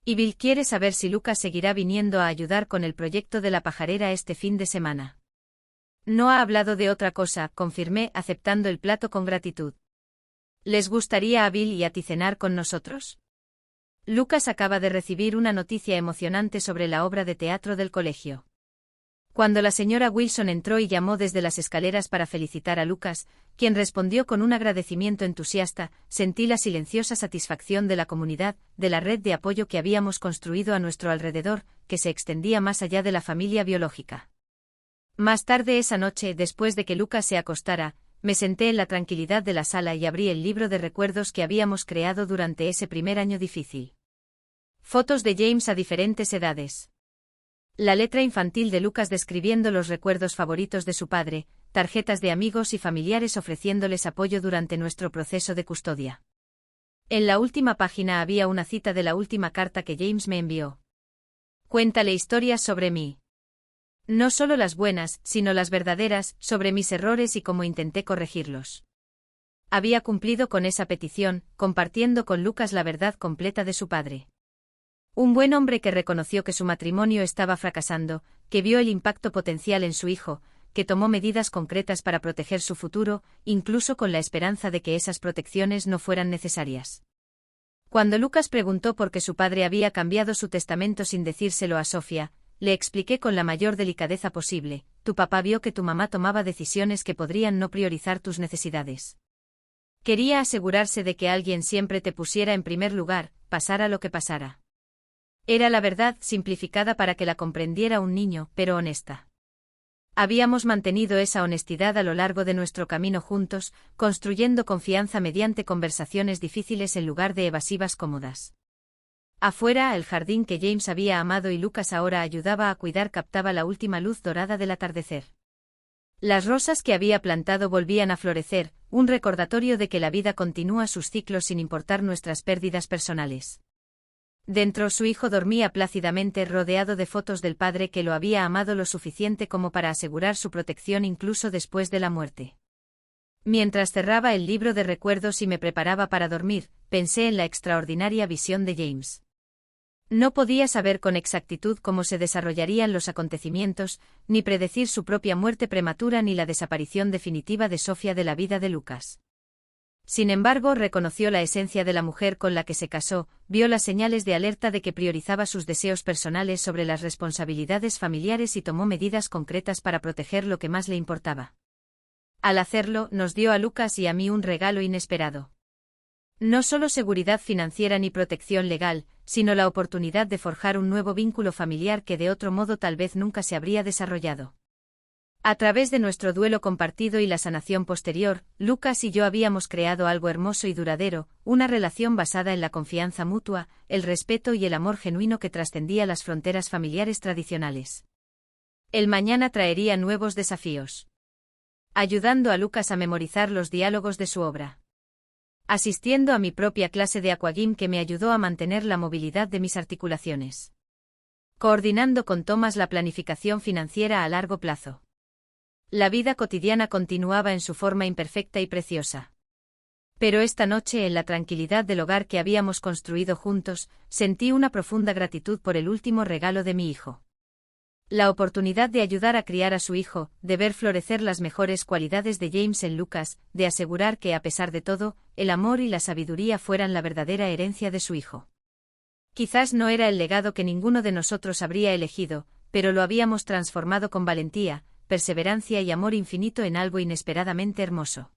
Y Bill quiere saber si Lucas seguirá viniendo a ayudar con el proyecto de la pajarera este fin de semana. No ha hablado de otra cosa, confirmé, aceptando el plato con gratitud. ¿Les gustaría a Bill y a ti cenar con nosotros? Lucas acaba de recibir una noticia emocionante sobre la obra de teatro del colegio. Cuando la señora Wilson entró y llamó desde las escaleras para felicitar a Lucas, quien respondió con un agradecimiento entusiasta, sentí la silenciosa satisfacción de la comunidad, de la red de apoyo que habíamos construido a nuestro alrededor, que se extendía más allá de la familia biológica. Más tarde esa noche, después de que Lucas se acostara, me senté en la tranquilidad de la sala y abrí el libro de recuerdos que habíamos creado durante ese primer año difícil. Fotos de James a diferentes edades. La letra infantil de Lucas describiendo los recuerdos favoritos de su padre, tarjetas de amigos y familiares ofreciéndoles apoyo durante nuestro proceso de custodia. En la última página había una cita de la última carta que James me envió. Cuéntale historias sobre mí. No solo las buenas, sino las verdaderas, sobre mis errores y cómo intenté corregirlos. Había cumplido con esa petición, compartiendo con Lucas la verdad completa de su padre. Un buen hombre que reconoció que su matrimonio estaba fracasando, que vio el impacto potencial en su hijo, que tomó medidas concretas para proteger su futuro, incluso con la esperanza de que esas protecciones no fueran necesarias. Cuando Lucas preguntó por qué su padre había cambiado su testamento sin decírselo a Sofía, le expliqué con la mayor delicadeza posible: tu papá vio que tu mamá tomaba decisiones que podrían no priorizar tus necesidades. Quería asegurarse de que alguien siempre te pusiera en primer lugar, pasara lo que pasara. Era la verdad simplificada para que la comprendiera un niño, pero honesta. Habíamos mantenido esa honestidad a lo largo de nuestro camino juntos, construyendo confianza mediante conversaciones difíciles en lugar de evasivas cómodas. Afuera, el jardín que James había amado y Lucas ahora ayudaba a cuidar captaba la última luz dorada del atardecer. Las rosas que había plantado volvían a florecer, un recordatorio de que la vida continúa sus ciclos sin importar nuestras pérdidas personales. Dentro su hijo dormía plácidamente rodeado de fotos del padre que lo había amado lo suficiente como para asegurar su protección incluso después de la muerte. Mientras cerraba el libro de recuerdos y me preparaba para dormir, pensé en la extraordinaria visión de James. No podía saber con exactitud cómo se desarrollarían los acontecimientos, ni predecir su propia muerte prematura ni la desaparición definitiva de Sofía de la vida de Lucas. Sin embargo, reconoció la esencia de la mujer con la que se casó, vio las señales de alerta de que priorizaba sus deseos personales sobre las responsabilidades familiares y tomó medidas concretas para proteger lo que más le importaba. Al hacerlo, nos dio a Lucas y a mí un regalo inesperado. No solo seguridad financiera ni protección legal, sino la oportunidad de forjar un nuevo vínculo familiar que de otro modo tal vez nunca se habría desarrollado. A través de nuestro duelo compartido y la sanación posterior, Lucas y yo habíamos creado algo hermoso y duradero, una relación basada en la confianza mutua, el respeto y el amor genuino que trascendía las fronteras familiares tradicionales. El mañana traería nuevos desafíos. Ayudando a Lucas a memorizar los diálogos de su obra. Asistiendo a mi propia clase de aquagym que me ayudó a mantener la movilidad de mis articulaciones. Coordinando con Thomas la planificación financiera a largo plazo. La vida cotidiana continuaba en su forma imperfecta y preciosa. Pero esta noche, en la tranquilidad del hogar que habíamos construido juntos, sentí una profunda gratitud por el último regalo de mi hijo. La oportunidad de ayudar a criar a su hijo, de ver florecer las mejores cualidades de James en Lucas, de asegurar que a pesar de todo, el amor y la sabiduría fueran la verdadera herencia de su hijo. Quizás no era el legado que ninguno de nosotros habría elegido, pero lo habíamos transformado con valentía, perseverancia y amor infinito en algo inesperadamente hermoso.